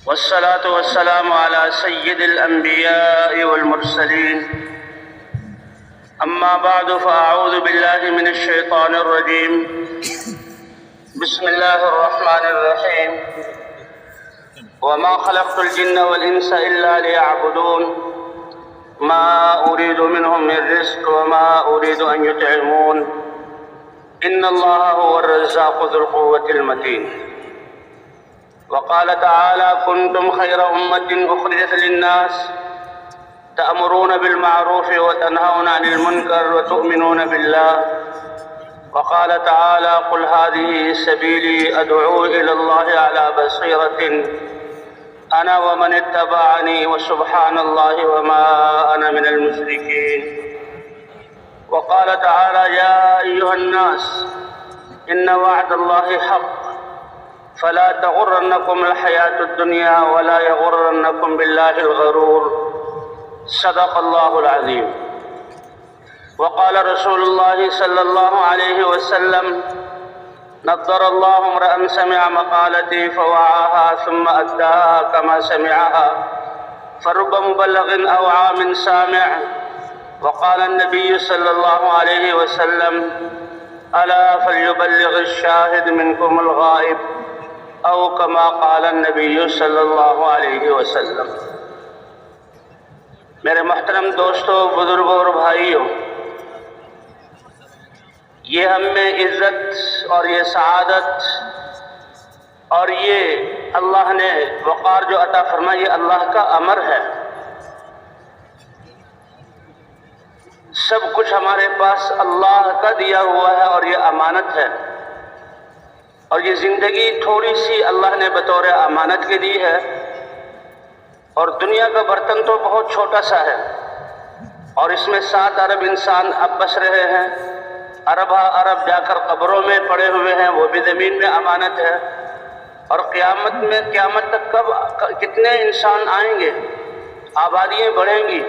والصلاة والسلام على سيد الأنبياء والمرسلين. أما بعد فأعوذ بالله من الشيطان الرجيم. بسم الله الرحمن الرحيم. وما خلقت الجن والإنس إلا ليعبدون ما أريد منهم من رزق وما أريد أن يطعمون إن الله هو الرزاق ذو القوة المتين. وقال تعالى: كنتم خير أمة أخرجت للناس تأمرون بالمعروف وتنهون عن المنكر وتؤمنون بالله. وقال تعالى: قل هذه سبيلي أدعو إلى الله على بصيرة أنا ومن اتبعني وسبحان الله وما أنا من المشركين. وقال تعالى: يا أيها الناس إن وعد الله حق فلا تغرنكم الحياة الدنيا ولا يغرنكم بالله الغرور. صدق الله العظيم. وقال رسول الله صلى الله عليه وسلم: نضر الله امرأ سمع مقالتي فوعاها ثم أداها كما سمعها فرب مبلغ أوعى من سامع. وقال النبي صلى الله عليه وسلم: ألا فليبلغ الشاهد منكم الغائب او كما قال النبی صلی اللہ علیہ وسلم. میرے محترم دوستوں، بزرگوں اور بھائیوں، یہ ہم میں عزت اور یہ سعادت اور یہ اللہ نے وقار جو عطا فرمایا، یہ اللہ کا امر ہے. سب کچھ ہمارے پاس اللہ کا دیا ہوا ہے اور یہ امانت ہے، اور یہ زندگی تھوڑی سی اللہ نے بطور امانت کے دی ہے، اور دنیا کا برتن تو بہت چھوٹا سا ہے، اور اس میں 7 ارب انسان اب بس رہے ہیں. ارب جا کر قبروں میں پڑے ہوئے ہیں، وہ بھی زمین میں امانت ہے. اور قیامت تک کتنے انسان آئیں گے، آبادیاں بڑھیں گی،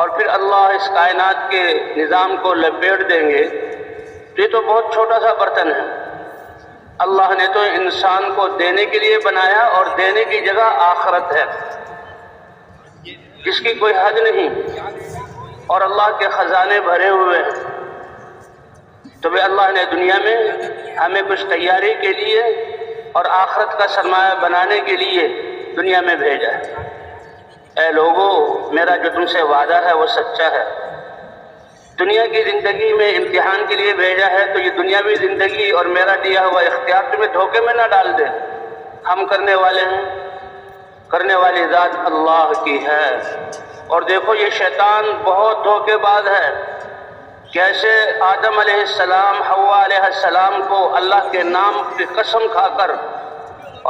اور پھر اللہ اس کائنات کے نظام کو لپیٹ دیں گے. یہ تو بہت چھوٹا سا برتن ہے. اللہ نے تو انسان کو دینے کے لیے بنایا، اور دینے کی جگہ آخرت ہے جس کی کوئی حد نہیں، اور اللہ کے خزانے بھرے ہوئے ہیں. تو بھی اللہ نے دنیا میں ہمیں کچھ تیاری کے لیے اور آخرت کا سرمایہ بنانے کے لیے دنیا میں بھیجا ہے. اے لوگو، میرا جو تم سے وعدہ ہے وہ سچا ہے. دنیا کی زندگی میں امتحان کے لیے بھیجا ہے، تو یہ دنیاوی زندگی اور میرا دیا ہوا اختیار تمہیں دھوکے میں نہ ڈال دے. ہم کرنے والے ہیں، کرنے والی ذات اللہ کی ہے. اور دیکھو، یہ شیطان بہت دھوکے باز ہے. کیسے آدم علیہ السلام، حوا علیہ السلام کو اللہ کے نام کی قسم کھا کر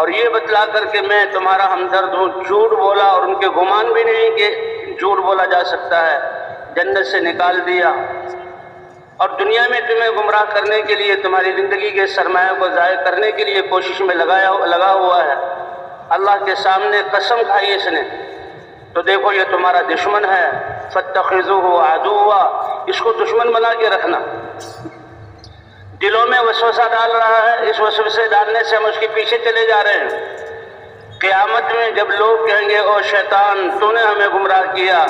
اور یہ بتلا کر کہ میں تمہارا ہمدرد ہوں، جھوٹ بولا، اور ان کے گمان بھی نہیں کہ جھوٹ بولا جا سکتا ہے، جنت سے نکال دیا. اور دنیا میں تمہیں گمراہ کرنے کے لیے، تمہاری زندگی کے سرمایہ کو ضائع کرنے کے لیے کوشش میں لگا ہوا ہے. اللہ کے سامنے قسم کھائی اس نے. تو دیکھو، یہ تمہارا دشمن ہے. فاتخذوه عدوا، اس کو دشمن بنا کے رکھنا. دلوں میں وسوسہ ڈال رہا ہے، اس وسوسے ڈالنے سے ہم اس کے پیچھے چلے جا رہے ہیں. قیامت میں جب لوگ کہیں گے: او شیطان، تو نے ہمیں گمراہ کیا،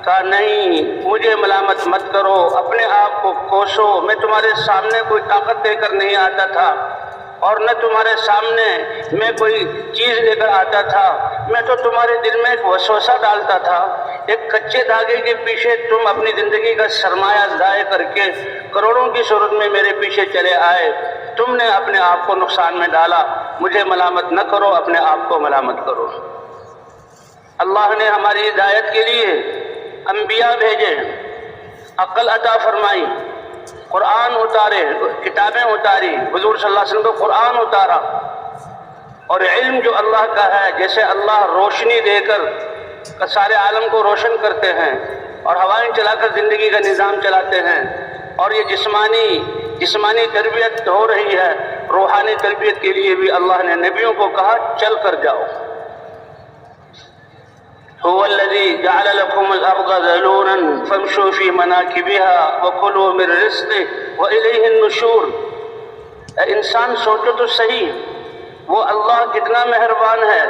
کہا نہیں، مجھے ملامت مت کرو، اپنے آپ کو کوسو. میں تمہارے سامنے کوئی طاقت دے کر نہیں آتا تھا، اور نہ تمہارے سامنے میں کوئی چیز لے کر آتا تھا. میں تو تمہارے دل میں ایک وسوسہ ڈالتا تھا. ایک کچے دھاگے کے پیچھے تم اپنی زندگی کا سرمایہ ضائع کر کے کروڑوں کی صورت میں میرے پیچھے چلے آئے. تم نے اپنے آپ کو نقصان میں ڈالا. مجھے ملامت نہ کرو، اپنے آپ کو ملامت کرو. اللہ نے ہماری ہدایت کے لیے انبیاء بھیجے، عقل عطا فرمائی، قرآن اتارے، کتابیں اتاری، حضور صلی اللہ علیہ وسلم کو قرآن اتارا. اور علم جو اللہ کا ہے، جیسے اللہ روشنی دے کر سارے عالم کو روشن کرتے ہیں، اور ہوائیں چلا کر زندگی کا نظام چلاتے ہیں، اور یہ جسمانی تربیت ہو رہی ہے، روحانی تربیت کے لیے بھی اللہ نے نبیوں کو کہا چل کر جاؤ. هو الذي جعل لكم الأرض ذلولا فامشوا في مناكبها وكلوا من رزقه وإليه النشور. انسان سوچو تو صحیح، وہ اللہ کتنا مہربان ہے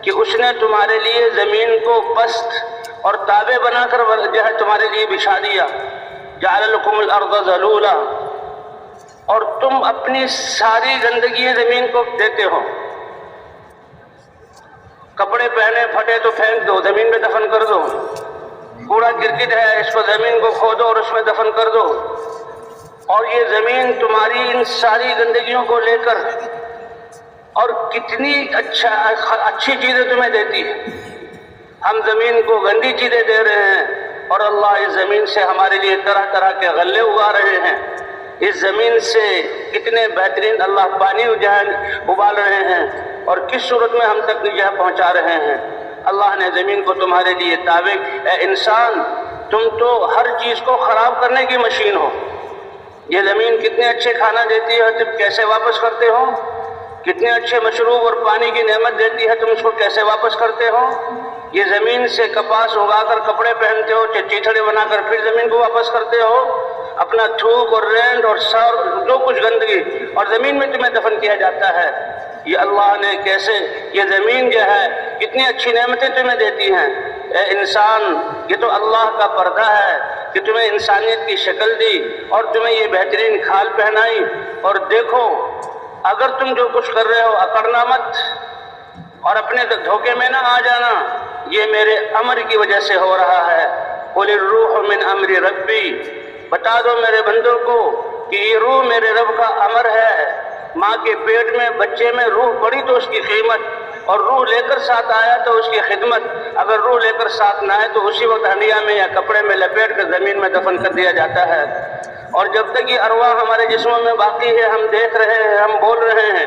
کہ اس نے تمہارے لیے زمین کو پست اور تابع بنا کر جو ہے تمہارے لیے بچھا دیا. جعل لکم الارض ذلولا، اور تم اپنی ساری گندگی زمین کو دیتے ہو. کپڑے پہنے پھٹے تو پھینک دو، زمین میں دفن کر دو. کوڑا کرکٹ ہے، اس کو زمین کو کھودو اور اس میں دفن کر دو. اور یہ زمین تمہاری ان ساری گندگیوں کو لے کر اور کتنی اچھی چیزیں تمہیں دیتی ہے. ہم زمین کو گندی چیزیں دے رہے ہیں اور اللہ اس زمین سے ہمارے لیے طرح طرح کے غلے اگا رہے ہیں. اس زمین سے کتنے بہترین اللہ پانی ابال رہے ہیں اور کس صورت میں ہم تک پہنچا رہے ہیں. اللہ نے زمین کو تمہارے لیے تابع. اے انسان، تم تو ہر چیز کو خراب کرنے کی مشین ہو. یہ زمین کتنے اچھے کھانا دیتی ہے، تم کیسے واپس کرتے ہو؟ کتنے اچھے مشروب اور پانی کی نعمت دیتی ہے، تم اس کو کیسے واپس کرتے ہو؟ یہ زمین سے کپاس اگا کر کپڑے پہنتے ہو، چیچڑے بنا کر پھر زمین کو واپس کرتے ہو. اپنا تھوک اور رینڈ اور سر جو کچھ گندگی اور زمین میں تمہیں دفن کیا جاتا ہے. یہ اللہ نے کیسے، یہ زمین جو ہے کتنی اچھی نعمتیں تمہیں دیتی ہیں. اے انسان، یہ تو اللہ کا پردہ ہے کہ تمہیں انسانیت کی شکل دی اور تمہیں یہ بہترین کھال پہنائی. اور دیکھو، اگر تم جو کچھ کر رہے ہو اکڑنا مت اور اپنے دھوکے میں نہ آ جانا. یہ میرے امر کی وجہ سے ہو رہا ہے. قل الروح من امر ربی، بتا دو میرے بندوں کو کہ یہ روح میرے رب کا امر ہے. ماں کے پیٹ میں بچے میں روح پڑی تو اس کی قیمت، اور روح لے کر ساتھ آیا تو اس کی خدمت. اگر روح لے کر ساتھ نہ آئے تو اسی وقت ہنڈیا میں یا کپڑے میں لپیٹ کر زمین میں دفن کر دیا جاتا ہے. اور جب تک یہ ارواح ہمارے جسموں میں باقی ہے، ہم دیکھ رہے ہیں، ہم بول رہے ہیں،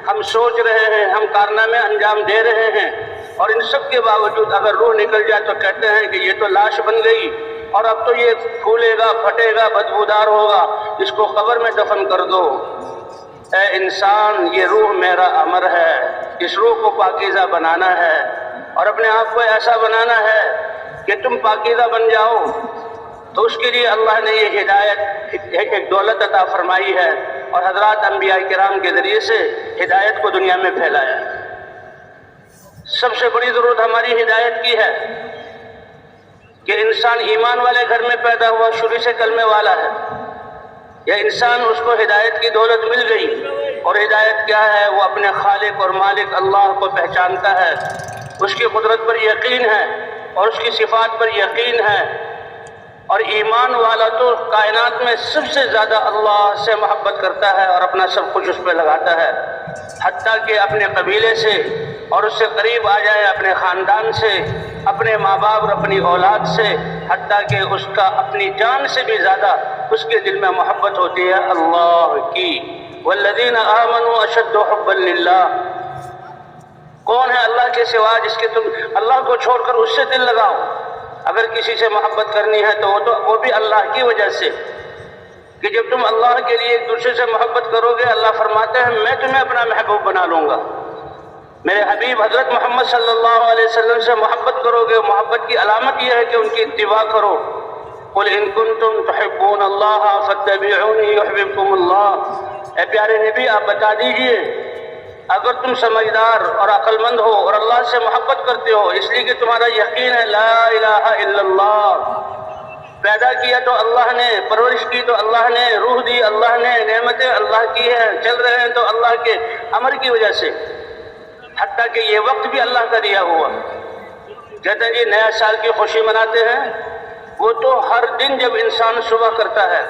ہم سوچ رہے ہیں، ہم کارنامے انجام دے رہے ہیں. اور ان سب کے باوجود اگر روح نکل جائے تو کہتے ہیں کہ یہ تو لاش بن گئی اور اب تو یہ پھولے گا، پھٹے گا، بدبودار ہوگا، اس کو قبر میں دفن کر دو. اے انسان، یہ روح میرا امر ہے. اس روح کو پاکیزہ بنانا ہے اور اپنے آپ کو ایسا بنانا ہے کہ تم پاکیزہ بن جاؤ. تو اس کے لیے اللہ نے یہ ہدایت ایک دولت عطا فرمائی ہے اور حضرات انبیاء کرام کے ذریعے سے ہدایت کو دنیا میں پھیلایا ہے. سب سے بڑی ضرورت ہماری ہدایت کی ہے کہ انسان ایمان والے گھر میں پیدا ہوا، شروع سے کلمے والا ہے. یا انسان اس کو ہدایت کی دولت مل گئی، اور ہدایت کیا ہے؟ وہ اپنے خالق اور مالک اللہ کو پہچانتا ہے، اس کی قدرت پر یقین ہے اور اس کی صفات پر یقین ہے. اور ایمان والا تو کائنات میں سب سے زیادہ اللہ سے محبت کرتا ہے اور اپنا سب کچھ اس پہ لگاتا ہے، حتیٰ کہ اپنے قبیلے سے اور اس سے قریب آ جائے، اپنے خاندان سے، اپنے ماں باپ اور اپنی اولاد سے، حتیٰ کہ اس کا اپنی جان سے بھی زیادہ اس کے دل میں محبت ہوتی ہے اللہ کی. والذین آمنوا اشد حبا للہ. کون ہے اللہ کے سوا جس کے تم اللہ کو چھوڑ کر اس سے دل لگاؤ؟ اگر کسی سے محبت کرنی ہے تو وہ بھی اللہ کی وجہ سے، کہ جب تم اللہ کے لیے ایک دوسرے سے محبت کرو گے، اللہ فرماتے ہیں میں تمہیں اپنا محبوب بنا لوں گا. میرے حبیب حضرت محمد صلی اللہ علیہ وسلم سے محبت کرو گے. محبت کی علامت یہ ہے کہ ان کی اتباع کرو. قل ان کنتم تحبون اللہ فاتبعونی یحببکم اللہ. اے پیارے نبی، آپ بتا دیجئے اگر تم سمجھدار اور عقل مند ہو اور اللہ سے محبت کرتے ہو، اس لیے کہ تمہارا یقین ہے لا الہ الا اللہ، پیدا کیا تو اللہ نے، پرورش کی تو اللہ نے، روح دی اللہ نے، نعمتیں اللہ کی ہیں، چل رہے ہیں تو اللہ کے امر کی وجہ سے، حتیٰ کہ یہ وقت بھی اللہ کا دیا ہوا. کہتے ہیں جی نیا سال کی خوشی مناتے ہیں، وہ تو ہر دن جب انسان صبح کرتا ہے،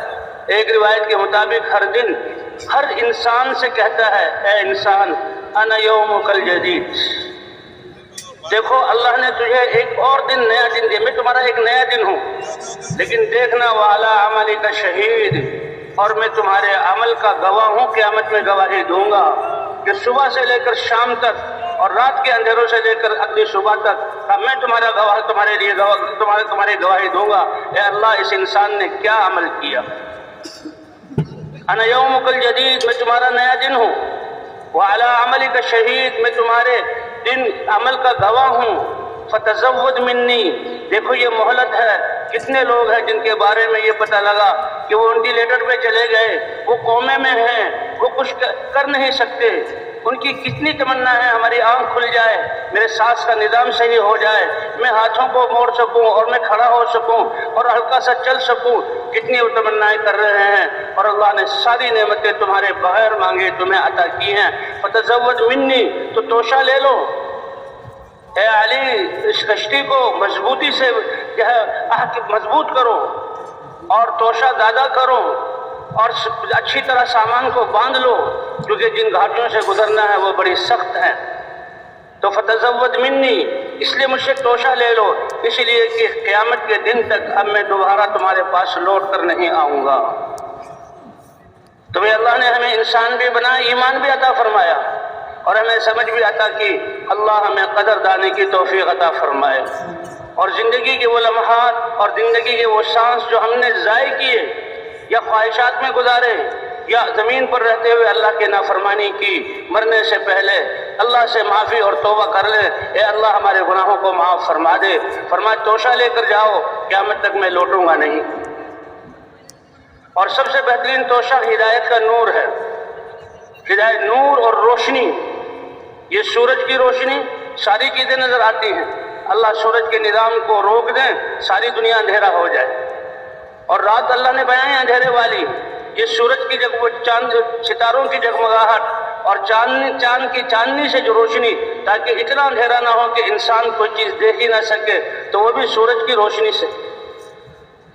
ایک روایت کے مطابق ہر دن ہر انسان سے کہتا ہے اے انسان انا یومک الجدید. دیکھو اللہ نے تجھے ایک اور دن، نیا دن دیا، میں تمہارا ایک نیا دن ہوں، لیکن دیکھنا وعلی عملک شہید، اور میں تمہارے عمل کا گواہ ہوں، قیامت میں گواہی دوں گا کہ صبح سے لے کر شام تک اور رات کے اندھیروں سے لے کر اگلی صبح تک میں تمہارا گواہ، تمہارے لیے تمہاری گواہی دوں گا. اے اللہ، اس انسان نے کیا عمل کیا؟ انا یومک الجدید، میں تمہارا نیا دن ہوں. وعلی عملک شہید، میں تمہارے دن عمل کا گواہ ہوں. فتزود منی، دیکھو یہ مہلت ہے. کتنے لوگ ہیں جن کے بارے میں یہ پتہ لگا کہ وہ وینٹیلیٹر پہ چلے گئے، وہ کومے میں ہیں، وہ کچھ کر نہیں سکتے، ان کی کتنی تمنا ہے ہماری آنکھ کھل جائے، میرے سانس کا نظام صحیح ہو جائے، میں ہاتھوں کو موڑ سکوں اور میں کھڑا ہو سکوں اور ہلکا سا چل سکوں، کتنی وہ تمنائیں کر رہے ہیں، اور اللہ نے ساری نعمتیں تمہارے بغیر مانگے تمہیں عطا کی ہیں۔ فتزود منی، تو توشہ لے لو، اے علی اس کشتی کو مضبوطی سے مضبوط کرو اور توشہ زیادہ کرو اور اچھی طرح سامان کو باندھ لو، کیونکہ جن گھاٹیوں سے گزرنا ہے وہ بڑی سخت ہیں۔ تو فتزود منی، اس لیے مجھ سے توشہ لے لو، اس لیے کہ قیامت کے دن تک اب میں دوبارہ تمہارے پاس لوٹ کر نہیں آؤں گا۔ تو اللہ نے ہمیں انسان بھی بنایا، ایمان بھی عطا فرمایا اور ہمیں سمجھ بھی عطا کی۔ اللہ ہمیں قدر دانے کی توفیق عطا فرمائے، اور زندگی کے وہ لمحات اور زندگی کے وہ سانس جو ہم نے ضائع کیے یا خواہشات میں گزارے یا زمین پر رہتے ہوئے اللہ کی نافرمانی کی، مرنے سے پہلے اللہ سے معافی اور توبہ کر لے، اے اللہ ہمارے گناہوں کو معاف فرما دے۔ فرمایا توشہ لے کر جاؤ، قیامت تک میں لوٹوں گا نہیں۔ اور سب سے بہترین توشہ ہدایت کا نور ہے، ہدایت، نور اور روشنی۔ یہ سورج کی روشنی ساری چیزیں نظر آتی ہیں، اللہ سورج کے نظام کو روک دیں ساری دنیا اندھیرا ہو جائے، اور رات اللہ نے بنائی اندھیرے والی، یہ سورج کی چاند ستاروں کی جگمگاہٹ اور چاند کی چاندنی سے جو روشنی، تاکہ اتنا اندھیرا نہ ہو کہ انسان کوئی چیز دیکھ ہی نہ سکے، تو وہ بھی سورج کی روشنی سے۔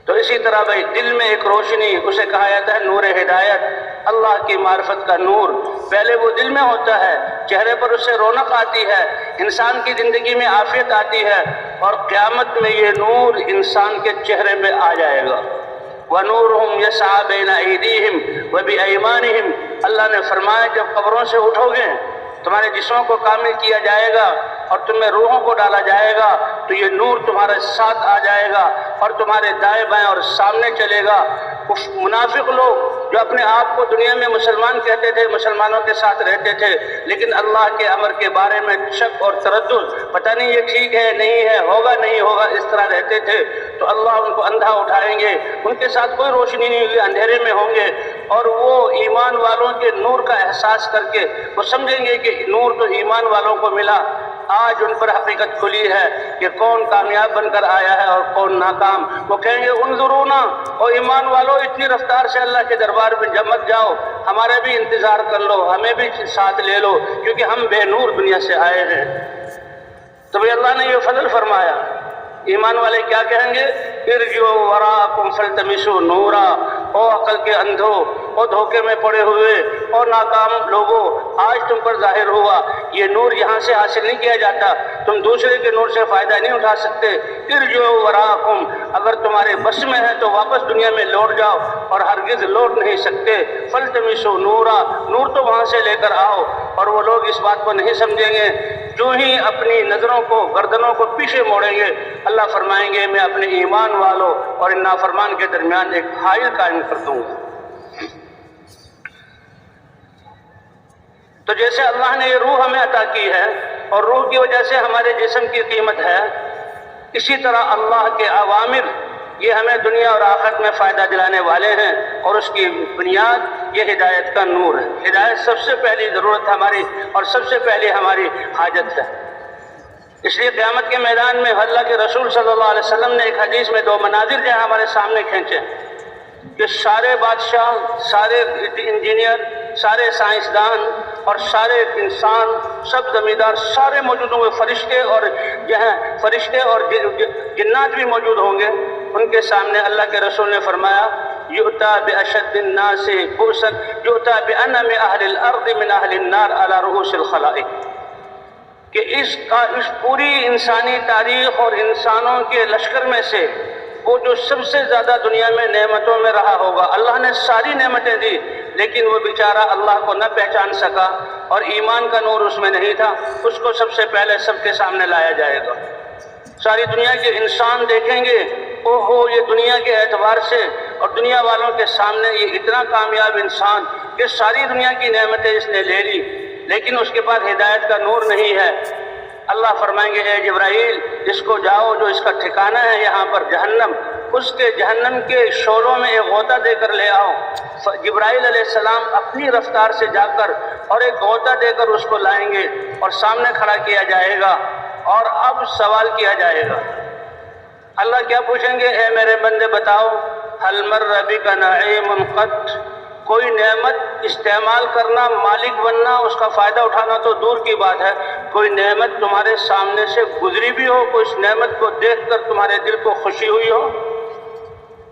تو اسی طرح بھائی دل میں ایک روشنی، اسے کہا جاتا ہے نور ہدایت، اللہ کی معرفت کا نور، پہلے وہ دل میں ہوتا ہے، چہرے پر اس سے رونق آتی ہے، انسان کی زندگی میں عافیت آتی ہے، اور قیامت میں یہ نور انسان کے چہرے میں آ جائے گا۔ وَنُورُهُمْ يَسْعَىٰ بَيْنَ أَيْدِيهِمْ وَبِأَيْمَانِهِمْ، اللہ نے فرمایا جب قبروں سے اٹھو گے، تمہارے جسموں کو کامل کیا جائے گا اور تمہیں روحوں کو ڈالا جائے گا، تو یہ نور تمہارے ساتھ آ جائے گا اور تمہارے دائیں بائیں اور سامنے چلے گا۔ کچھ منافق لوگ جو اپنے آپ کو دنیا میں مسلمان کہتے تھے، مسلمانوں کے ساتھ رہتے تھے، لیکن اللہ کے امر کے بارے میں شک اور تردد، پتہ نہیں یہ ٹھیک ہے نہیں ہے، ہوگا نہیں ہوگا، اس طرح رہتے تھے، تو اللہ ان کو اندھا اٹھائیں گے، ان کے ساتھ کوئی روشنی نہیں ہوگی، اندھیرے میں ہوں گے، اور وہ ایمان والوں کے نور کا احساس کر کے وہ سمجھیں گے کہ نور تو ایمان والوں کو ملا۔ آج ان پر حقیقت کھلی ہے کہ کون کامیاب بن کر آیا ہے اور کون ناکام۔ وہ کہیں گے انظرونا، اور ایمان والوں اتنی رفتار سے اللہ کے دربار میں جمت جاؤ، ہمارے بھی انتظار کر لو، ہمیں بھی ساتھ لے لو، کیونکہ ہم بے نور دنیا سے آئے ہیں۔ تو بھی اللہ نے یہ فضل فرمایا۔ ایمان والے کیا کہیں گے؟ ارجعوا وراءکم فالتمسوا نورا، او عقل کے اندھو، او دھوکے میں پڑے ہوئے، او ناکام لوگوں، آج تم پر ظاہر ہوا یہ نور یہاں سے حاصل نہیں کیا جاتا، تم دوسرے کے نور سے فائدہ نہیں اٹھا سکتے۔ ارجعوا وراءکم، اگر تمہارے بس میں ہے تو واپس دنیا میں لوٹ جاؤ، اور ہرگز لوٹ نہیں سکتے۔ فالتمسوا نورا، نور تو وہاں سے لے کر آؤ۔ اور وہ لوگ اس بات کو نہیں سمجھیں گے، جو ہی اپنی نظروں کو، گردنوں کو پیچھے موڑیں گے، اللہ فرمائیں گے میں اپنے ایمان والوں اور ان نافرمان کے درمیان ایک حائل قائم کر دوں گا۔ تو جیسے اللہ نے یہ روح ہمیں عطا کی ہے اور روح کی وجہ سے ہمارے جسم کی قیمت ہے، اسی طرح اللہ کے اوامر یہ ہمیں دنیا اور آخرت میں فائدہ دلانے والے ہیں، اور اس کی بنیاد یہ ہدایت کا نور ہے۔ ہدایت سب سے پہلی ضرورت ہماری اور سب سے پہلی ہماری حاجت ہے۔ اس لیے قیامت کے میدان میں اللہ کے رسول صلی اللہ علیہ وسلم نے ایک حدیث میں دو مناظر جو ہمارے سامنے کھینچے کہ سارے بادشاہ، سارے انجینئر، سارے سائنسدان اور سارے انسان، سب زمیندار، سارے موجود ہوں گے، فرشتے اور جنات بھی موجود ہوں گے۔ ان کے سامنے اللہ کے رسول نے فرمایا یؤتی باشد الناس بؤسا یؤتی بانم اہل الارض من اہل النار علی رؤوس الخلائق، کہ اس پوری انسانی تاریخ اور انسانوں کے لشکر میں سے وہ جو سب سے زیادہ دنیا میں نعمتوں میں رہا ہوگا، اللہ نے ساری نعمتیں دی لیکن وہ بیچارہ اللہ کو نہ پہچان سکا اور ایمان کا نور اس میں نہیں تھا، اس کو سب سے پہلے سب کے سامنے لایا جائے گا۔ ساری دنیا کے انسان دیکھیں گے، اوہو یہ دنیا کے اعتبار سے اور دنیا والوں کے سامنے یہ اتنا کامیاب انسان کہ ساری دنیا کی نعمتیں اس نے لے لی لیکن اس کے پاس ہدایت کا نور نہیں ہے۔ اللہ فرمائیں گے اے جبرائیل اس کو جاؤ، جو اس کا ٹھکانہ ہے یہاں پر جہنم، اس کے جہنم کے شعلوں میں ایک غوطہ دے کر لے آؤ۔ جبرائیل علیہ السلام اپنی رفتار سے جا کر اور ایک غوطہ دے کر اس کو لائیں گے اور سامنے کھڑا کیا جائے گا اور اب سوال کیا جائے گا۔ اللہ کیا پوچھیں گے؟ اے میرے بندے بتاؤ، هل مر بک نعیم قط، کوئی نعمت استعمال کرنا، مالک بننا، اس کا فائدہ اٹھانا تو دور کی بات ہے، کوئی نعمت تمہارے سامنے سے گزری بھی ہو، کوئی اس نعمت کو دیکھ کر تمہارے دل کو خوشی ہوئی ہو؟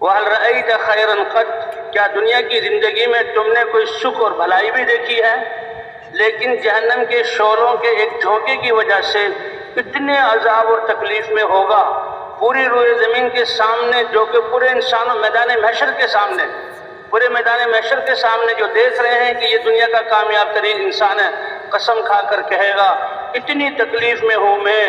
وَهَلْ رَأَيْتَ خَيْرًا قَطْ، کیا دنیا کی زندگی میں تم نے کوئی سکھ اور بھلائی بھی دیکھی ہے؟ لیکن جہنم کے شعلوں کے ایک جھونکے کی وجہ سے اتنے عذاب اور تکلیف میں ہوگا، پوری روئے زمین کے سامنے، جو کہ پورے انسانوں میدان محشر کے سامنے، پورے میدان محشر کے سامنے جو دیکھ رہے ہیں کہ یہ دنیا کا کامیاب ترین انسان ہے، قسم کھا کر کہے گا اتنی تکلیف میں ہوں میں،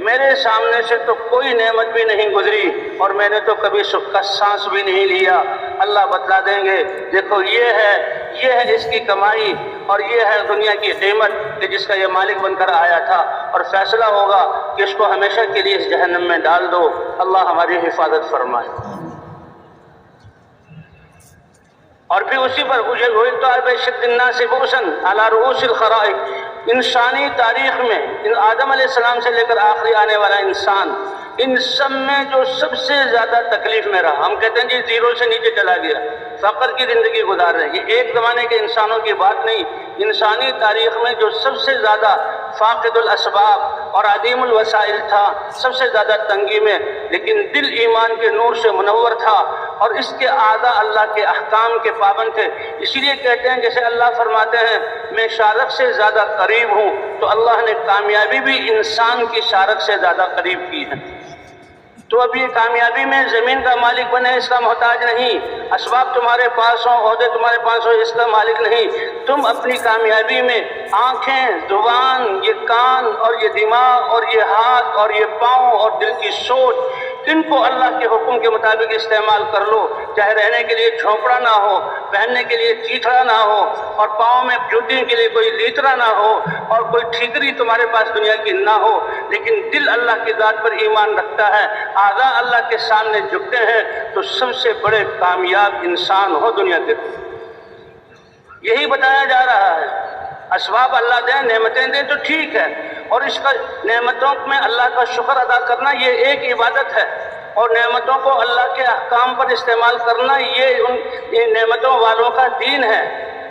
میرے سامنے سے تو کوئی نعمت بھی نہیں گزری اور میں نے تو کبھی سکھ کا سانس بھی نہیں لیا۔ اللہ بتلا دیں گے دیکھو یہ ہے اس کی کمائی اور یہ ہے دنیا کی قیمت کہ جس کا یہ مالک بن کر آیا تھا، اور فیصلہ ہوگا کہ اس کو ہمیشہ کے لیے اس جہنم میں ڈال دو۔ اللہ ہماری حفاظت فرمائے۔ اور پھر اسی پر بشد الناس بؤسا علی رؤوس الخلائق، انسانی تاریخ میں آدم علیہ السلام سے لے کر آخری آنے والا انسان، ان سب میں جو سب سے زیادہ تکلیف میں رہا، ہم کہتے ہیں جی زیرو سے نیچے چلا گیا، فقر کی زندگی گزار رہے، یہ ایک زمانے کے انسانوں کی بات نہیں، انسانی تاریخ میں جو سب سے زیادہ فاقد الاسباب اور عدیم الوسائل تھا، سب سے زیادہ تنگی میں، لیکن دل ایمان کے نور سے منور تھا اور اس کے اعضاء اللہ کے احکام کے پابند تھے۔ اسی لیے کہتے ہیں جیسے اللہ فرماتے ہیں میں شارق سے زیادہ قریب ہوں، تو اللہ نے کامیابی بھی انسان کی شارق سے زیادہ قریب کی ہے۔ تو اب یہ کامیابی میں زمین کا مالک بنے اس کا محتاج نہیں، اسباب تمہارے پاس ہوں، عہدے تمہارے پاس ہو، اس کا مالک نہیں، تم اپنی کامیابی میں آنکھیں، زبان، یہ کان اور یہ دماغ اور یہ ہاتھ اور یہ پاؤں اور دل کی سوچ، ان کو اللہ کے حکم کے مطابق استعمال کر لو، چاہے رہنے کے لیے جھونپڑا نہ ہو، پہننے کے لیے چیتھڑا نہ ہو، اور پاؤں میں جوتی کے لیے کوئی لیترا نہ ہو، اور کوئی ٹھیکری تمہارے پاس دنیا کی نہ ہو، لیکن دل اللہ کی ذات پر ایمان رکھتا ہے، اعضاء اللہ کے سامنے جھکتے ہیں، تو سب سے بڑے کامیاب انسان ہو دنیا کے۔ یہی بتایا جا رہا ہے، اسباب اللہ دیں، نعمتیں دیں تو ٹھیک ہے، اور اس کا نعمتوں میں اللہ کا شکر ادا کرنا یہ ایک عبادت ہے، اور نعمتوں کو اللہ کے احکام پر استعمال کرنا یہ نعمتوں والوں کا دین ہے۔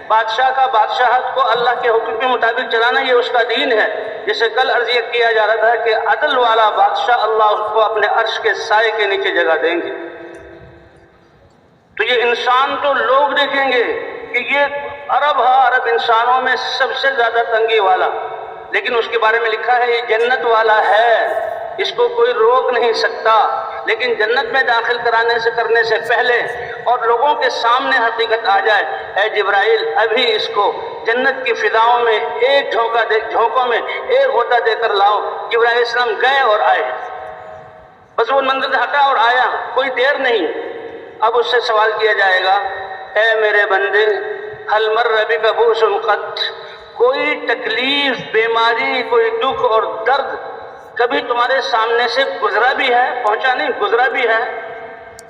بادشاہ کا بادشاہت کو اللہ کے حکم کے مطابق چلانا یہ اس کا دین ہے۔ جیسے کل عرض یہ کیا جا رہا تھا کہ عدل والا بادشاہ اللہ اس کو اپنے عرش کے سائے کے نیچے جگہ دیں گے۔ تو یہ انسان تو لوگ دیکھیں گے کہ یہ عرب انسانوں میں سب سے زیادہ تنگی والا، لیکن اس کے بارے میں لکھا ہے یہ جنت والا ہے، اس کو کوئی روک نہیں سکتا، لیکن جنت میں داخل کرنے سے پہلے اور لوگوں کے سامنے حقیقت آ جائے، اے جبرائیل ابھی اس کو جنت کی فضاؤں میں ایک جھونکوں میں ایک غوطہ دے کر لاؤ۔ جبرائیل علیہ السلام گئے اور آئے، بس وہ منظر سے ہٹا اور آیا، کوئی دیر نہیں۔ اب اس سے سوال کیا جائے گا اے میرے بندے هل مر بک بؤس قط، کوئی تکلیف، بیماری، کوئی دکھ اور درد کبھی تمہارے سامنے سے گزرا بھی ہے؟ پہنچا نہیں، گزرا بھی ہے۔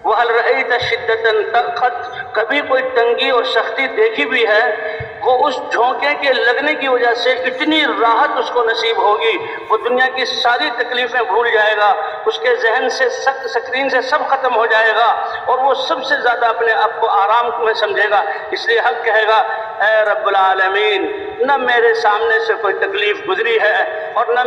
وَهَلْ رَأَيْتَ شِدَّةً قَطْ، کبھی کوئی تنگی اور سختی دیکھی بھی ہے؟ وہ اس جھونکے کے لگنے کی وجہ سے اتنی راحت اس کو نصیب ہوگی، وہ دنیا کی ساری تکلیفیں بھول جائے گا، اس کے ذہن سے سکرین سے سب ختم ہو جائے گا، اور وہ سب سے زیادہ اپنے آپ کو آرام میں سمجھے گا۔ اس لیے حق کہے گا اے رب العالمین، نہ میرے سامنے سے کوئی تکلیف گزری ہے اور نہ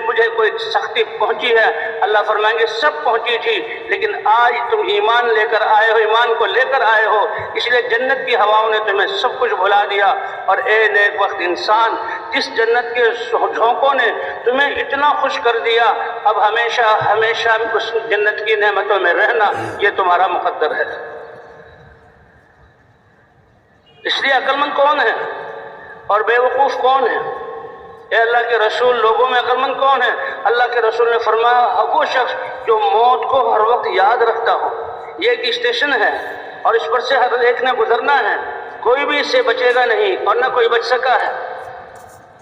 مجھے کوئی سختی پہنچی ہے۔ اللہ فرمائیں گے سب پہنچی تھی، لیکن آج تم ایمان لے کر آئے ہو، ایمان کو لے کر آئے ہو، اس لیے جنت کی ہواؤں نے تمہیں سب کچھ بھلا دیا۔ اور اے نیک وقت انسان، جس جنت کے جھونکوں نے تمہیں اتنا خوش کر دیا، اب ہمیشہ ہمیشہ اس جنت کی نعمتوں میں رہنا یہ تمہارا مقدر ہے۔ اس لیے عقل مند کون ہے اور بے وقوف کون ہے؟ اے اللہ کے رسول، لوگوں میں عقل مند کون ہے؟ اللہ کے رسول نے فرمایا وہ شخص جو موت کو ہر وقت یاد رکھتا ہو۔ یہ ایک اسٹیشن ہے اور اس پر سے ہر ایک نے گزرنا ہے، کوئی بھی اس سے بچے گا نہیں اور نہ کوئی بچ سکا ہے۔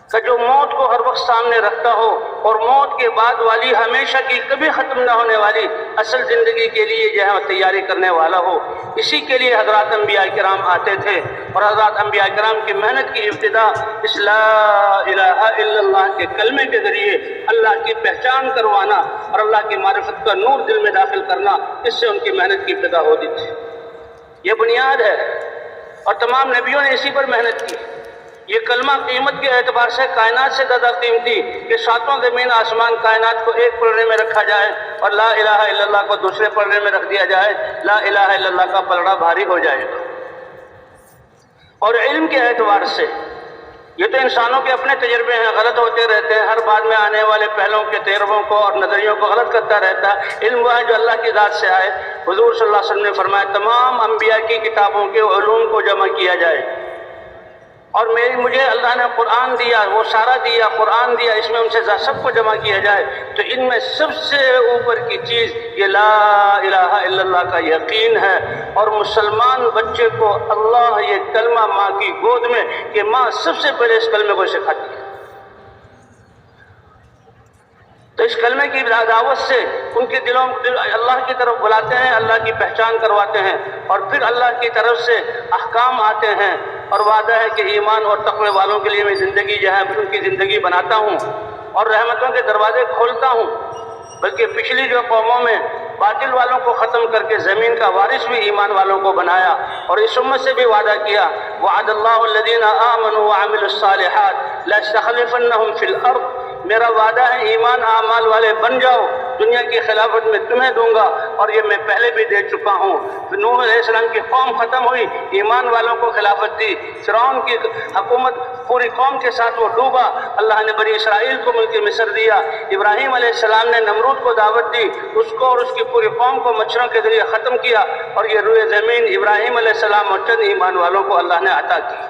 کہ جو موت کو ہر وقت سامنے رکھتا ہو اور موت کے بعد والی ہمیشہ کی کبھی ختم نہ ہونے والی اصل زندگی کے لیے جو ہے تیاری کرنے والا ہو. اسی کے لیے حضرات انبیاء کرام آتے تھے، اور حضرات انبیاء کرام کی محنت کی ابتدا اس لا الہ الا اللہ کے کلمے کے ذریعے اللہ کی پہچان کروانا اور اللہ کی معرفت کا نور دل میں داخل کرنا، اس سے ان کی محنت کی ابتدا ہوتی تھی. یہ بنیاد ہے اور تمام نبیوں نے اسی پر محنت کی. یہ کلمہ قیمت کے اعتبار سے کائنات سے زیادہ قیمتی کہ ساتوں زمین آسمان کائنات کو ایک پلڑے میں رکھا جائے اور لا الہ الا اللہ کو دوسرے پلڑے میں رکھ دیا جائے، لا الہ الا اللہ کا پلڑا بھاری ہو جائے گا. اور علم کے اعتبار سے یہ تو انسانوں کے اپنے تجربے ہیں، غلط ہوتے رہتے ہیں، ہر بعد میں آنے والے پہلوں کے تجربوں کو اور نظریوں کو غلط کرتا رہتا ہے. علم وہ ہے جو اللہ کی ذات سے آئے. حضور صلی اللہ علیہ وسلم نے فرمایا تمام انبیاء کی کتابوں کے علوم کو جمع کیا جائے، اور مجھے اللہ نے قرآن دیا، وہ سارا دیا، قرآن دیا، اس میں ان سے سب کو جمع کیا جائے تو ان میں سب سے اوپر کی چیز یہ لا الہ الا اللہ کا یقین ہے. اور مسلمان بچے کو اللہ یہ کلمہ ماں کی گود میں کہ ماں سب سے پہلے اس کلمے کو سکھاتی ہے. تو اس کلمے کی دعوت سے ان کے دل اللہ کی طرف بلاتے ہیں، اللہ کی پہچان کرواتے ہیں، اور پھر اللہ کی طرف سے احکام آتے ہیں اور وعدہ ہے کہ ایمان اور تقوی والوں کے لیے میں زندگی جو ہے ان کی زندگی بناتا ہوں اور رحمتوں کے دروازے کھولتا ہوں. بلکہ پچھلی جو قوموں میں باطل والوں کو ختم کر کے زمین کا وارث بھی ایمان والوں کو بنایا، اور اس امت سے بھی وعدہ کیا وعد اللہ الذین آمنوا وعملوا الصالحات لَيَسْتَخْلِفَنَّهُمْ فِي الْأَرْضِ. میرا وعدہ ہے ایمان اعمال والے بن جاؤ، دنیا کی خلافت میں تمہیں دوں گا، اور یہ میں پہلے بھی دے چکا ہوں. نوح علیہ السلام کی قوم ختم ہوئی، ایمان والوں کو خلافت دی. فرعون کی حکومت پوری قوم کے ساتھ وہ ڈوبا، اللہ نے بنی اسرائیل کو ملک مصر دیا. ابراہیم علیہ السلام نے نمرود کو دعوت دی، اس کو اور اس کی پوری قوم کو مچھروں کے ذریعے ختم کیا، اور یہ روئے زمین ابراہیم علیہ السلام اور چند ایمان والوں کو اللہ نے عطا کی.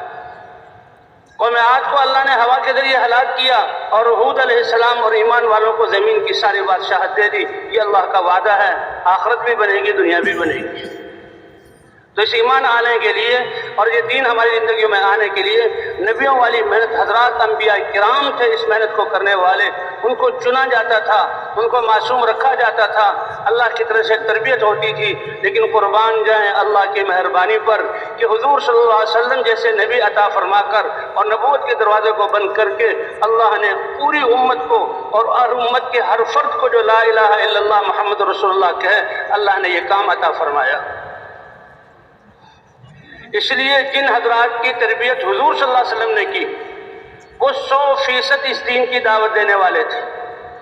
قوم عاد کو اللہ نے ہوا کے ذریعے ہلاک کیا، اور ہود علیہ السلام اور ایمان والوں کو زمین کی ساری بادشاہت دے دی. یہ اللہ کا وعدہ ہے، آخرت بھی بنے گی، دنیا بھی بنے گی. تو اس ایمان آنے کے لیے اور یہ دین ہماری زندگیوں میں آنے کے لیے نبیوں والی محنت، حضرات انبیاء کرام تھے اس محنت کو کرنے والے. ان کو چنا جاتا تھا، ان کو معصوم رکھا جاتا تھا، اللہ کی طرف سے تربیت ہوتی تھی. لیکن قربان جائیں اللہ کی مہربانی پر کہ حضور صلی اللہ علیہ وسلم جیسے نبی عطا فرما کر اور نبوت کے دروازے کو بند کر کے اللہ نے پوری امت کو اور ہر امت کے ہر فرد کو جو لا الہ الا اللہ محمد رسول اللہ کہے، اللہ نے یہ کام عطا فرمایا. اس لیے جن حضرات کی تربیت حضور صلی اللہ علیہ وسلم نے کی وہ 100% اس دین کی دعوت دینے والے تھے.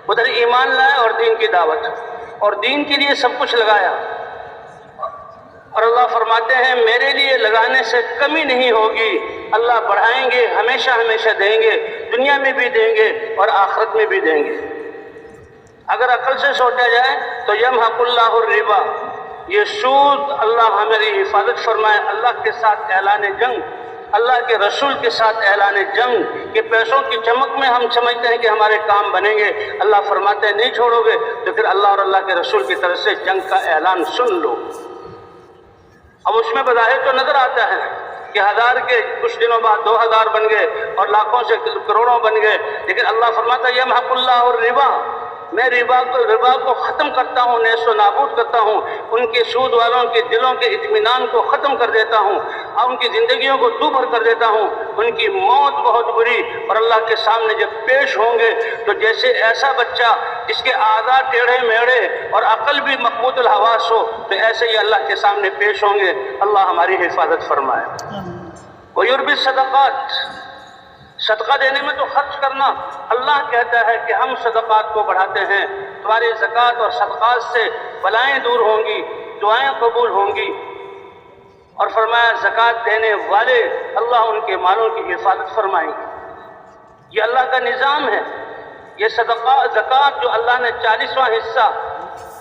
ادھر ایمان لائے اور دین کی دعوت، اور دین کے لیے سب کچھ لگایا. اور اللہ فرماتے ہیں میرے لیے لگانے سے کمی نہیں ہوگی، اللہ بڑھائیں گے، ہمیشہ ہمیشہ دیں گے، دنیا میں بھی دیں گے اور آخرت میں بھی دیں گے. اگر عقل سے سوچا جائے تو یمحق اللہ الربا، یہ سود اللہ ہماری حفاظت فرمائے. اللہ کے ساتھ اعلان جنگ، اللہ کے رسول کے ساتھ اعلان جنگ کہ پیسوں کی چمک میں ہم سمجھتے ہیں کہ ہمارے کام بنیں گے. اللہ فرماتے ہیں نہیں چھوڑو گے تو پھر اللہ اور اللہ کے رسول کی طرف سے جنگ کا اعلان سن لو. اب اس میں بظاہر تو نظر آتا ہے کہ 1000 کے کچھ دنوں بعد 2000 بن گئے اور لاکھوں سے کروڑوں بن گئے، لیکن اللہ فرماتا ہے یمحق اللہ الربا، میں ربا کو ختم کرتا ہوں، نیست و نابود کرتا ہوں. ان کے سود والوں کے دلوں کے اطمینان کو ختم کر دیتا ہوں اور ان کی زندگیوں کو دو بھر کر دیتا ہوں. ان کی موت بہت بری، اور اللہ کے سامنے جب پیش ہوں گے تو جیسے ایسا بچہ جس کے اعضاء ٹیڑھے میڑے اور عقل بھی مقبوض الحواس ہو، تو ایسے ہی اللہ کے سامنے پیش ہوں گے. اللہ ہماری حفاظت فرمائے. وَيُرْبِي الصَّدَقَاتِ، صدقہ دینے میں تو خرچ کرنا، اللہ کہتا ہے کہ ہم صدقات کو بڑھاتے ہیں. تمہاری زکوٰۃ اور صدقات سے بلائیں دور ہوں گی، دعائیں قبول ہوں گی. اور فرمایا زکوٰۃ دینے والے اللہ ان کے مالوں کی حفاظت فرمائیں گے. یہ اللہ کا نظام ہے. یہ زکوٰۃ جو اللہ نے 40واں حصہ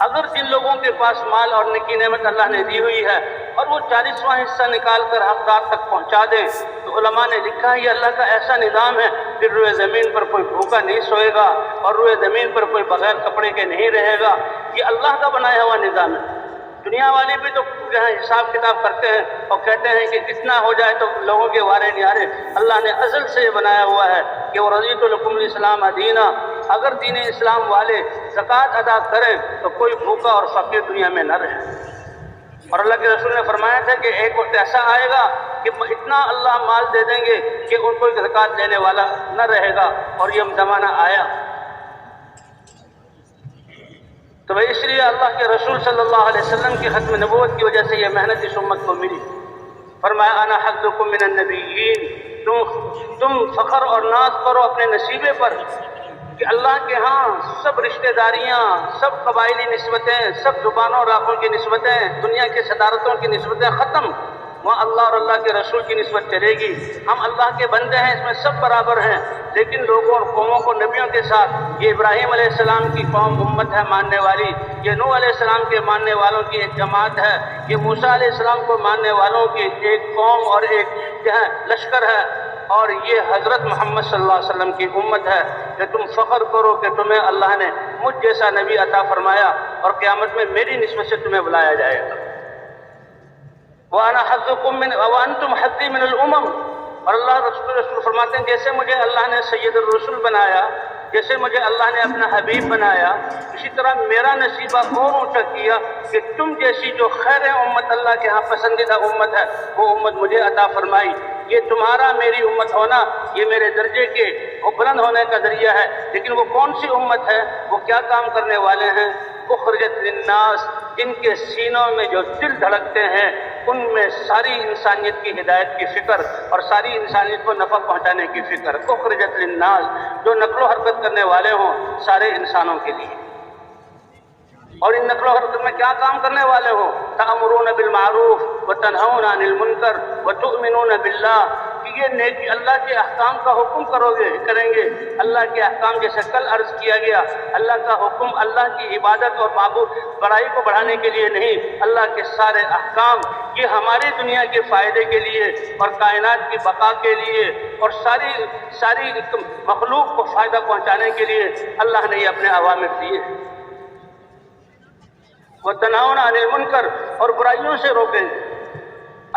اگر جن لوگوں کے پاس مال اور نیکی نعمت اللہ نے دی ہوئی ہے اور وہ 40واں حصہ نکال کر حقدار تک پہنچا دیں، تو علماء نے لکھا ہے یہ اللہ کا ایسا نظام ہے پھر روئے زمین پر کوئی بھوکا نہیں سوئے گا اور روئے زمین پر کوئی بغیر کپڑے کے نہیں رہے گا. یہ اللہ کا بنایا ہوا نظام ہے. دنیا والے بھی تو حساب کتاب کرتے ہیں اور کہتے ہیں کہ کتنا ہو جائے تو لوگوں کے وارے نہیں آ رہے. اللہ نے ازل سے یہ بنایا ہوا ہے کہ وہ رضیت لکم الاسلام دینا، اگر دین اسلام والے زکوٰۃ ادا کریں تو کوئی بھوکا اور فقیر دنیا میں نہ رہے۔ اور اللہ کے رسول نے فرمایا تھا کہ ایک وقت ایسا آئے گا کہ اتنا اللہ مال دے دیں گے کہ ان کو زکوٰۃ دینے والا نہ رہے گا، اور یہ زمانہ آیا۔ تو اس لیے اللہ کے رسول صلی اللہ علیہ وسلم کی ختم نبوت کی وجہ سے یہ محنت اس امت کو ملی۔ فرمایا انا حظکم من النبیین، تم فخر اور ناز کرو اپنے نصیبے پر کہ اللہ کے ہاں سب رشتہ داریاں، سب قبائلی نسبتیں، سب زبانوں اور راکھوں کی نسبتیں، دنیا کی صدارتوں کی نسبتیں ختم، وہاں اللہ اور اللہ کے رسول کی نسبت چلے گی۔ ہم اللہ کے بندے ہیں، اس میں سب برابر ہیں، لیکن لوگوں اور قوموں کو نبیوں کے ساتھ، یہ ابراہیم علیہ السلام کی قوم امت ہے ماننے والی، یہ نوح علیہ السلام کے ماننے والوں کی ایک جماعت ہے، یہ موسیٰ علیہ السلام کو ماننے والوں کی ایک قوم اور ایک لشکر ہے، اور یہ حضرت محمد صلی اللہ علیہ وسلم کی امت ہے کہ تم فخر کرو کہ تمہیں اللہ نے مجھ جیسا نبی عطا فرمایا اور قیامت میں میری نسبت سے تمہیں بلایا جائے گا۔ وَأَنَا حَظُّكُم مِّنْ وَأَنْتُمْ حَظِّي مِنَ الْأُمَمِ، اور اللہ رسول فرماتے ہیں جیسے مجھے اللہ نے سید الرسول بنایا، جیسے مجھے اللہ نے اپنا حبیب بنایا، اسی طرح میرا نصیبہ اور اونچا کیا کہ تم جیسی جو خیر امت اللہ کے ہاں پسندیدہ امت ہے وہ امت مجھے عطا فرمائی۔ یہ تمہارا میری امت ہونا یہ میرے درجے کے بلند ہونے کا ذریعہ ہے، لیکن وہ کون سی امت ہے، وہ کیا کام کرنے والے ہیں؟ اخرجت للناس، ان کے سینوں میں جو دل دھڑکتے ہیں ان میں ساری انسانیت کی ہدایت کی فکر اور ساری انسانیت کو نفع پہنچانے کی فکر۔ اخرجت للناس، جو نقل و حرکت کرنے والے ہوں سارے انسانوں کے لیے، اور ان نقل و حرکت میں کیا کام کرنے والے ہوں؟ تأمرون بالمعروف وتنہون عن المنکر وتؤمنون باللہ، کہ یہ نیکی اللہ کے احکام کا حکم کریں گے۔ اللہ کے احکام جیسے کل عرض کیا گیا، اللہ کا حکم اللہ کی عبادت اور معبود بڑائی کو بڑھانے کے لیے نہیں، اللہ کے سارے احکام یہ ہماری دنیا کے فائدے کے لیے اور کائنات کی بقا کے لیے اور ساری مخلوق کو فائدہ پہنچانے کے لیے اللہ نے یہ اپنے اوامر دیے۔ وَتَنْهَوْنَ عَنِ الْمُنْكَرِ، اور برائیوں سے روکیں گے۔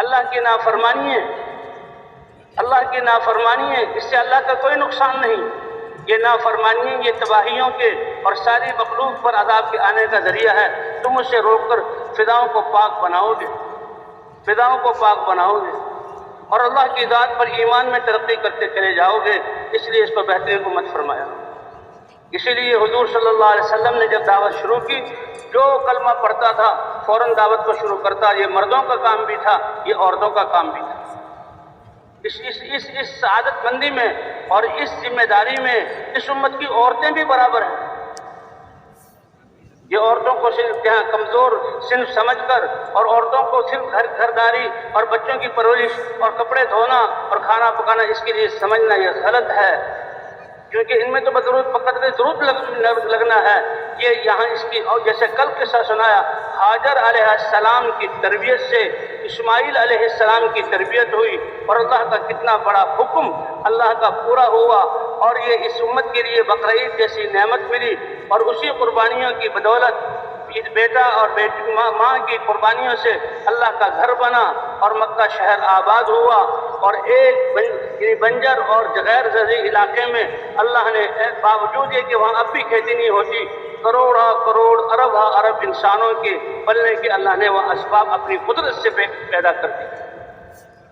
اللہ کی نافرمانی ہے، اللہ کی نافرمانی ہے، اس سے اللہ کا کوئی نقصان نہیں۔ یہ نافرمانی، یہ تباہیوں کے اور ساری مخلوق پر عذاب کے آنے کا ذریعہ ہے۔ تم اسے روک کر فضاؤں کو پاک بناؤ گے، فضاؤں کو پاک بناؤ گے، اور اللہ کی ذات پر ایمان میں ترقی کرتے چلے جاؤ گے۔ اس لیے اس کو بہترین امت فرمایا۔ اسی لیے حضور صلی اللہ علیہ وسلم نے جب دعوت شروع کی، جو کلمہ پڑھتا تھا فوراً دعوت کو شروع کرتا۔ یہ مردوں کا کام بھی تھا، یہ عورتوں کا کام بھی تھا۔ اس سعادت مندی میں اور اس ذمہ داری میں اس امت کی عورتیں بھی برابر ہیں۔ یہ عورتوں کو صرف کمزور صنف سمجھ کر اور عورتوں کو صرف گھرداری اور بچوں کی پرورش اور کپڑے دھونا اور کھانا پکانا اس کے لیے سمجھنا یہ غلط ہے، کیونکہ ان میں تو بقدر ضرورت لگنا ہے۔ یہ یہاں اس کی، اور جیسے کل قصہ سنایا، ہاجر علیہ السلام کی تربیت سے اسماعیل علیہ السلام کی تربیت ہوئی، اور اللہ کا کتنا بڑا حکم اللہ کا پورا ہوا، اور یہ اس امت کے لیے بقرعید جیسی نعمت ملی، اور اسی قربانیوں کی بدولت بیٹا اور ماں کی قربانیوں سے اللہ کا گھر بنا اور مکہ شہر آباد ہوا، اور ایک بنجر اور غیر زرعی علاقے میں اللہ نے باوجود یہ کہ وہاں اب بھی کھیتی نہیں ہوتی، کروڑ ارب انسانوں کے پلنے کے اللہ نے وہ اسباب اپنی قدرت سے پیدا کر دی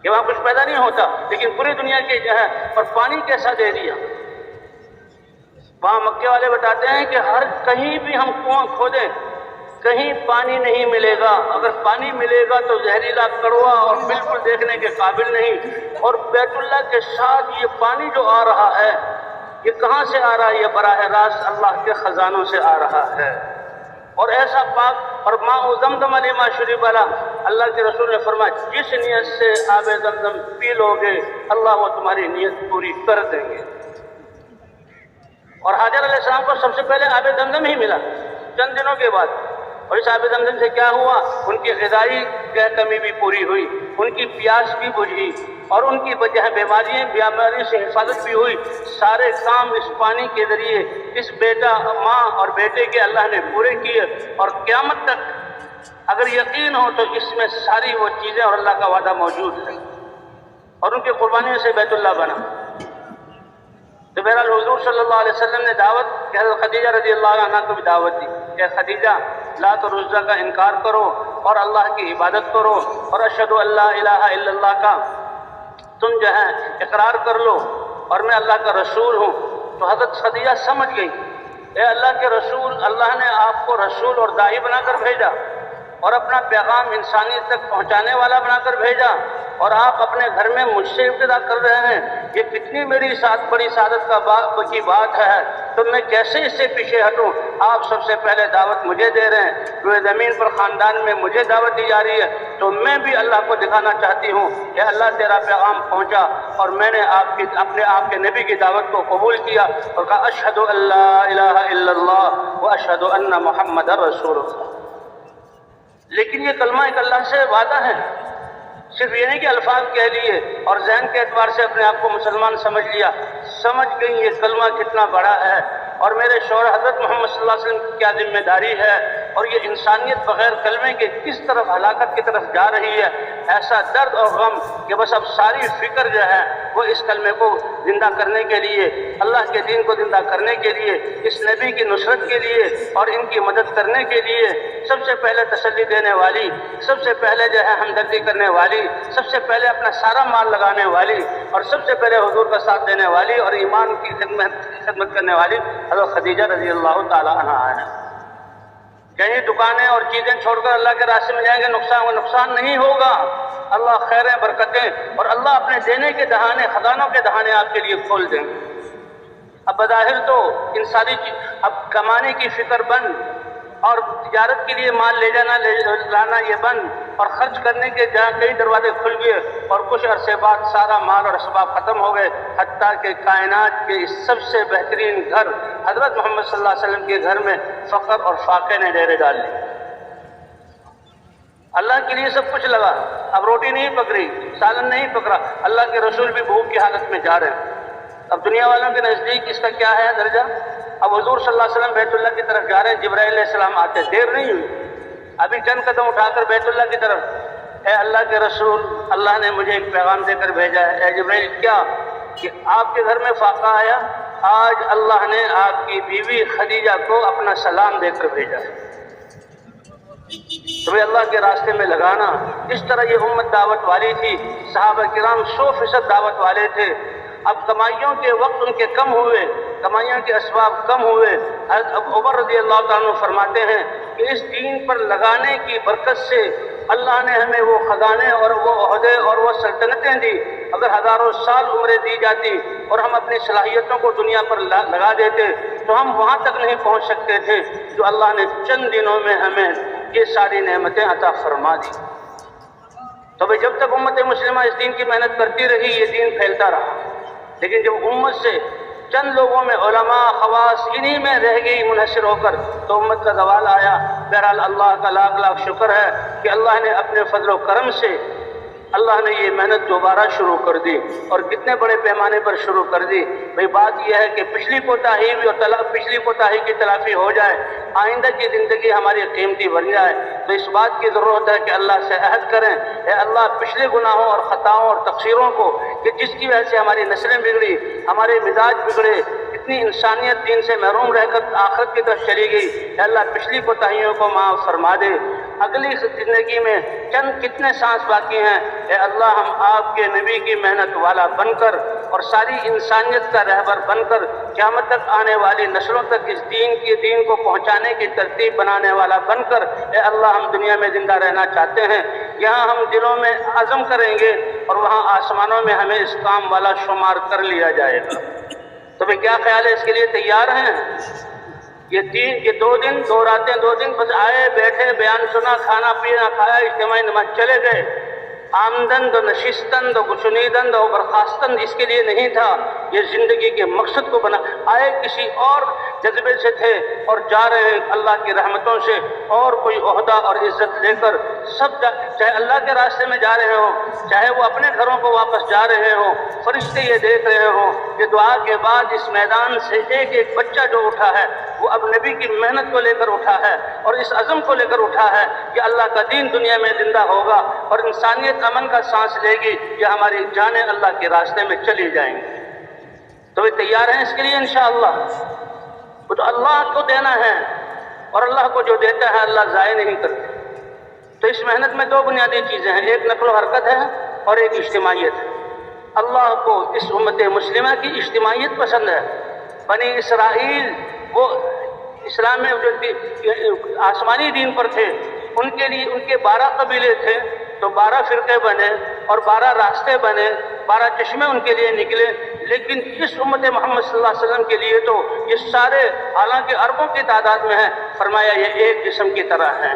کہ وہاں کچھ پیدا نہیں ہوتا، لیکن پوری دنیا کے اور پانی کیسا دے دیا۔ وہاں مکے والے بتاتے ہیں کہ ہر کہیں بھی ہم کنواں کھودیں کہیں پانی نہیں ملے گا، اگر پانی ملے گا تو زہریلا، کڑوا اور بالکل دیکھنے کے قابل نہیں۔ اور بیت اللہ کے ساتھ یہ پانی جو آ رہا ہے یہ کہاں سے آ رہا ہے؟ یہ براہ راست اللہ کے خزانوں سے آ رہا ہے، اور ایسا پاک، اور ماء زمزم لما شرب له، اللہ کے رسول نے فرمایا جس نیت سے آب زمزم پی لو گے اللہ وہ تمہاری نیت پوری کر دیں گے۔ اور حاجر علیہ السلام کو سب سے پہلے آب زمزم ہی ملا چند دنوں کے بعد، اور اس آب زمزم سے کیا ہوا؟ ان کی غذائی کمی بھی پوری ہوئی، ان کی پیاس بھی بجھی، اور ان کی بیماری سے حفاظت بھی ہوئی۔ سارے کام اس پانی کے ذریعے اس ماں اور بیٹے کے اللہ نے پورے کیے، اور قیامت تک اگر یقین ہو تو اس میں ساری وہ چیزیں اور اللہ کا وعدہ موجود ہے، اور ان کی قربانیوں سے بیت اللہ بنا۔ تو بہرحال حضور صلی اللہ علیہ وسلم نے دعوت کہ حضرت خدیجہ رضی اللہ عنہ کو بھی دعوت دی کہ خدیجہ لات اور عزیٰ کا انکار کرو اور اللہ کی عبادت کرو اور اشہد ان لا الہ الا اللہ کا تم جو ہے اقرار کر لو اور میں اللہ کا رسول ہوں۔ تو حضرت خدیجہ سمجھ گئی، اے اللہ کے رسول، اللہ نے آپ کو رسول اور داعی بنا کر بھیجا اور اپنا پیغام انسانیت تک پہنچانے والا بنا کر بھیجا، اور آپ اپنے گھر میں مجھ سے ابتدا کر رہے ہیں، یہ کتنی میری بڑی سعادت کی بات ہے، تو میں کیسے اس سے پیچھے ہٹوں؟ آپ سب سے پہلے دعوت مجھے دے رہے ہیں، روئے زمین پر خاندان میں مجھے دعوت دی جا رہی ہے، تو میں بھی اللہ کو دکھانا چاہتی ہوں کہ اللہ تیرا پیغام پہنچا اور میں نے آپ کے نبی کی دعوت کو قبول کیا اور کہا اشہد ان لا الہ الا اللہ و اشہد ان محمد رسول اللہ۔ لیکن یہ کلمہ ایک اللہ سے وعدہ ہے، صرف یہ نہیں کہ الفاظ کہہ لیے اور ذہن کے اعتبار سے اپنے آپ کو مسلمان سمجھ لیا، سمجھ گئی یہ کلمہ کتنا بڑا ہے اور میرے شوہر حضرت محمد صلی اللہ علیہ وسلم کی کیا ذمہ داری ہے، اور یہ انسانیت بغیر کلمے کے کس طرف ہلاکت کی طرف جا رہی ہے۔ ایسا درد اور غم کہ بس اب ساری فکر جو ہے وہ اس کلمے کو زندہ کرنے کے لیے، اللہ کے دین کو زندہ کرنے کے لیے، اس نبی کی نصرت کے لیے اور ان کی مدد کرنے کے لیے، سب سے پہلے تسلی دینے والی، سب سے پہلے جو ہے ہمدردی کرنے والی، سب سے پہلے اپنا سارا مال لگانے والی اور سب سے پہلے حضور کا ساتھ دینے والی اور ایمان کی خدمت کرنے والی حضرت خدیجہ رضی اللہ تعالی عنہا ہے۔ کہیں دکانیں اور چیزیں چھوڑ کر اللہ کے راستے میں جائیں گے نقصان نہیں ہوگا، اللہ خیریں برکتیں اور اللہ اپنے دینے کے دہانے، خزانوں کے دہانے آپ کے لیے کھول دیں گے۔ اب بظاہر تو ان ساری اب کمانے کی فکر بند اور تجارت کے لیے مال لے لانا یہ بند اور خرچ کرنے کے جہاں کئی دروازے کھل گئے اور کچھ عرصے بعد سارا مال اور اسباب ختم ہو گئے، حتیٰ کہ کائنات کے اس سب سے بہترین گھر حضرت محمد صلی اللہ علیہ وسلم کے گھر میں فقر اور فاقے نے ڈیرے ڈال لی۔ اللہ کے لیے سب کچھ لگا، اب روٹی نہیں پک رہی، سالن نہیں پک رہا، اللہ کے رسول بھی بھوک کی حالت میں جا رہے ہیں۔ اب دنیا والوں کے نزدیک اس کا کیا ہے درجہ؟ اب حضور صلی اللہ علیہ وسلم بیت اللہ کی طرف جا رہے ہیں، جبرائیل علیہ السلام آتے، دیر نہیں ہوئی، ابھی چند قدم اٹھا کر بیت اللہ کی طرف، اے اللہ کے رسول، اللہ نے مجھے ایک پیغام دے کر بھیجا ہے۔ اے جبرائیل، کیا؟ کہ آپ کے گھر میں فاقہ آیا، آج اللہ نے آپ کی بیوی خدیجہ کو اپنا سلام دے کر بھیجا ہے۔ تمہیں اللہ کے راستے میں لگانا، اس طرح یہ امت دعوت والی تھی، صحابہ کرام 100% دعوت والے تھے۔ اب کمائیوں کے وقت ان کے کم ہوئے، کمائیوں کے اسباب کم ہوئے۔ حضرت ابو عمر رضی اللہ تعالیٰ عنہ فرماتے ہیں کہ اس دین پر لگانے کی برکت سے اللہ نے ہمیں وہ خزانے اور وہ عہدے اور وہ سلطنتیں دی۔ اگر ہزاروں سال عمریں دی جاتی اور ہم اپنی صلاحیتوں کو دنیا پر لگا دیتے تو ہم وہاں تک نہیں پہنچ سکتے تھے جو اللہ نے چند دنوں میں ہمیں یہ ساری نعمتیں عطا فرما دی۔ تو بھئی جب تک امت مسلمہ اس دین کی محنت کرتی رہی یہ دین پھیلتا رہا، لیکن جب امت سے چند لوگوں میں علماء خواص انہی میں رہ گئی منحصر ہو کر تو امت کا زوال آیا۔ بہرحال اللہ کا لاکھ لاکھ شکر ہے کہ اللہ نے اپنے فضل و کرم سے اللہ نے یہ محنت دوبارہ شروع کر دی، اور کتنے بڑے پیمانے پر شروع کر دی۔ بھئی بات یہ ہے کہ پچھلی کوتاہی پچھلی کوتاہی کی تلافی ہو جائے، آئندہ کی زندگی ہماری قیمتی بن جائے، تو اس بات کی ضرورت ہے کہ اللہ سے عہد کریں، اے اللہ پچھلے گناہوں اور خطاؤں اور تقصیروں کو کہ جس کی وجہ سے ہماری نسلیں بگڑی، ہمارے مزاج بگڑے، اتنی انسانیت دین سے محروم رہ کر آخرت کی طرف چلی گئی، اے اللہ پچھلی کوتاہیوں کو معاف فرما دے۔ اگلی زندگی میں چند کتنے سانس باقی ہیں، اے اللہ ہم آپ کے نبی کی محنت والا بن کر اور ساری انسانیت کا رہبر بن کر قیامت تک آنے والی نسلوں تک اس دین کو پہنچانے کی ترتیب بنانے والا بن کر اے اللہ ہم دنیا میں زندہ رہنا چاہتے ہیں۔ یہاں ہم دلوں میں عزم کریں گے اور وہاں آسمانوں میں ہمیں اس کام والا شمار کر لیا جائے گا۔ تو بھئی کیا خیال ہے، اس کے لیے تیار ہیں؟ یہ 2 دن 2 راتیں 2 دن بس آئے بیٹھے بیان سنا، کھانا پینا کھایا، اجتماعی نماز چلے گئے، آمدن و نشستن و گشنیدن و برخاستن اس کے لیے نہیں تھا، یہ زندگی کے مقصد کو بنا آئے کسی اور جذبے سے تھے اور جا رہے ہیں اللہ کی رحمتوں سے اور کوئی عہدہ اور عزت لے کر، سب چاہے اللہ کے راستے میں جا رہے ہوں، چاہے وہ اپنے گھروں کو واپس جا رہے ہوں، فرشتے یہ دیکھ رہے ہوں کہ دعا کے بعد اس میدان سے ایک ایک بچہ جو اٹھا ہے وہ اب نبی کی محنت کو لے کر اٹھا ہے اور اس عزم کو لے کر اٹھا ہے کہ اللہ کا دین دنیا میں زندہ ہوگا اور انسانیت امن کا سانس لے گی، یا ہماری جانیں اللہ کے راستے میں چلی جائیں گی۔ تو وہ تیار ہیں اس کے لیے انشاءاللہ؟ وہ تو اللہ کو دینا ہے، اور اللہ کو جو دیتا ہے اللہ ضائع نہیں کرتے۔ تو اس محنت میں دو بنیادی چیزیں ہیں، ایک نقل و حرکت ہے اور ایک اجتماعیت ہے۔ اللہ کو اس امت مسلمہ کی اجتماعیت پسند ہے۔ بنی اسرائیل وہ اسلام میں جو آسمانی دین پر تھے، ان کے لیے ان کے 12 قبیلے تھے، تو 12 فرقے بنے اور 12 راستے بنے، 12 چشمے ان کے لیے نکلے۔ لیکن اس امت محمد صلی اللہ علیہ وسلم کے لیے تو یہ سارے حالانکہ اربوں کی تعداد میں ہیں، فرمایا یہ ایک جسم کی طرح ہیں۔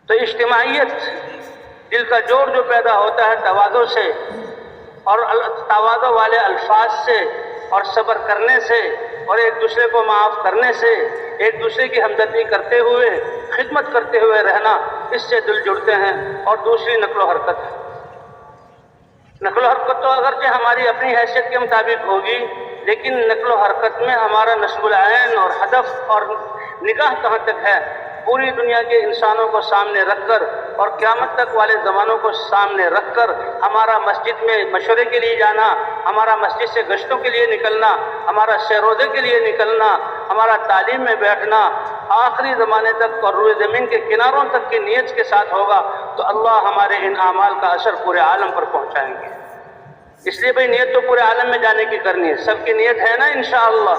تو اجتماعیت، دل کا جوڑ جو پیدا ہوتا ہے تواضع سے، اور تواضع والے الفاظ سے اور صبر کرنے سے اور ایک دوسرے کو معاف کرنے سے، ایک دوسرے کی ہمدردی کرتے ہوئے، خدمت کرتے ہوئے رہنا، اس سے دل جڑتے ہیں۔ اور دوسری نقل و حرکت ہے۔ نقل و حرکت تو اگرچہ ہماری اپنی حیثیت کے مطابق ہوگی، لیکن نقل و حرکت میں ہمارا نصب العین اور ہدف اور نگاہ کہاں تک ہے، پوری دنیا کے انسانوں کو سامنے رکھ کر اور قیامت تک والے زمانوں کو سامنے رکھ کر ہمارا مسجد میں مشورے کے لیے جانا، ہمارا مسجد سے گشتوں کے لیے نکلنا، ہمارا سیروزے کے لیے نکلنا، ہمارا تعلیم میں بیٹھنا آخری زمانے تک اور روئے زمین کے کناروں تک کی نیت کے ساتھ ہوگا، تو اللہ ہمارے ان اعمال کا اثر پورے عالم پر پہنچائیں گے۔ اس لیے بھئی نیت تو پورے عالم میں جانے کی کرنی ہے، سب کی نیت ہے نا انشاءاللہ۔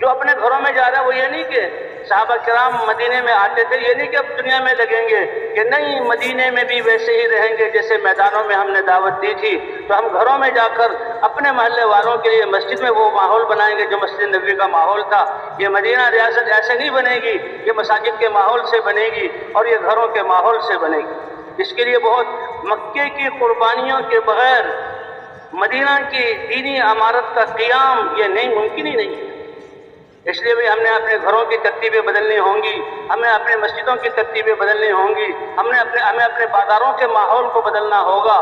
جو اپنے گھروں میں جا رہے ہیں وہ یہ نہیں کہ صحابہ کرام مدینے میں آتے تھے، یہ نہیں کہ اب دنیا میں لگیں گے، کہ نہیں مدینے میں بھی ویسے ہی رہیں گے جیسے میدانوں میں ہم نے دعوت دی تھی، تو ہم گھروں میں جا کر اپنے محلے والوں کے لیے مسجد میں وہ ماحول بنائیں گے جو مسجد نبوی کا ماحول تھا۔ یہ مدینہ ریاست ایسے نہیں بنے گی، یہ مساجد کے ماحول سے بنے گی اور یہ گھروں کے ماحول سے بنے گی۔ اس کے لیے بہت مکے کی قربانیوں کے بغیر مدینہ کی دینی عمارت کا قیام یہ نہیں ممکن ہی نہیں ہے۔ اس لیے بھی ہم نے اپنے گھروں کی ترتیبیں بدلنی ہوں گی، ہمیں اپنے مسجدوں کی ترتیبیں بدلنی ہوں گی، ہمیں اپنے بازاروں کے ماحول کو بدلنا ہوگا۔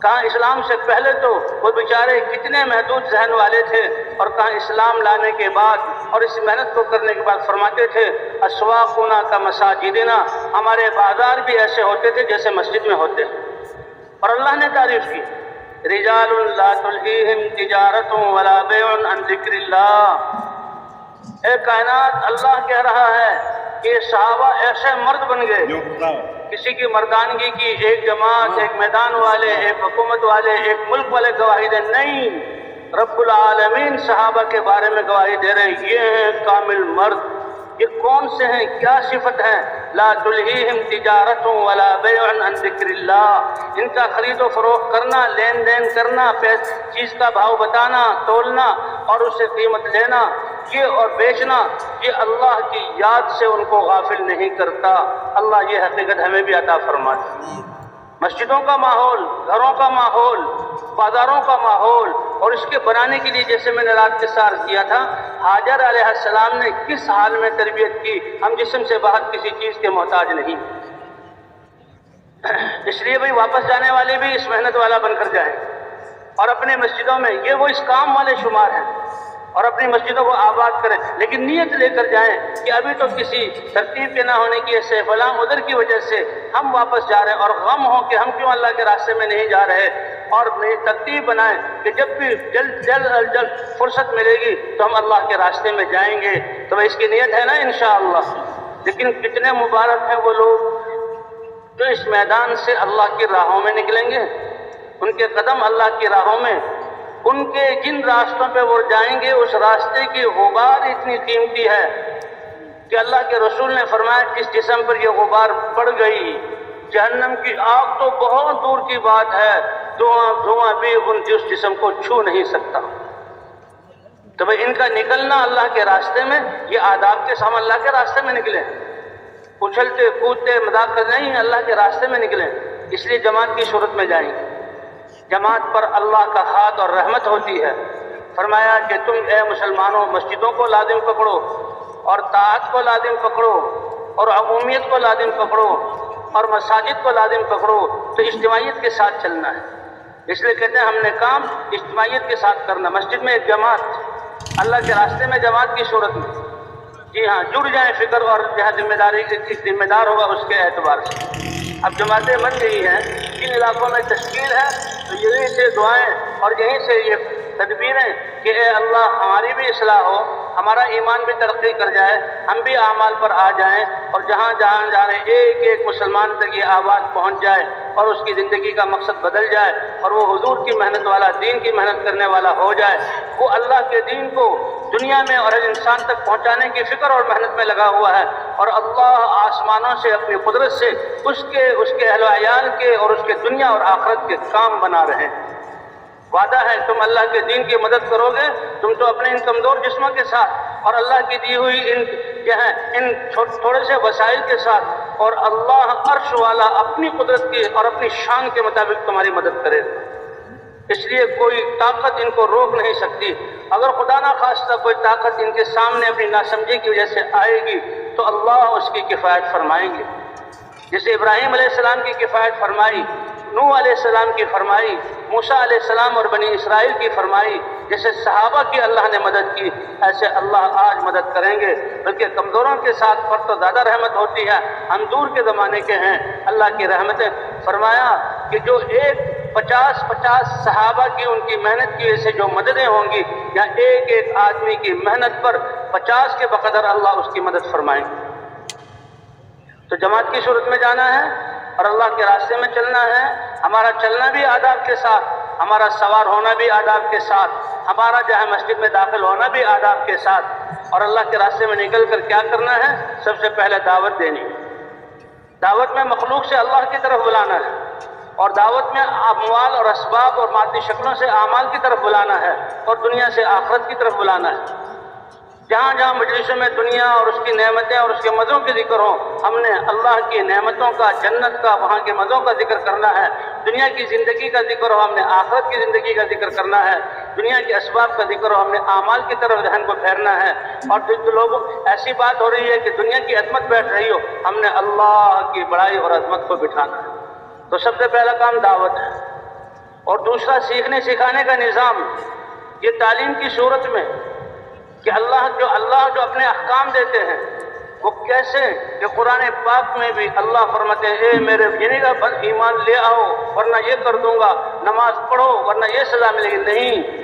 کہاں اسلام سے پہلے تو وہ بیچارے کتنے محدود ذہن والے تھے، اور کہاں اسلام لانے کے بعد اور اس محنت کو کرنے کے بعد فرماتے تھے اسواقنا کا مساجدنا، ہمارے بازار بھی ایسے ہوتے تھے جیسے مسجد میں ہوتے ہیں۔ اور اللہ نے تعریف کی رجال لا تلہیہم تجارت ولا بیع عن ذکر اللہ۔ اے کائنات، اللہ کہہ رہا ہے کہ صحابہ ایسے مرد بن گئے، کسی کی مردانگی کی ایک جماعت، ایک میدان والے، ایک حکومت والے، ایک ملک والے گواہی دیں، نہیں، رب العالمین صحابہ کے بارے میں گواہی دے رہے ہیں، یہ ہیں کامل مرد۔ یہ کون سے ہیں، کیا صفت ہے؟ لا تلہیہم تجارت ولا بیع عن ذکر اللہ، ان کا خرید و فروخت کرنا، لین دین کرنا، چیز کا بھاؤ بتانا، تولنا اور اس سے قیمت لینا، یہ اور بیچنا، یہ اللہ کی یاد سے ان کو غافل نہیں کرتا۔ اللہ یہ حقیقت ہمیں بھی عطا فرمائے۔ مسجدوں کا ماحول، گھروں کا ماحول، بازاروں کا ماحول، اور اس کے بنانے کے لیے جیسے میں نے رات کے ساتھ کیا تھا، حاجر علیہ السلام نے کس حال میں تربیت کی، ہم جسم سے باہر کسی چیز کے محتاج نہیں۔ اس لیے بھئی واپس جانے والے بھی اس محنت والا بن کر جائیں، اور اپنے مسجدوں میں یہ وہ اس کام والے شمار ہیں، اور اپنی مسجدوں کو آباد کریں، لیکن نیت لے کر جائیں کہ ابھی تو کسی ترتیب کے نہ ہونے کی وجہ سے، فلاں عذر کی وجہ سے ہم واپس جا رہے ہیں، اور غم ہو کہ ہم کیوں اللہ کے راستے میں نہیں جا رہے، اور ترتیب بنائیں کہ جب بھی جلد فرصت ملے گی تو ہم اللہ کے راستے میں جائیں گے۔ تو اس کی نیت ہے نا انشاءاللہ۔ لیکن کتنے مبارک ہیں وہ لوگ جو اس میدان سے اللہ کی راہوں میں نکلیں گے، ان کے قدم اللہ کی راہوں میں، ان کے جن راستوں پہ وہ جائیں گے اس راستے کی غبار اتنی قیمتی ہے کہ اللہ کے رسول نے فرمایا جس جسم پر یہ غبار پڑ گئی، جہنم کی آگ تو بہت دور کی بات ہے، دھواں بھی اس جسم کو چھو نہیں سکتا۔ تو بھئی ان کا نکلنا اللہ کے راستے میں، یہ آداب کے ساتھ اللہ کے راستے میں نکلیں، اچھلتے کودتے مذاق کر نہیں، اللہ کے راستے میں نکلیں۔ اس لیے جماعت کی صورت میں جائیں گے، جماعت پر اللہ کا ہاتھ اور رحمت ہوتی ہے۔ فرمایا کہ تم اے مسلمانوں مسجدوں کو لازم پکڑو، اور طاعت کو لازم پکڑو، اور عمومیت کو لازم پکڑو، اور مساجد کو لازم پکڑو، تو اجتماعیت کے ساتھ چلنا ہے۔ اس لیے کہتے ہیں ہم نے کام اجتماعیت کے ساتھ کرنا، مسجد میں ایک جماعت، اللہ کے راستے میں جماعت کی صورت میں، جی ہاں، جڑ جائیں فکر، اور جہاں ذمہ داری ذمہ دار ہوگا اس کے اعتبار سے۔ اب جماعتیں بن گئی ہیں، جن علاقوں میں تشکیل ہے تو تو یہیں سے دعائیں اور یہیں سے یہ تدبیریں کہ اے اللہ ہماری بھی اصلاح ہو، ہمارا ایمان بھی ترقی کر جائے، ہم بھی اعمال پر آ جائیں، اور جہاں جہاں جا رہے ایک ایک مسلمان تک یہ آواز پہنچ جائے اور اس کی زندگی کا مقصد بدل جائے اور وہ حضور کی محنت والا، دین کی محنت کرنے والا ہو جائے، وہ اللہ کے دین کو دنیا میں اور ہر انسان تک پہنچانے کی فکر اور محنت میں لگا ہوا ہے، اور اللہ آسمانوں سے اپنی قدرت سے اس کے اہل و عیال کے اور اس کے دنیا اور آخرت کے کام بنا رہے ہیں۔ وعدہ ہے تم اللہ کے دین کی مدد کرو گے، تم تو اپنے ان کمزور جسموں کے ساتھ اور اللہ کی دی ہوئی ان تھوڑے سے وسائل کے ساتھ، اور اللہ عرش والا اپنی قدرت کی اور اپنی شان کے مطابق تمہاری مدد کرے گا۔ اس لیے کوئی طاقت ان کو روک نہیں سکتی۔ اگر خدا نہ خواستہ کوئی طاقت ان کے سامنے اپنی ناسمجھی کی وجہ سے آئے گی تو اللہ اس کی کفایت فرمائیں گے، جیسے ابراہیم علیہ السلام کی کفایت فرمائی، نوح علیہ السلام کی فرمائی، موسیٰ علیہ السلام اور بنی اسرائیل کی فرمائی، جیسے صحابہ کی اللہ نے مدد کی، ایسے اللہ آج مدد کریں گے۔ بلکہ کمزوروں کے ساتھ پر تو زیادہ رحمت ہوتی ہے، ہم دور کے زمانے کے ہیں، اللہ کی رحمتیں۔ فرمایا کہ جو 50 صحابہ کی ان کی محنت کی وجہ سے جو مددیں ہوں گی، یا ایک ایک آدمی کی محنت پر 50 کے بقدر اللہ اس کی مدد فرمائیں گے۔ تو جماعت کی صورت میں جانا ہے اور اللہ کے راستے میں چلنا ہے، ہمارا چلنا بھی آداب کے ساتھ، ہمارا سوار ہونا بھی آداب کے ساتھ، ہمارا جہاں مسجد میں داخل ہونا بھی آداب کے ساتھ، اور اللہ کے راستے میں نکل کر کیا کرنا ہے؟ سب سے پہلے دعوت دینی ہے۔ دعوت میں مخلوق سے اللہ کی طرف بلانا ہے، اور دعوت میں اموال اور اسباب اور مادی شکلوں سے اعمال کی طرف بلانا ہے، اور دنیا سے آخرت کی طرف بلانا ہے۔ جہاں جہاں مجلسوں میں دنیا اور اس کی نعمتیں اور اس کے مزوں کے ذکر ہوں، ہم نے اللہ کی نعمتوں کا، جنت کا، وہاں کے مزوں کا ذکر کرنا ہے۔ دنیا کی زندگی کا ذکر ہو، ہم نے آخرت کی زندگی کا ذکر کرنا ہے۔ دنیا کے اسباب کا ذکر ہو، ہم نے اعمال کی طرف ذہن کو پھیرنا ہے۔ اور جو لوگوں ایسی بات ہو رہی ہے کہ دنیا کی عظمت بیٹھ رہی ہو، ہم نے اللہ کی بڑائی اور عظمت کو بٹھانا ہے۔ تو سب سے پہلا کام دعوت ہے، اور دوسرا سیکھنے سکھانے کا نظام۔ یہ تعلیم کی صورت میں کہ اللہ جو اپنے احکام دیتے ہیں وہ کیسے، کہ قرآن پاک میں بھی اللہ فرماتے ہیں اے میرے ایمان لے آؤ ورنہ یہ کر دوں گا، نماز پڑھو ورنہ یہ سزا ملے گی۔ نہیں،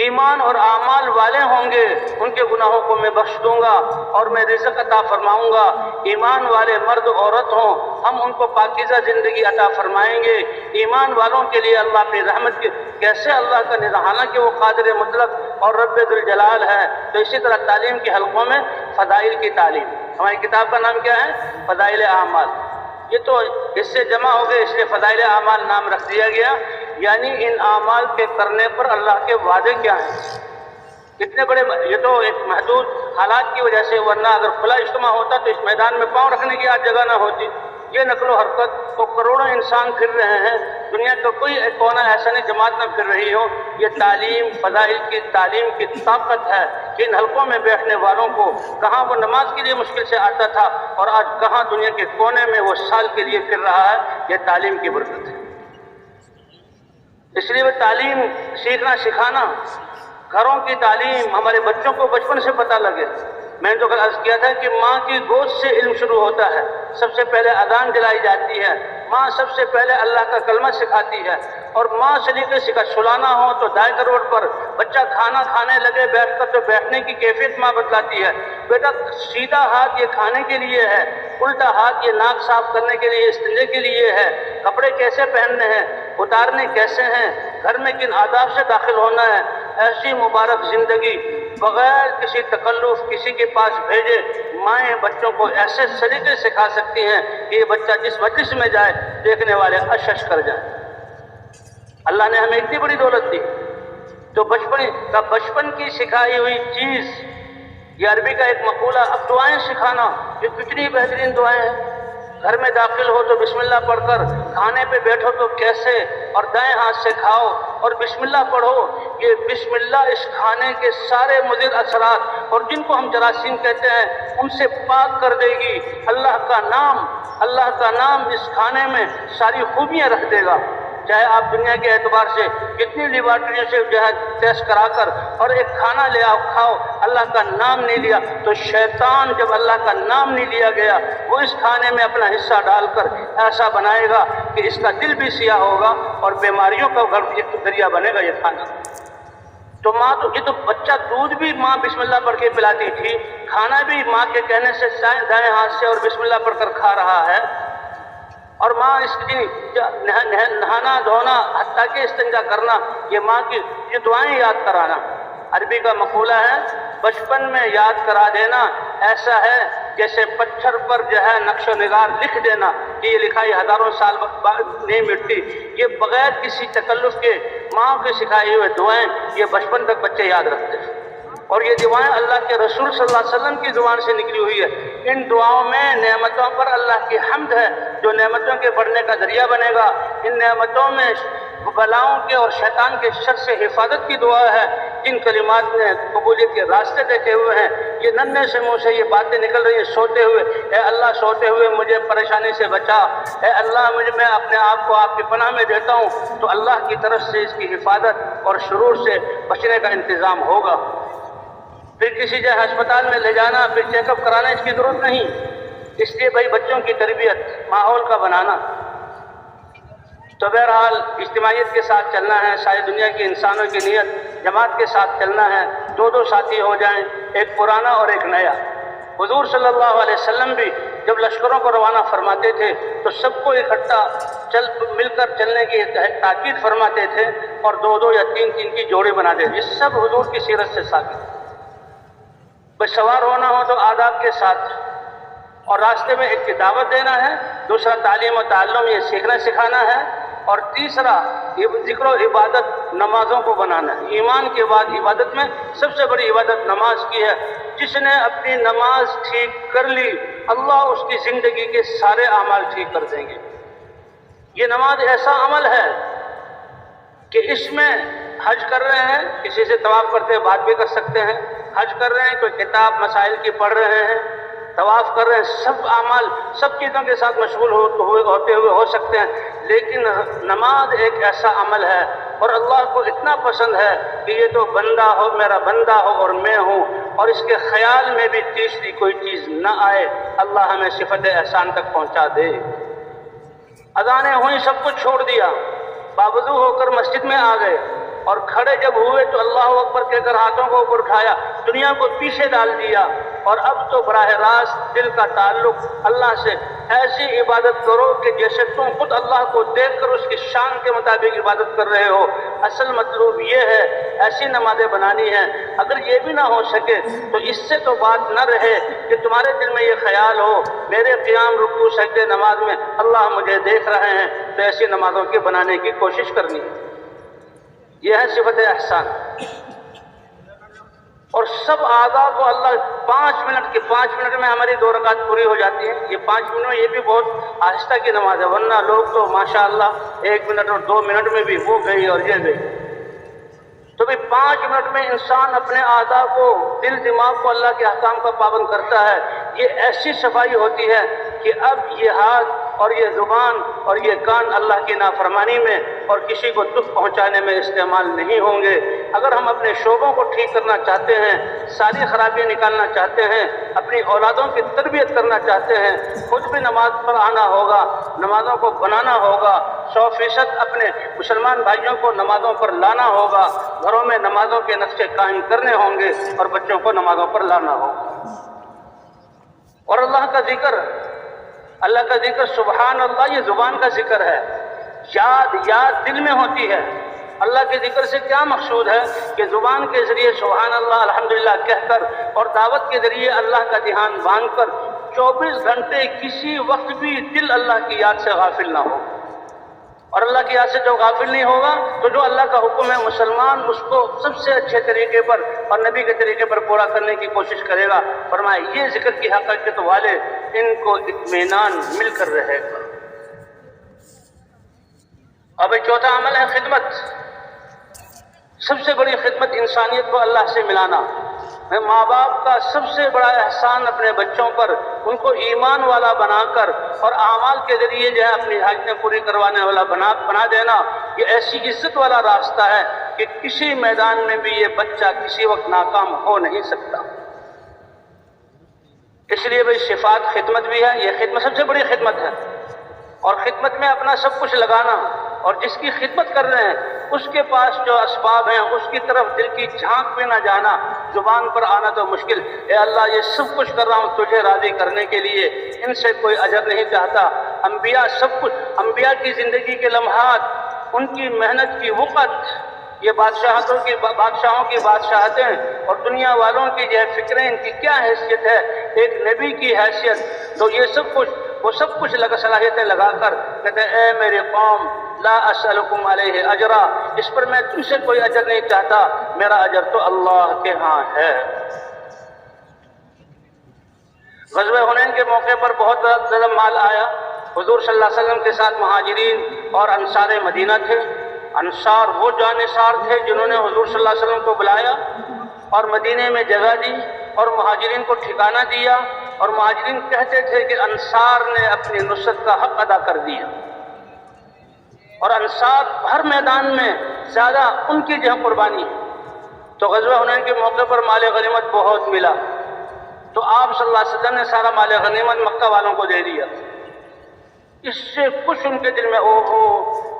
ایمان اور اعمال والے ہوں گے ان کے گناہوں کو میں بخش دوں گا اور میں رزق عطا فرماؤں گا۔ ایمان والے مرد عورت ہوں، ہم ان کو پاکیزہ زندگی عطا فرمائیں گے۔ ایمان والوں کے لیے اللہ اپنی رحمت کے کیسے اللہ کا نظام، حالانکہ وہ قادر مطلق اور رب ذوالجلال ہے۔ تو اسی طرح تعلیم کے حلقوں میں فضائل کی تعلیم، ہماری کتاب کا نام کیا ہے؟ فضائل اعمال۔ یہ تو اس سے جمع ہو گئے، اس لیے فضائل اعمال نام رکھ دیا گیا، یعنی ان اعمال کے کرنے پر اللہ کے وعدے کیا ہیں۔ اتنے بڑے، یہ تو ایک محدود حالات کی وجہ سے، ورنہ اگر کھلا اجتماع ہوتا تو اس میدان میں پاؤں رکھنے کی آج جگہ نہ ہوتی۔ یہ نقل و حرکت تو کروڑوں انسان پھر رہے ہیں، دنیا کا کوئی کونا ایسا نہیں جماعت نہ پھر رہی ہو۔ یہ تعلیم، فضائل کی تعلیم کی طاقت ہے کہ ان حلقوں میں بیٹھنے والوں کو کہاں وہ نماز کے لیے مشکل سے آتا تھا اور آج کہاں دنیا کے کونے میں وہ سال کے لیے پھر رہا ہے، یہ تعلیم کی برکت ہے۔ اس لیے وہ تعلیم سیکھنا سکھانا، گھروں کی تعلیم، ہمارے بچوں کو بچپن سے پتہ لگے۔ میں نے تو کل عرض کیا تھا کہ ماں کی گود سے علم شروع ہوتا ہے، سب سے پہلے اذان دلائی جاتی ہے، ماں سب سے پہلے اللہ کا کلمہ سکھاتی ہے، اور ماں سلیقے سے سلانا ہو تو دائیں کروٹ پر بچہ کھانا کھانے لگے بیٹھ کر تو بیٹھنے کی کیفیت ماں بتلاتی ہے، بیٹا سیدھا ہاتھ یہ کھانے کے لیے ہے، الٹا ہاتھ یہ ناک صاف کرنے کے لیے، استنجے کے لیے ہے، کپڑے کیسے پہننے ہیں، اتارنے کیسے ہیں، گھر میں کن آداب سے داخل ہونا ہے۔ ایسی مبارک زندگی بغیر کسی تکلف کسی کے پاس بھیجے مائیں بچوں کو ایسے سلیقے سکھا سکتی ہیں کہ یہ بچہ جس مجلس میں جائے دیکھنے والے اشش کر جائیں۔ اللہ نے ہمیں اتنی بڑی دولت دی، تو بچپن کی سکھائی ہوئی چیز، یہ عربی کا ایک مقولہ، اب دعائیں سکھانا، یہ کتنی بہترین دعائیں ہیں۔ گھر میں داخل ہو تو بسم اللہ پڑھ کر، کھانے پہ بیٹھو تو کیسے، اور دائیں ہاتھ سے کھاؤ اور بسم اللہ پڑھو۔ یہ بسم اللہ اس کھانے کے سارے مضر اثرات اور جن کو ہم جراثیم کہتے ہیں ان سے پاک کر دے گی۔ اللہ کا نام اس کھانے میں ساری خوبیاں رکھ دے گا۔ چاہے آپ دنیا کے اعتبار سے کتنی لیبارٹریوں سے جو ہے ٹیسٹ کرا کر اور ایک کھانا لے آؤ کھاؤ، اللہ کا نام نہیں لیا، تو شیطان جب اللہ کا نام نہیں لیا گیا وہ اس کھانے میں اپنا حصہ ڈال کر ایسا بنائے گا کہ اس کا دل بھی سیاہ ہوگا اور بیماریوں کا ذریعہ بنے گا یہ کھانا۔ تو ماں تو یہ تو بچہ دودھ بھی ماں بسم اللہ پڑھ کے پلاتی تھی، کھانا بھی ماں کے کہنے سے دائیں ہاتھ سے اور بسم اللہ پڑھ کر کھا رہا ہے، اور ماں اس کی نہانا دھونا حتیٰ کہ استنجا کرنا یہ ماں کی یہ دعائیں یاد کرانا۔ عربی کا مقولہ ہے بچپن میں یاد کرا دینا ایسا ہے جیسے پتھر پر جو ہے نقش و نگار لکھ دینا کہ یہ لکھائی ہزاروں سال بعد نہیں مٹتی۔ یہ بغیر کسی تکلف کے ماں کے سکھائے ہوئے دعائیں یہ بچپن تک بچے یاد رکھتے ہیں، اور یہ دعائیں اللہ کے رسول صلی اللہ علیہ وسلم کی زبان سے نکلی ہوئی ہے۔ ان دعاؤں میں نعمتوں پر اللہ کی حمد ہے جو نعمتوں کے بڑھنے کا ذریعہ بنے گا، ان نعمتوں میں بلاؤں کے اور شیطان کے شر سے حفاظت کی دعا ہے۔ جن کلمات نے قبولیت کے راستے دیکھے ہوئے ہیں، یہ ننھے سے منہ سے یہ باتیں نکل رہی ہیں سوتے ہوئے، اے اللہ سوتے ہوئے مجھے پریشانی سے بچا، اے اللہ میں اپنے آپ کو آپ کی پناہ میں دیتا ہوں، تو اللہ کی طرف سے اس کی حفاظت اور شرور سے بچنے کا انتظام ہوگا۔ پھر کسی جگہ ہسپتال میں لے جانا پھر چیک اپ کرانا اس کی ضرورت نہیں، اس لیے بھائی بچوں کی تربیت ماحول کا بنانا۔ تو بہرحال اجتماعیت کے ساتھ چلنا ہے، ساری دنیا کی انسانوں کی نیت جماعت کے ساتھ چلنا ہے، دو ساتھی ہو جائیں، ایک پرانا اور ایک نیا۔ حضور صلی اللہ علیہ وسلم بھی جب لشکروں کو روانہ فرماتے تھے تو سب کو اکٹھا مل کر چلنے کی تاکید فرماتے تھے، اور دو یا تین کی جوڑے بناتے تھے۔ یہ سب حضور کی سیرت سے ثابت ہے۔ بس سوار ہونا ہو تو آداب کے ساتھ، اور راستے میں ایک کی دعوت دینا ہے، دوسرا تعلیم و تعلم یہ سیکھنا سکھانا ہے، اور تیسرا ذکر و عبادت نمازوں کو بنانا ہے۔ ایمان کے بعد عبادت میں سب سے بڑی عبادت نماز کی ہے۔ جس نے اپنی نماز ٹھیک کر لی اللہ اس کی زندگی کے سارے اعمال ٹھیک کر دیں گے۔ یہ نماز ایسا عمل ہے کہ اس میں حج کر رہے ہیں، کسی سے طواف کرتے ہیں بات بھی کر سکتے ہیں، حج کر رہے ہیں کوئی کتاب مسائل کی پڑھ رہے ہیں، طواف کر رہے ہیں، سب اعمال سب چیزوں کے ساتھ مشغول ہوتے ہوئے ہو سکتے ہیں، لیکن نماز ایک ایسا عمل ہے اور اللہ کو اتنا پسند ہے کہ یہ تو بندہ ہو، میرا بندہ ہو اور میں ہوں، اور اس کے خیال میں بھی تیسری کوئی چیز نہ آئے، اللہ ہمیں صفت احسان تک پہنچا دے۔ اذانیں ہوئیں، سب کچھ چھوڑ دیا، باوضو ہو کر مسجد میں آ گئے، اور کھڑے جب ہوئے تو اللہ اکبر کہہ کر ہاتھوں کو اوپر اٹھایا، دنیا کو پیچھے ڈال دیا، اور اب تو براہ راست دل کا تعلق اللہ سے ایسی عبادت کرو کہ جیسے تم خود اللہ کو دیکھ کر اس کی شان کے مطابق عبادت کر رہے ہو۔ اصل مطلوب یہ ہے، ایسی نمازیں بنانی ہیں۔ اگر یہ بھی نہ ہو سکے تو اس سے تو بات نہ رہے کہ تمہارے دل میں یہ خیال ہو میرے قیام رکوع سجدے نماز میں اللہ مجھے دیکھ رہے ہیں، تو ایسی نمازوں کے بنانے کی کوشش کرنی ہے۔ یہ ہے صفت احسان۔ اور سب اعضاء کو اللہ 5 منٹ میں ہماری 2 رکعت پوری ہو جاتی ہے۔ یہ 5 منٹ میں یہ بھی بہت آہستہ کی نماز ہے، ورنہ لوگ تو ماشاءاللہ 1 منٹ اور 2 منٹ میں بھی وہ گئی اور یہ گئی۔ تو بھی 5 منٹ میں انسان اپنے اعضاء کو، دل دماغ کو اللہ کے احکام کا پابند کرتا ہے۔ یہ ایسی صفائی ہوتی ہے کہ اب یہ ہاتھ اور یہ زبان اور یہ کان اللہ کی نافرمانی میں اور کسی کو دکھ پہنچانے میں استعمال نہیں ہوں گے۔ اگر ہم اپنے شعبوں کو ٹھیک کرنا چاہتے ہیں، ساری خرابیاں نکالنا چاہتے ہیں، اپنی اولادوں کی تربیت کرنا چاہتے ہیں، خود بھی نماز پر آنا ہوگا، نمازوں کو بنانا ہوگا، 100% اپنے مسلمان بھائیوں کو نمازوں پر لانا ہوگا، گھروں میں نمازوں کے نقشے قائم کرنے ہوں گے اور بچوں کو نمازوں پر لانا ہوگا۔ اور اللہ کا ذکر سبحان اللہ یہ زبان کا ذکر ہے، یاد دل میں ہوتی ہے۔ اللہ کے ذکر سے کیا مقصود ہے کہ زبان کے ذریعے سبحان اللہ الحمدللہ کہہ کر اور دعوت کے ذریعے اللہ کا دھیان باندھ کر 24 گھنٹے کسی وقت بھی دل اللہ کی یاد سے غافل نہ ہو۔ اور اللہ کی یاد سے جو غافل نہیں ہوگا تو جو اللہ کا حکم ہے مسلمان اس کو سب سے اچھے طریقے پر اور نبی کے طریقے پر پورا کرنے کی کوشش کرے گا۔ فرمایا یہ ذکر کی حقیقت والے ان کو اطمینان مل کر رہے گا۔ اب چوتھا عمل ہے خدمت۔ سب سے بڑی خدمت انسانیت کو اللہ سے ملانا۔ میں ماں باپ کا سب سے بڑا احسان اپنے بچوں پر ان کو ایمان والا بنا کر اور اعمال کے ذریعے جو ہے اپنی حاجتیں پوری کروانے والا بنا دینا، یہ ایسی عزت والا راستہ ہے کہ کسی میدان میں بھی یہ بچہ کسی وقت ناکام ہو نہیں سکتا۔ اس لیے بھئی صفات خدمت بھی ہے، یہ خدمت سب سے بڑی خدمت ہے، اور خدمت میں اپنا سب کچھ لگانا، اور جس کی خدمت کر رہے ہیں اس کے پاس جو اسباب ہیں اس کی طرف دل کی جھانک پہ نہ جانا، زبان پر آنا تو مشکل، اے اللہ یہ سب کچھ کر رہا ہوں تجھے راضی کرنے کے لیے، ان سے کوئی اجر نہیں چاہتا۔ انبیاء سب کچھ، انبیاء کی زندگی کے لمحات، ان کی محنت کی وقت، یہ بادشاہوں کی بادشاہتیں اور دنیا والوں کی جو ہے فکریں، ان کی کیا حیثیت ہے ایک نبی کی حیثیت، تو یہ سب کچھ وہ سب کچھ صلاحیتیں لگا کر کہتے ہیں اے میری قوم لا اسألکم علیہ اجرا، اس پر میں تم سے کوئی اجر نہیں چاہتا، میرا اجر تو اللہ کے ہاں ہے۔ غزوہ حنین کے موقع پر بہت زیادہ مال آیا، حضور صلی اللہ علیہ وسلم کے ساتھ مہاجرین اور انصار مدینہ تھے۔ انصار وہ جانثار تھے جنہوں نے حضور صلی اللہ علیہ وسلم کو بلایا اور مدینے میں جگہ دی اور مہاجرین کو ٹھکانہ دیا، اور مہاجرین کہتے تھے کہ انصار نے اپنی نصرت کا حق ادا کر دیا، اور انصار ہر میدان میں زیادہ ان کی جو قربانی ہے۔ تو غزوہ حنین کے موقع پر مال غنیمت بہت ملا، تو آپ صلی اللہ علیہ وسلم نے سارا مال غنیمت مکہ والوں کو دے دیا۔ اس سے کچھ ان کے دل میں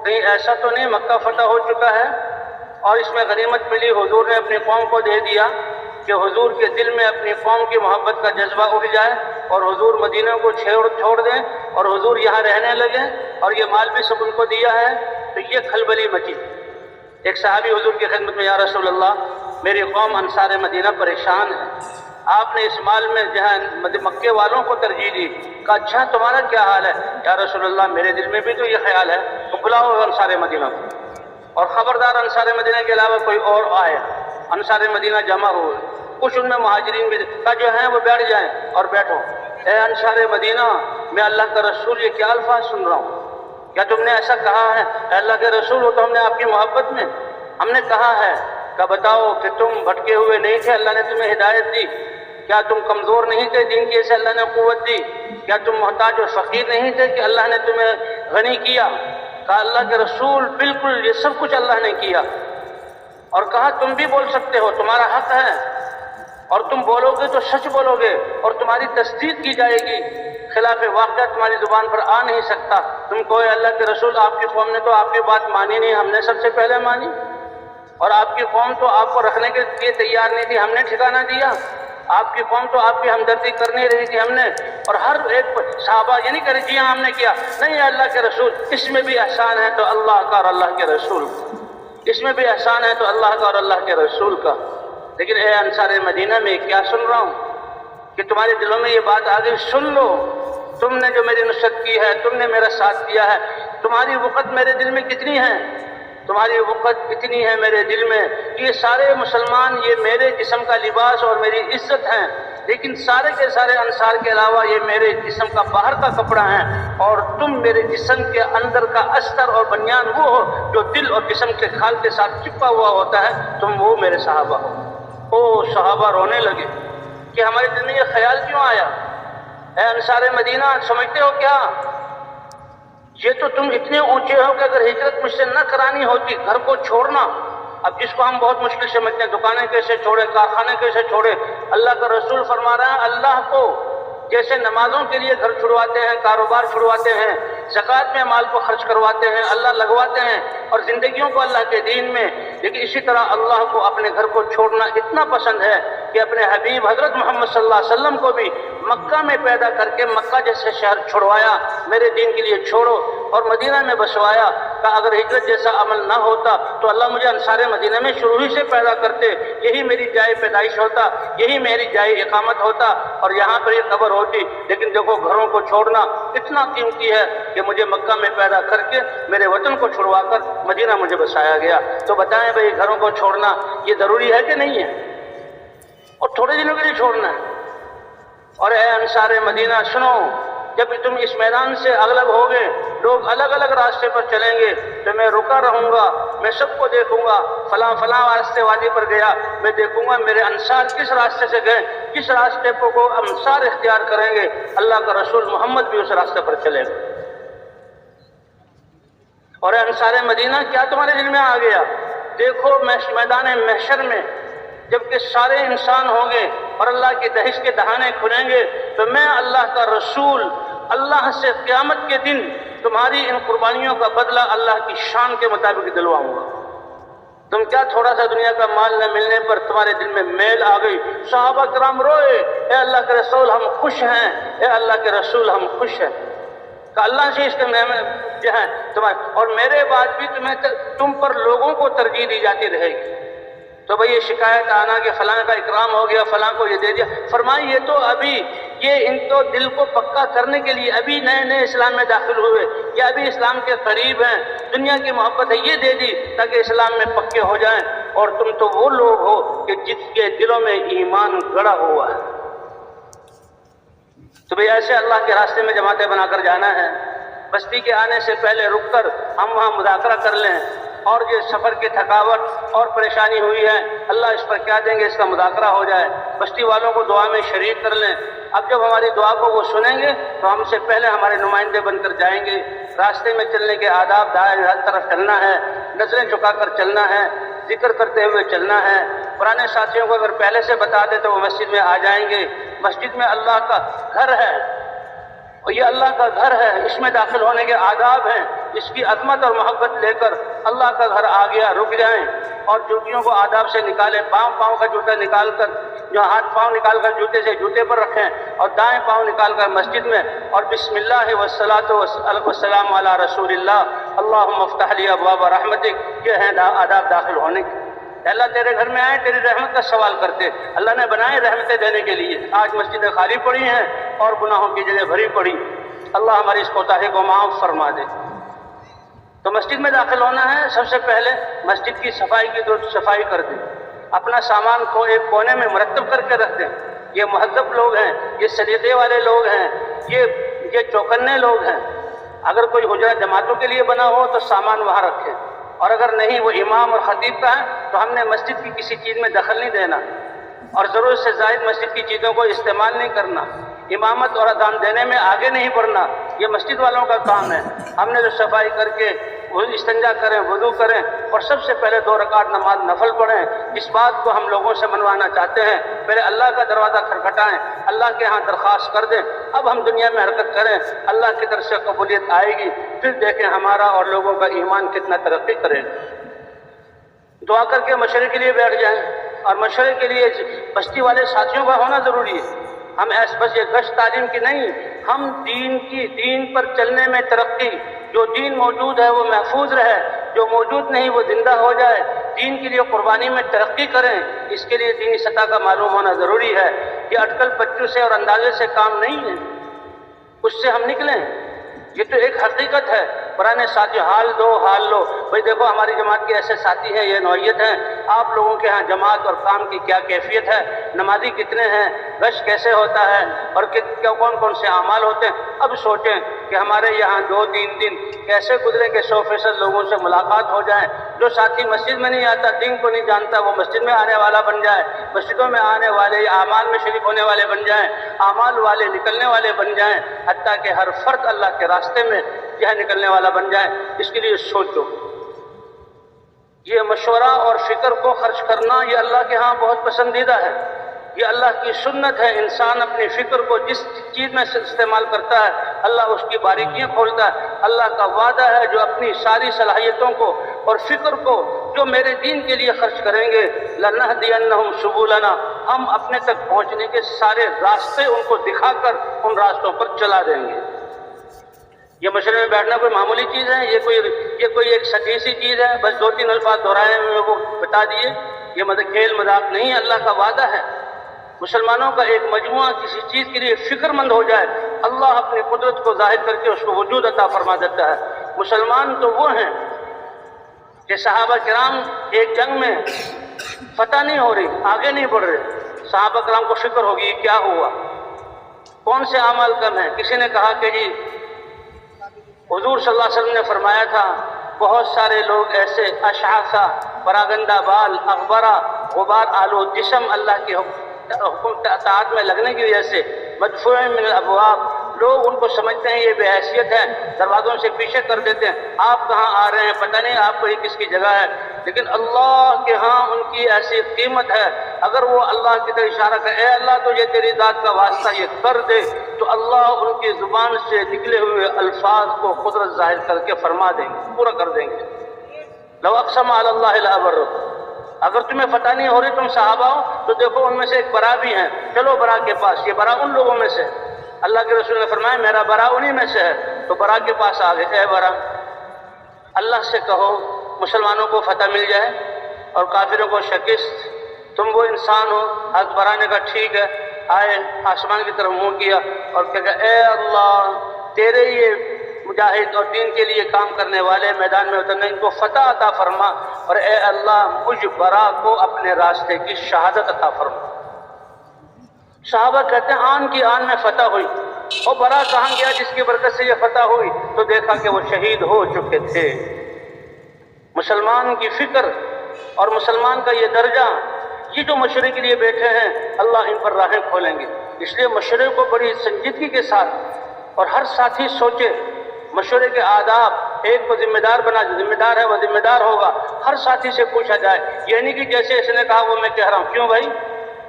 کہیں ایسا تو نہیں مکہ فتح ہو چکا ہے اور اس میں غنیمت ملی، حضور نے اپنی قوم کو دے دیا، کہ حضور کے دل میں اپنی قوم کی محبت کا جذبہ اٹھ جائے اور حضور مدینہ کو چھوڑ دیں اور حضور یہاں رہنے لگے، اور یہ مال بھی سب ان کو دیا ہے۔ تو یہ کھلبلی مچی۔ ایک صحابی حضور کی خدمت میں، یا رسول اللہ میری قوم انصار مدینہ پریشان ہے، آپ نے اس مال میں جہاں مکے والوں کو ترجیح دی، کہا اچھا تمہارا کیا حال ہے؟ یا رسول اللہ میرے دل میں بھی تو یہ خیال ہے، تو بلاؤ انصار مدینہ کو، اور خبردار انصار مدینہ کے علاوہ کوئی اور آئے۔ انصار مدینہ جمع ہوئے، کچھ ان میں مہاجرین بھی کہا جو ہیں وہ بیٹھ جائیں، اور بیٹھو۔ اے انصار مدینہ، میں اللہ کا رسول یہ کیا الفاظ سن رہا ہوں، کیا تم نے ایسا کہا ہے؟ اے اللہ کے رسول ہو تو ہم نے آپ کی محبت میں ہم نے کہا ہے، کہ بتاؤ کہ تم بھٹکے ہوئے نہیں تھے، اللہ نے تمہیں ہدایت دی؟ کیا تم کمزور نہیں تھے، دین کی سے اللہ نے قوت دی؟ کیا تم محتاج اور فقیر نہیں تھے کہ اللہ نے تمہیں غنی کیا؟ کہا اللہ کے رسول بالکل یہ سب کچھ اللہ نے کیا، اور کہا تم بھی بول سکتے ہو، تمہارا حق ہے، اور تم بولو گے تو سچ بولو گے اور تمہاری تصدیق کی جائے گی، خلاف واقعہ تمہاری زبان پر آ نہیں سکتا۔ تم کو اللہ کے رسول آپ کی قوم نے تو آپ کی بات مانی نہیں، ہم نے سب سے پہلے مانی، اور آپ کی قوم تو آپ کو رکھنے کے لیے تیار نہیں تھی، ہم نے ٹھکانہ دیا، آپ کی قوم تو آپ کی ہمدردی کر نہیں رہی تھی، ہم نے، اور ہر ایک صحابہ یہ نہیں کہہ رہے جی ہاں ہم نے کیا، نہیں اللہ کے رسول اس میں بھی احسان ہے تو اللہ کا اور اللہ کے رسول کا، اس میں بھی احسان ہے تو اللہ کا اور اللہ کے رسول کا۔ لیکن اے انصار مدینہ میں کیا سن رہا ہوں کہ تمہارے دلوں میں یہ بات آ گئی، سن لو، تم نے جو میری نصرت کی ہے، تم نے میرا ساتھ دیا ہے، تمہاری وقت میرے دل میں کتنی ہے، تمہاری وقت اتنی ہے میرے دل میں، یہ سارے مسلمان یہ میرے جسم کا لباس اور میری عزت ہیں، لیکن سارے کے سارے انصار کے علاوہ یہ میرے جسم کا باہر کا کپڑا ہیں، اور تم میرے جسم کے اندر کا استر اور بنیان وہ ہو جو دل اور جسم کے کھال کے ساتھ چپا ہوا ہوتا ہے، تم وہ میرے صحابہ ہو۔ صحابہ رونے لگے کہ ہمارے دل میں یہ خیال کیوں آیا؟ اے انصار مدینہ سمجھتے ہو کیا، یہ تو تم اتنے اونچے ہو کہ اگر ہجرت مجھ سے نہ کرانی ہوتی، گھر کو چھوڑنا، اب جس کو ہم بہت مشکل سمجھتے ہیں، دکانیں کیسے چھوڑے، کارخانے کیسے چھوڑے، اللہ کا رسول فرما رہا ہے اللہ کو جیسے نمازوں کے لیے گھر چھڑواتے ہیں، کاروبار چھڑواتے ہیں، زکوٰۃ میں مال کو خرچ کرواتے ہیں، اللہ لگواتے ہیں، اور زندگیوں کو اللہ کے دین میں، لیکن اسی طرح اللہ کو اپنے گھر کو چھوڑنا اتنا پسند ہے کہ اپنے حبیب حضرت محمد صلی اللہ علیہ وسلم کو بھی مکہ میں پیدا کر کے مکہ جیسے شہر چھڑوایا، میرے دین کے لیے چھوڑو، اور مدینہ میں بسوایا، کہ اگر ہجرت جیسا عمل نہ ہوتا تو اللہ مجھے انصار مدینہ میں شروع ہی سے پیدا کرتے، یہی میری جائے پیدائش ہوتا، یہی میری جائے اقامت ہوتا، اور یہاں پر یہ قبر ہوتی۔ لیکن دیکھو گھروں کو چھوڑنا اتنا قیمتی ہے کہ مجھے مکہ میں پیدا کر کے میرے وطن کو چھڑوا کر مدینہ مجھے بسایا گیا۔ تو بتائیں بھئی گھروں کو چھوڑنا یہ ضروری ہے کہ نہیں ہے؟ اور تھوڑے دنوں کے لیے چھوڑنا ہے۔ اور اے انصار مدینہ سنو، جب تم اس میدان سے اغلب ہوگے، لوگ الگ الگ راستے پر چلیں گے، تو میں رکا رہوں گا، میں سب کو دیکھوں گا، فلاں فلاں راستے وادی پر گیا، میں دیکھوں گا میرے انصار کس راستے سے گئے، کس راستے کو انصار اختیار کریں گے، اللہ کا رسول محمد بھی اس راستے پر چلے گا۔ اور انصار مدینہ کیا تمہارے دل میں آ گیا؟ دیکھو میدان محشر میں جبکہ سارے انسان ہوں گے اور اللہ کی دہشت کے دہانے کھلیں گے، تو میں اللہ کا رسول اللہ سے قیامت کے دن تمہاری ان قربانیوں کا بدلہ اللہ کی شان کے مطابق دلواؤں گا۔ تم کیا تھوڑا سا دنیا کا مال نہ ملنے پر تمہارے دل میں میل آ گئی؟ صحابہ کرام روئے، اے اللہ کے رسول ہم خوش ہیں، اے اللہ کے رسول ہم خوش ہیں کہ اللہ سے اس کے نعمت جو ہے تمہارے، اور میرے بعد بھی تم پر لوگوں کو ترجیح دی جاتی رہے گی۔ تو بھئی یہ شکایت آنا کہ فلاں کا اکرام ہو گیا، فلاں کو یہ دے دیا، فرمائے یہ تو ابھی یہ ان کو دل کو پکا کرنے کے لیے ابھی نئے نئے اسلام میں داخل ہوئے، یا ابھی اسلام کے قریب ہیں، دنیا کی محبت ہے، یہ دے دی تاکہ اسلام میں پکے ہو جائیں، اور تم تو وہ لوگ ہو کہ جس کے دلوں میں ایمان گڑا ہوا ہے۔ تو بھئی ایسے اللہ کے راستے میں جماعتیں بنا کر جانا ہے۔ بستی کے آنے سے پہلے رک کر ہم وہاں مذاکرہ کر لیں، اور یہ سفر کی تھکاوٹ اور پریشانی ہوئی ہے، اللہ اس پر کیا دیں گے، اس کا مذاکرہ ہو جائے، بستی والوں کو دعا میں شریک کر لیں۔ اب جب ہماری دعا کو وہ سنیں گے تو ہم سے پہلے ہمارے نمائندے بن کر جائیں گے۔ راستے میں چلنے کے آداب، دائیں ہر طرف چلنا ہے، نظریں جھکا کر چلنا ہے، ذکر کرتے ہوئے چلنا ہے۔ پرانے ساتھیوں کو اگر پہلے سے بتا دیں تو وہ مسجد میں آ جائیں گے۔ مسجد میں اللہ کا گھر ہے، اور یہ اللہ کا گھر ہے، اس میں داخل ہونے کے آداب ہیں، اس کی عظمت اور محبت لے کر اللہ کا گھر آ گیا، رک جائیں، اور جوتیوں کو آداب سے نکالیں، پاؤں کا جوتا نکال کر، جو ہاتھ پاؤں نکال کر جوتے سے جوتے پر رکھیں، اور دائیں پاؤں نکال کر مسجد میں، اور بسم اللہ والصلاۃ والسلام علی رسول اللہ، اللہم افتح لی ابواب رحمتک، یہ ہیں آداب داخل ہونے کے۔ اللہ تیرے گھر میں آئے، تیری رحمت کا سوال کرتے، اللہ نے بنائے رحمتیں دینے کے لیے۔ آج مسجدیں خالی پڑی ہیں اور گناہوں کی جگہ بھری پڑی، اللہ ہماری اس کوتاہی کو معاف فرما دے۔ تو مسجد میں داخل ہونا ہے، سب سے پہلے مسجد کی صفائی کی درست صفائی کر دیں، اپنا سامان کو ایک کونے میں مرتب کر کے رکھ دیں۔ یہ مہذب لوگ ہیں، یہ سلیقے والے لوگ ہیں، یہ چوکنے لوگ ہیں۔ اگر کوئی حجرہ جماعتوں کے لیے بنا ہو تو سامان وہاں رکھیں، اور اگر نہیں وہ امام اور خطیب کا ہے تو ہم نے مسجد کی کسی چیز میں دخل نہیں دینا، اور ضرورت سے زائد مسجد کی چیزوں کو استعمال نہیں کرنا، امامت اور اذان دینے میں آگے نہیں بڑھنا، یہ مسجد والوں کا کام ہے۔ ہم نے جو صفائی کر کے استنجا کریں، وضو کریں، اور سب سے پہلے 2 رکعت نماز نفل پڑھیں۔ اس بات کو ہم لوگوں سے منوانا چاہتے ہیں، پہلے اللہ کا دروازہ کھٹکھٹائیں، اللہ کے ہاں درخواست کر دیں، اب ہم دنیا میں حرکت کریں، اللہ کی طرف سے قبولیت آئے گی، پھر دیکھیں ہمارا اور لوگوں کا ایمان کتنا ترقی کرے گا۔ دعا کر کے مشورے کے لیے بیٹھ جائیں، اور مشورے کے لیے بستی والے ساتھیوں کا ہونا ضروری ہے۔ ہم بس یہ گشت تعلیم کی نہیں، ہم دین پر چلنے میں ترقی، جو دین موجود ہے وہ محفوظ رہے، جو موجود نہیں وہ زندہ ہو جائے، دین کے لیے قربانی میں ترقی کریں، اس کے لیے دینی سطح کا معلوم ہونا ضروری ہے۔ یہ اٹکل پچو سے اور اندازے سے کام نہیں ہے، اس سے ہم نکلیں، یہ تو ایک حقیقت ہے۔ پرانے ساتھی حال لو، بھئی دیکھو ہماری جماعت کے ایسے ساتھی ہیں، یہ نوعیت ہیں، آپ لوگوں کے ہاں جماعت اور کام کی کیا کیفیت ہے، نمازی کتنے ہیں، گشت کیسے ہوتا ہے، اور کون سے اعمال ہوتے ہیں۔ اب سوچیں کہ ہمارے یہاں 2-3 دن کیسے گزرے کہ 100% لوگوں سے ملاقات ہو جائے۔ جو ساتھی مسجد میں نہیں آتا، دین کو نہیں جانتا، وہ مسجد میں آنے والا بن جائے، مسجدوں میں آنے والے اعمال میں شریک ہونے والے بن جائیں، اعمال والے نکلنے والے بن جائیں، حتیٰ کہ ہر فرد اللہ کے راستے میں یہ نکلنے والا بن جائے۔ اس کے لیے سوچو، یہ مشورہ اور فکر کو خرچ کرنا یہ اللہ کے ہاں بہت پسندیدہ ہے، یہ اللہ کی سنت ہے۔ انسان اپنی فکر کو جس چیز میں استعمال کرتا ہے اللہ اس کی باریکیاں کھولتا ہے۔ اللہ کا وعدہ ہے جو اپنی ساری صلاحیتوں کو اور فکر کو جو میرے دین کے لیے خرچ کریں گے، لَنَهْدِيَنَّهُمْ سُبُلَنَا، ہم اپنے تک پہنچنے کے سارے راستے ان کو دکھا کر ان راستوں پر چلا دیں گے۔ یہ مشورے میں بیٹھنا کوئی معمولی چیز ہے، یہ کوئی ایک سطحی سی چیز ہے، بس 2-3 الفاظ دہرائے میں وہ بتا دیے، یہ کھیل مذاق نہیں ہے، اللہ کا وعدہ ہے۔ مسلمانوں کا ایک مجموعہ کسی چیز کے لیے فکر مند ہو جائے، اللہ اپنی قدرت کو ظاہر کر کے اس کو وجود عطا فرما دیتا ہے۔ مسلمان تو وہ ہیں کہ صحابہ کرام ایک جنگ میں فتح نہیں ہو رہی، آگے نہیں بڑھ رہے، صحابہ کرام کو فکر ہوگی کیا ہوا، کون سے اعمال کم ہیں۔ کسی نے کہا کہ جی حضور صلی اللہ علیہ وسلم نے فرمایا تھا بہت سارے لوگ ایسے اشعث پراگندہ بال، اغبرہ، غبار آلود جسم اللہ کے حکم اطاعت میں لگنے کی وجہ سے مدفوع من الابواب، لوگ ان کو سمجھتے ہیں یہ بے حیثیت ہے، دروازوں سے پیچھے کر دیتے ہیں، آپ کہاں آ رہے ہیں، پتہ نہیں آپ کو یہ کس کی جگہ ہے، لیکن اللہ کے ہاں ان کی ایسی قیمت ہے، اگر وہ اللہ کی طرف اشارہ کرے، اے اللہ تجھے تیری ذات کا واسطہ یہ کر دے، تو اللہ ان کی زبان سے نکلے ہوئے الفاظ کو قدرت ظاہر کر کے فرما دیں گے، پورا کر دیں گے۔ لو اقسم علی اللہ لابرہ، اگر تمہیں فتح نہیں ہو رہی تم صحابہ ہو تو دیکھو ان میں سے ایک برا بھی ہیں، چلو برا کے پاس، یہ برا ان لوگوں میں سے، اللہ کے رسول نے فرمایا میرا برا انہی میں سے ہے، تو برا کے پاس آ گئے، اے برا اللہ سے کہو مسلمانوں کو فتح مل جائے اور کافروں کو شکست، تم وہ انسان ہو۔ حضرت برا نے کہا ٹھیک ہے، آئے آسمان کی طرف منہ کیا اور کہا اے اللہ تیرے یہ مجاہد اور دین کے لیے کام کرنے والے میدان میں اترنے، ان کو فتح عطا فرما، اور اے اللہ مجھ برا کو اپنے راستے کی شہادت عطا فرما۔ صحابہ کہتے ہیں آن کی آن میں فتح ہوئی، اور برا کہاں گیا جس کی برکت سے یہ فتح ہوئی؟ تو دیکھا کہ وہ شہید ہو چکے تھے۔ مسلمان کی فکر اور مسلمان کا یہ درجہ، یہ جو مشورے کے لیے بیٹھے ہیں اللہ ان پر راہیں کھولیں گے، اس لیے مشورے کو بڑی سنجیدگی کے ساتھ، اور ہر ساتھی سوچے مشورے کے آداب، ایک کو ذمہ دار بنا، جو ذمہ دار ہے وہ ذمہ دار ہوگا، ہر ساتھی سے پوچھا جائے، یہ نہیں کہ جیسے اس نے کہا وہ میں کہہ رہا ہوں، کیوں بھائی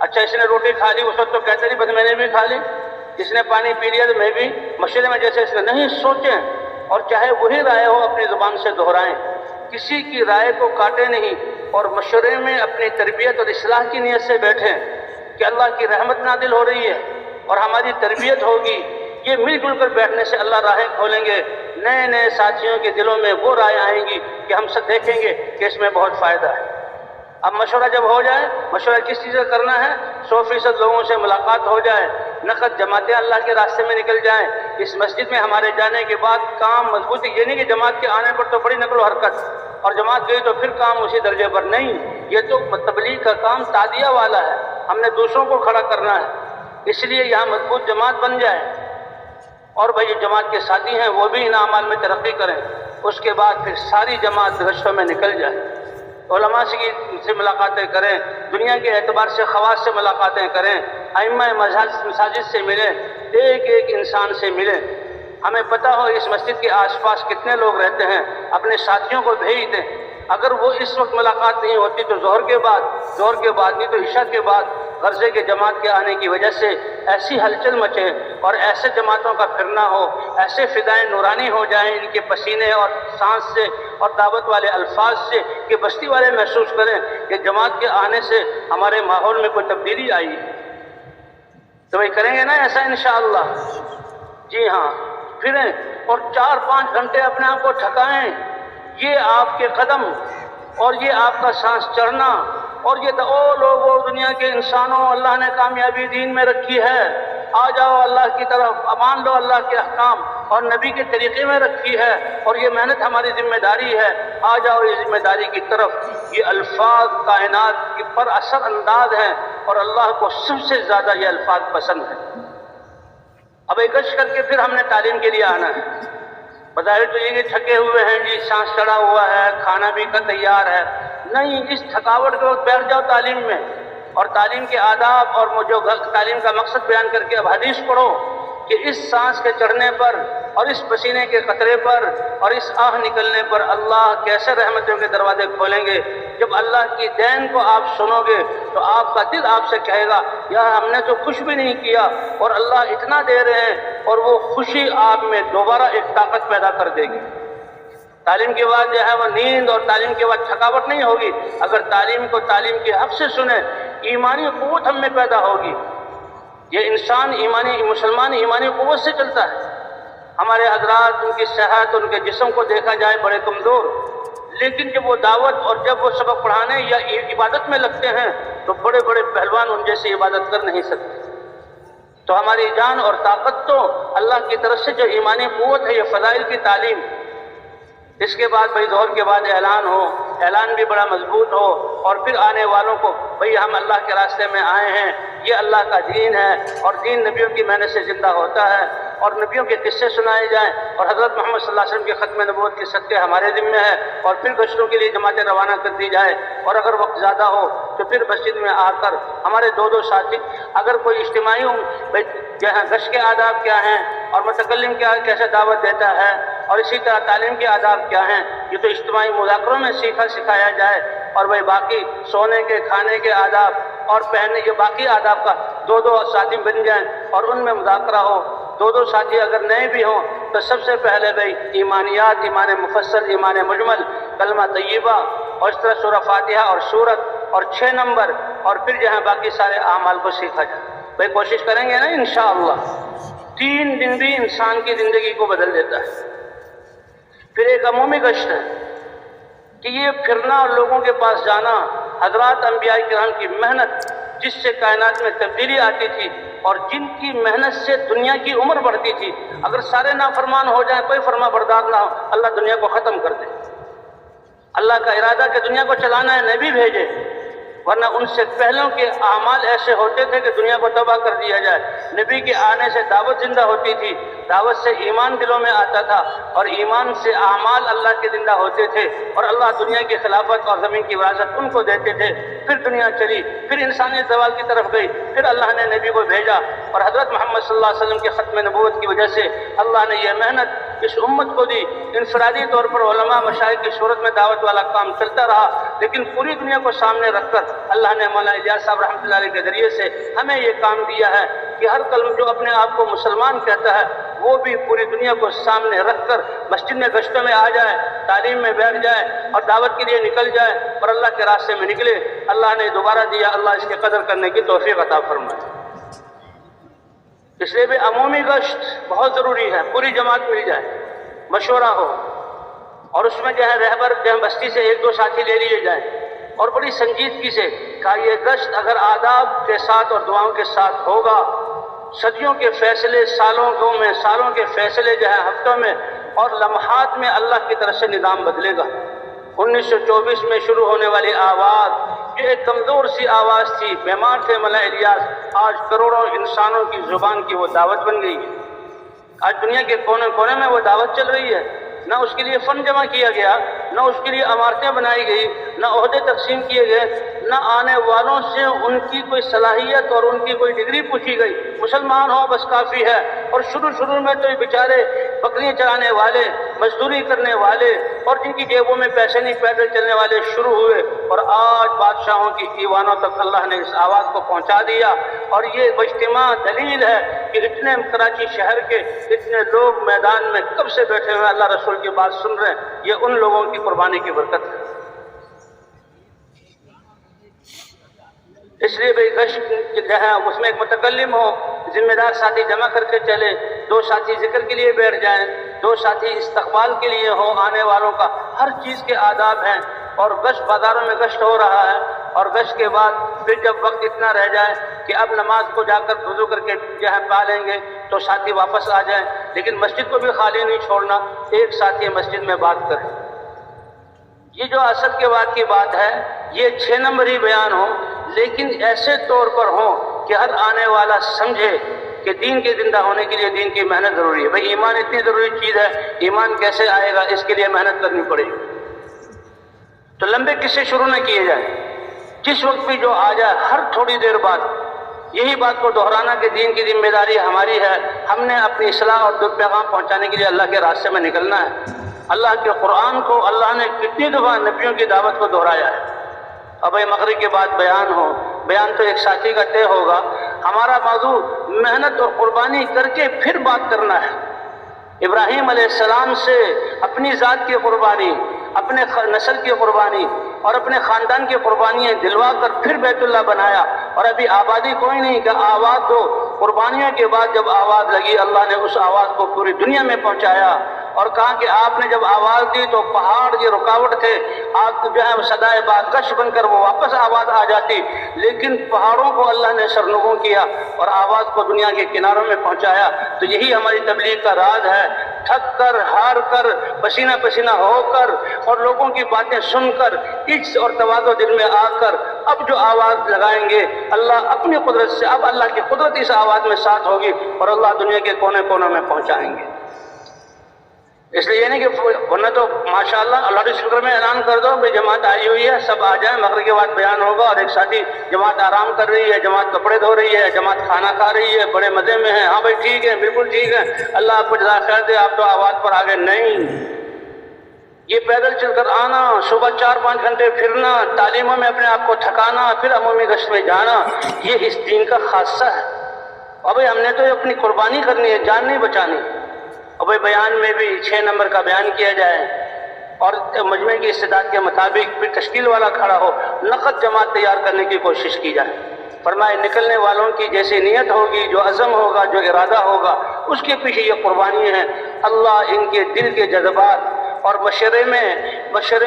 اچھا اس نے روٹی کھا لی اس وقت تو کہتے نہیں بس میں نے بھی کھا لی، اس نے پانی پی لیا تو میں بھی، مشورے میں جیسے اس نے نہیں سوچیں، اور چاہے وہی رائے ہو اپنی زبان سے دہرائیں، کسی کی رائے کو کاٹے نہیں، اور مشورے میں اپنی تربیت اور اصلاح کی نیت سے بیٹھیں کہ اللہ کی رحمت نازل ہو رہی ہے اور ہماری تربیت ہوگی، یہ مل جل کر بیٹھنے سے اللہ راہیں کھولیں گے، نئے نئے ساتھیوں کے دلوں میں وہ رائے آئیں گی کہ ہم سب دیکھیں گے کہ اس میں بہت فائدہ ہے۔ اب مشورہ جب ہو جائے، مشورہ کس چیز کا کرنا ہے؟ 100% لوگوں سے ملاقات ہو جائے، نقد جماعتیں اللہ کے راستے میں نکل جائیں، اس مسجد میں ہمارے جانے کے بعد کام مضبوطی، یہ نہیں کہ جماعت کے آنے پر تو بڑی نقل و حرکت اور جماعت گئی تو پھر کام اسی درجے پر، نہیں، یہ تو تبلیغ کا کام تعدیہ والا ہے، ہم نے دوسروں کو کھڑا کرنا ہے، اس لیے یہاں مضبوط جماعت بن جائے، اور بھائی جو جماعت کے ساتھی ہیں وہ بھی ان اعمال میں ترقی کریں، اس کے بعد پھر ساری جماعت گشتوں میں نکل جائے، علماء سے ملاقاتیں کریں، دنیا کے اعتبار سے خواص سے ملاقاتیں کریں، ائمہ مساجد سے ملیں، ایک ایک انسان سے ملیں، ہمیں پتہ ہو اس مسجد کے آس پاس کتنے لوگ رہتے ہیں، اپنے ساتھیوں کو بھیج دیں، اگر وہ اس وقت ملاقات نہیں ہوتی تو ظہر کے بعد نہیں تو عشاء کے بعد غرضے کے جماعت کے آنے کی وجہ سے ایسی ہلچل مچے اور ایسے جماعتوں کا پھرنا ہو، ایسے فضائیں نورانی ہو جائیں ان کے پسینے اور سانس سے اور دعوت والے الفاظ سے کہ بستی والے محسوس کریں کہ جماعت کے آنے سے ہمارے ماحول میں کوئی تبدیلی آئی ہے۔ تو وہی کریں گے نا ایسا انشاءاللہ؟ جی ہاں، پھریں اور 4-5 گھنٹے اپنے آپ کو تھکائیں، یہ آپ کے قدم اور یہ آپ کا سانس چڑھنا اور یہ لوگوں دنیا کے انسانوں اللہ نے کامیابی دین میں رکھی ہے، آ جاؤ اللہ کی طرف، مان لو اللہ کے احکام اور نبی کے طریقے میں رکھی ہے، اور یہ محنت ہماری ذمہ داری ہے، آ جاؤ یہ ذمہ داری کی طرف، یہ الفاظ کائنات پر اثر انداز ہیں اور اللہ کو سب سے زیادہ یہ الفاظ پسند ہیں۔ اب ایک گشت کر کے پھر ہم نے تعلیم کے لیے آنا ہے، بظاہر تو یہ کہ تھکے ہوئے ہیں جی، سانس چڑھا ہوا ہے، کھانا بھی کا تیار ہے، نہیں، اس تھکاوٹ کے وقت بیٹھ جاؤ تعلیم میں، اور تعلیم کے آداب اور جو تعلیم کا مقصد بیان کر کے اب حدیث پڑھو کہ اس سانس کے چڑھنے پر اور اس پسینے کے قطرے پر اور اس آہ نکلنے پر اللہ کیسے رحمتوں کے دروازے کھولیں گے۔ جب اللہ کی دین کو آپ سنو گے تو آپ کا دل آپ سے کہے گا یار ہم نے تو کچھ بھی نہیں کیا اور اللہ اتنا دے رہے ہیں، اور وہ خوشی آپ میں دوبارہ ایک طاقت پیدا کر دے گی۔ تعلیم کے بعد جو ہے وہ نیند اور تعلیم کے بعد تھکاوٹ نہیں ہوگی، اگر تعلیم کو تعلیم کے حق سے سنیں، ایمانی قوت ہم میں پیدا ہوگی۔ یہ انسان مسلمان ایمانی قوت سے چلتا ہے۔ ہمارے حضرات ان کی صحت ان کے جسم کو دیکھا جائے بڑے کمزور، لیکن جب وہ دعوت اور جب وہ سبق پڑھانے یا عبادت میں لگتے ہیں تو بڑے بڑے پہلوان ان جیسی عبادت کر نہیں سکتے۔ تو ہماری جان اور طاقت تو اللہ کی طرف سے جو ایمانی قوت ہے، یہ فضائل کی تعلیم۔ اس کے بعد بھائی ظہر کے بعد اعلان ہو، اعلان بھی بڑا مضبوط ہو، اور پھر آنے والوں کو بھائی ہم اللہ کے راستے میں آئے ہیں، یہ اللہ کا دین ہے اور دین نبیوں کی محنت سے زندہ ہوتا ہے، اور نبیوں کے قصے سنائے جائیں اور حضرت محمد صلی اللہ علیہ وسلم کے ختم نبوت کے صدقے ہمارے ذمہ ہے، اور پھر گشتوں کے لیے جماعتیں روانہ کر دی جائے، اور اگر وقت زیادہ ہو تو پھر مسجد میں آ کر ہمارے دو ساتھی اگر کوئی اجتماعی گشت کے آداب کیا ہیں اور متکلم کیا کیسے دعوت دیتا ہے اور اسی طرح تعلیم کے آداب کیا ہیں، یہ تو اجتماعی مذاکروں میں سکھایا جائے، اور وہی باقی سونے کے کھانے کے آداب اور پہننے کے باقی آداب کا دو ساتھی بن جائیں اور ان میں مذاکرہ ہو۔ دو ساتھی اگر نئے بھی ہوں تو سب سے پہلے بھائی ایمانیات، ایمان مفصل، ایمان مجمل، کلمہ طیبہ، اور اس طرح سورہ فاتحہ اور سورت، اور 6 نمبر، اور پھر جہاں باقی سارے اعمال کو سیکھا جائے۔ بھائی کوشش کریں گے نا انشاءاللہ۔ 3 دن بھی انسان کی زندگی کو بدل دیتا ہے۔ پھر ایک عمومی گشت ہے کہ یہ پھرنا اور لوگوں کے پاس جانا، حضرات انبیاء کرام کی محنت جس سے کائنات میں تبدیلی آتی تھی اور جن کی محنت سے دنیا کی عمر بڑھتی تھی، اگر سارے نافرمان ہو جائیں، کوئی فرما بردار نہ ہو، اللہ دنیا کو ختم کر دے۔ اللہ کا ارادہ کہ دنیا کو چلانا ہے، نبی بھیجے، ورنہ ان سے پہلوں کے اعمال ایسے ہوتے تھے کہ دنیا کو تباہ کر دیا جائے۔ نبی کے آنے سے دعوت زندہ ہوتی تھی، دعوت سے ایمان دلوں میں آتا تھا، اور ایمان سے اعمال اللہ کے زندہ ہوتے تھے، اور اللہ دنیا کی خلافت اور زمین کی وراثت ان کو دیتے تھے۔ پھر دنیا چلی، پھر انسانیت زوال کی طرف گئی، پھر اللہ نے نبی کو بھیجا، اور حضرت محمد صلی اللہ علیہ وسلم کے ختم نبوت کی وجہ سے اللہ نے یہ محنت اس امت کو دی۔ انفرادی طور پر علماء مشائخ کی صورت میں دعوت والا کام چلتا رہا، لیکن پوری دنیا کو سامنے رکھ کر اللہ نے مولانا الیاس صاحب رحمۃ اللہ علیہ کے ذریعے سے ہمیں یہ کام دیا ہے کہ ہر قلم جو اپنے آپ کو مسلمان کہتا ہے وہ بھی پوری دنیا کو سامنے رکھ کر مسجد میں گشتوں میں آ جائے، تعلیم میں بیٹھ جائے اور دعوت کے لیے نکل جائے اور اللہ کے راستے میں نکلے۔ اللہ نے دوبارہ دیا، اللہ اس کی قدر کرنے کی توفیق عطا فرمائے۔ اس لیے بھی عمومی گشت بہت ضروری ہے، پوری جماعت مل جائے، مشورہ ہو، اور اس میں رہبر بستی سے 1-2 ساتھی لے لیے جائیں، اور بڑی سنجیدگی سے کہ یہ گشت اگر آداب کے ساتھ اور دعاؤں کے ساتھ ہوگا، صدیوں کے فیصلے سالوں کے فیصلے ہفتوں میں اور لمحات میں اللہ کی طرف سے نظام بدلے گا۔ 1924 میں شروع ہونے والی آواز، یہ ایک کمزور سی آواز تھی، بیمار تھے مولانا الیاس، آج کروڑوں انسانوں کی زبان کی وہ دعوت بن گئی ہے۔ آج دنیا کے کونے کونے میں وہ دعوت چل رہی ہے، نہ اس کے لیے فنڈ جمع کیا گیا، نہ اس کے لیے عمارتیں بنائی گئی، نہ عہدے تقسیم کیے گئے، نہ آنے والوں سے ان کی کوئی صلاحیت اور ان کی کوئی ڈگری پوچھی گئی، مسلمان ہو بس کافی ہے۔ اور شروع میں تو یہ بیچارے بکریاں چرانے والے، مزدوری کرنے والے اور جن کی جیبوں میں پیسے نہیں، پیدل چلنے والے شروع ہوئے، اور آج بادشاہوں کی ایوانوں تک اللہ نے اس آواز کو پہنچا دیا۔ اور یہ اجتماع دلیل ہے کہ اتنے کراچی شہر کے اتنے لوگ میدان میں کب سے بیٹھے ہوئے اللہ رسول کی بات سن رہے ہیں، یہ ان لوگوں کی قربانی کی برکت ہے۔ اس لیے بھائی گشت اس میں ایک متکلم ہو، ذمہ دار ساتھی جمع کر کے چلے، 2 ساتھی ذکر کے لیے بیٹھ جائیں، 2 ساتھی استقبال کے لیے ہو آنے والوں کا، ہر چیز کے آداب ہیں۔ اور گشت بازاروں میں گشت ہو رہا ہے، اور گشت کے بعد پھر جب وقت اتنا رہ جائے کہ اب نماز کو جا کر وضو کر کے پا لیں گے تو ساتھی واپس آ جائیں، لیکن مسجد کو بھی خالی نہیں چھوڑنا، ایک ساتھی مسجد میں بات کریں۔ یہ جو اصل کے بعد کی بات ہے یہ 6 نمبر ہی بیان ہو، لیکن ایسے طور پر ہو کہ ہر آنے والا سمجھے کہ دین کے زندہ ہونے کے لیے دین کی محنت ضروری ہے۔ بھئی ایمان اتنی ضروری چیز ہے، ایمان کیسے آئے گا، اس کے لیے محنت کرنی پڑے گی۔ تو لمبے قصے شروع نہ کیے جائیں، جس وقت بھی جو آ جائے ہر تھوڑی دیر بعد یہی بات کو دہرانا کہ دین کی ذمہ داری ہماری ہے، ہم نے اپنی اصلاح اور پیغام پہنچانے کے لیے اللہ کے راستے میں نکلنا ہے۔ اللہ کے قرآن کو اللہ نے کتنی دفعہ نبیوں کی دعوت کو دہرایا ہے۔ اب مغرب کے بعد بیان ہو، بیان تو ایک ساتھی کا طے ہوگا، ہمارا موضوع محنت اور قربانی کر کے پھر بات کرنا ہے۔ ابراہیم علیہ السلام سے اپنی ذات کی قربانی، اپنے نسل کی قربانی اور اپنے خاندان کی قربانیاں دلوا کر پھر بیت اللہ بنایا، اور ابھی آبادی کوئی نہیں کہ آواز دو۔ قربانیوں کے بعد جب آواز لگی اللہ نے اس آواز کو پوری دنیا میں پہنچایا اور کہا کہ آپ نے جب آواز دی تو پہاڑ یہ رکاوٹ تھے، آپ صدائے باکش بن کر وہ واپس آواز آ جاتی، لیکن پہاڑوں کو اللہ نے سرنگوں کیا اور آواز کو دنیا کے کناروں میں پہنچایا۔ تو یہی ہماری تبلیغ کا راز ہے، تھک کر، ہار کر، پسینہ پسینہ ہو کر اور لوگوں کی باتیں سن کر، عجز اور تواضع دل میں آ کر اب جو آواز لگائیں گے اللہ اپنی قدرت سے، اب اللہ کی قدرت اس آواز میں ساتھ ہوگی اور اللہ دنیا کے کونے کونوں میں پہنچائیں گے۔ اس لیے یہ نہیں کہ ورنہ تو ماشاءاللہ لاؤڈ اسپیکر میں اعلان کر دو بھائی جماعت آئی ہوئی ہے، سب آ جائیں، مغرب کے بعد بیان ہوگا، اور ایک ساتھی جماعت آرام کر رہی ہے، جماعت کپڑے دھو رہی ہے، جماعت کھانا کھا رہی ہے، بڑے مزے میں ہے، ہاں بھائی ٹھیک ہے، بالکل ٹھیک ہے، اللہ آپ کو جزا خیر دے، آپ تو آواز پر آگے نہیں۔ یہ پیدل چل کر آنا، صبح 4-5 گھنٹے پھرنا، تعلیموں میں اپنے آپ کو تھکانا، پھر عمومی گشت میں جانا، یہ اس دین کا خاصہ ہے۔ اور بھائی ہم نے تو اپنی قربانی کرنی ہے، جان نہیں بچانی۔ اور بھائی بیان میں بھی 6 نمبر کا بیان کیا جائے اور مجمع کی استعداد کے مطابق پھر تشکیل والا کھڑا ہو، نقد جماعت تیار کرنے کی کوشش کی جائے۔ فرمائے نکلنے والوں کی جیسی نیت ہوگی، جو عزم ہوگا، جو ارادہ ہوگا، اس کے پیچھے یہ قربانی ہے۔ اللہ ان کے دل کے جذبات اور مشورے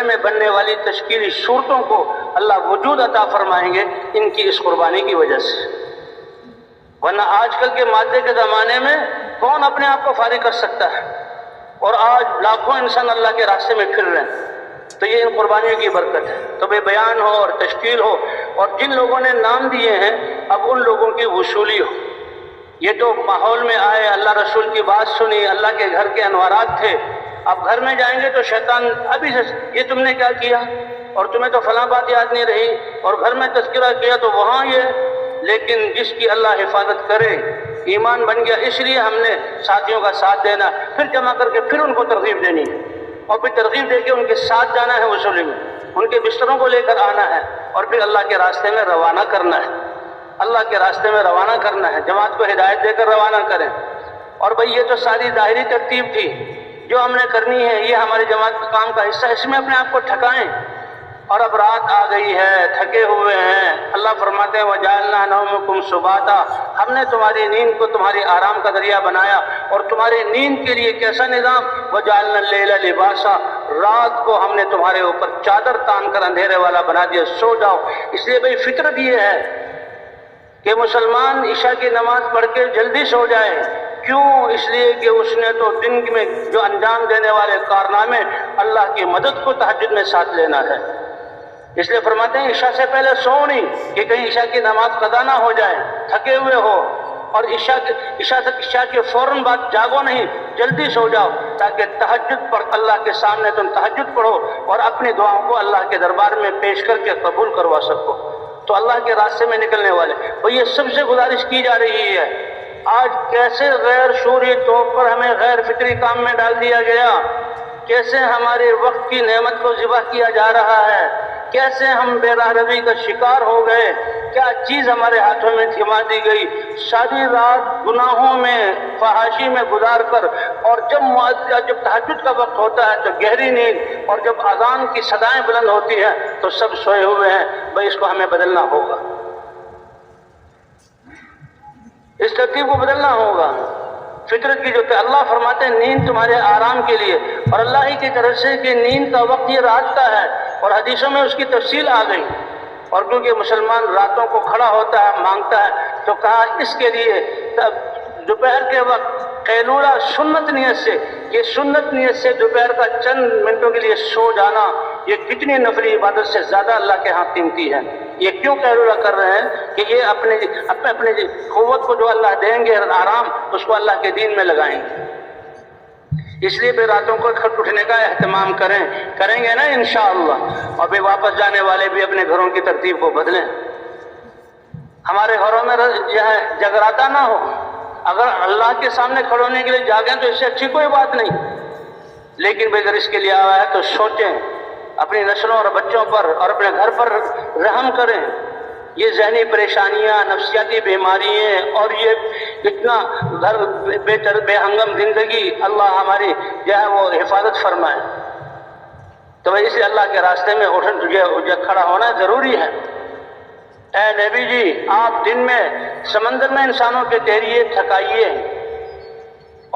میں بننے والی تشکیلی صورتوں کو اللہ وجود عطا فرمائیں گے ان کی اس قربانی کی وجہ سے۔ ورنہ آج کل کے مادے کے زمانے میں کون اپنے آپ کو فارغ کر سکتا ہے، اور آج لاکھوں انسان اللہ کے راستے میں پھر رہے ہیں، تو یہ ان قربانیوں کی برکت ہے۔ تو بے بیان ہو اور تشکیل ہو، اور جن لوگوں نے نام دیے ہیں اب ان لوگوں کی وصولی ہو۔ یہ تو ماحول میں آئے، اللہ رسول کی بات سنی، اللہ کے گھر کے انوارات تھے، اب گھر میں جائیں گے تو شیطان ابھی سے یہ تم نے کیا کیا، اور تمہیں تو فلاں بات یاد نہیں رہی، اور گھر میں تذکرہ کیا تو وہاں یہ۔ لیکن جس کی اللہ حفاظت کرے، ایمان بن گیا، اس لیے ہم نے ساتھیوں کا ساتھ دینا، پھر جمع کر کے پھر ان کو ترغیب دینی ہے، اور پھر ترغیب دے کے ان کے ساتھ جانا ہے وصولی میں، ان کے بستروں کو لے کر آنا ہے، اور پھر اللہ کے راستے میں روانہ کرنا ہے، اللہ کے راستے میں روانہ کرنا ہے، جماعت کو ہدایت دے کر روانہ کریں۔ اور بھئی یہ تو ساری ظاہری ترتیب تھی جو ہم نے کرنی ہے، یہ ہماری جماعت کا کام کا حصہ، اس میں اپنے آپ کو ٹھکائیں۔ اور اب رات آ گئی ہے، تھکے ہوئے ہیں، اللہ فرماتے ہیں وَجَعَلْنَا نَوْمَكُمْ سُبَاتًا، ہم نے تمہاری نیند کو تمہاری آرام کا ذریعہ بنایا، اور تمہاری نیند کے لیے کیسا نظام، وَجَعَلْنَا اللَّيْلَ لِبَاسًا، رات کو ہم نے تمہارے اوپر چادر تان کر اندھیرے والا بنا دیا، سو جاؤ۔ اس لیے بھئی فطرت یہ ہے کہ مسلمان عشاء کی نماز پڑھ کے جلدی سو جائے۔ کیوں؟ اس لیے کہ اس نے تو دن میں جو انجام دینے والے کارنامے، اللہ کی مدد کو تہجد میں ساتھ لینا ہے۔ اس لیے فرماتے ہیں عشاء سے پہلے سو نہیں، کہ کہیں عشاء کی نماز قضا نہ ہو جائے، تھکے ہوئے ہو، اور عشاء کے فوراً بعد جاگو نہیں، جلدی سو جاؤ، تاکہ تہجد پر اللہ کے سامنے تم تہجد پڑھو اور اپنی دعاؤں کو اللہ کے دربار میں پیش کر کے قبول کروا سکو۔ تو اللہ کے راستے میں نکلنے والے، اور یہ سب سے گزارش کی جا رہی ہے۔ آج کیسے غیر شعوری طور پر ہمیں غیر فطری کام میں ڈال دیا گیا، کیسے ہمارے وقت کی نعمت کو ذبح کیا جا رہا ہے، کیسے ہم بے راہ روی کا شکار ہو گئے، کیا چیز ہمارے ہاتھوں میں تھما دی گئی، ساری رات گناہوں میں فحاشی میں گزار کر، اور جب تہجد کا وقت ہوتا ہے تو گہری نیند، اور جب اذان کی صدائیں بلند ہوتی ہیں تو سب سوئے ہوئے ہیں۔ بھئی اس کو ہمیں بدلنا ہوگا، اس ترتیب کو بدلنا ہوگا۔ فطرت کی جو کہ اللہ فرماتے ہیں نیند تمہارے آرام کے لیے، اور اللہ ہی کی طرف سے کہ نیند کا وقت یہ رات کا ہے، اور حدیثوں میں اس کی تفصیل آ گئی۔ اور کیونکہ مسلمان راتوں کو کھڑا ہوتا ہے، مانگتا ہے، تو کہا اس کے لیے دوپہر کے وقت قیلولہ سنت نیت سے، یہ سنت نیت سے دوپہر کا چند منٹوں کے لیے سو جانا، یہ کتنی نفلی عبادت سے زیادہ اللہ کے ہاں قیمتی ہے۔ یہ کیوں قیلولہ کر رہے ہیں کہ یہ اپنے قوت کو جو اللہ دیں گے آرام، اس کو اللہ کے دین میں لگائیں گے۔ اس لیے بھی راتوں کو اٹھنے کا اہتمام کریں گے نا انشاءاللہ، اور بھی واپس جانے والے بھی اپنے گھروں کی ترتیب کو بدلیں۔ ہمارے گھروں میں جگراتا نہ ہو، اگر اللہ کے سامنے کھڑے ہونے کے لیے جاگیں تو اس سے اچھی کوئی بات نہیں، لیکن اگر اس کے لیے آیا ہے تو سوچیں، اپنی نسلوں اور بچوں پر اور اپنے گھر پر رحم کریں۔ یہ ذہنی پریشانیاں، نفسیاتی بیماریاں، اور یہ اتنا بے ہنگم زندگی، اللہ ہماری جو ہے وہ حفاظت فرمائے۔ تو اس لیے اللہ کے راستے میں تجھے کھڑا ہونا ضروری ہے۔ اے نبی جی، آپ دن میں سمندر میں انسانوں کے تیریے تھکائیے،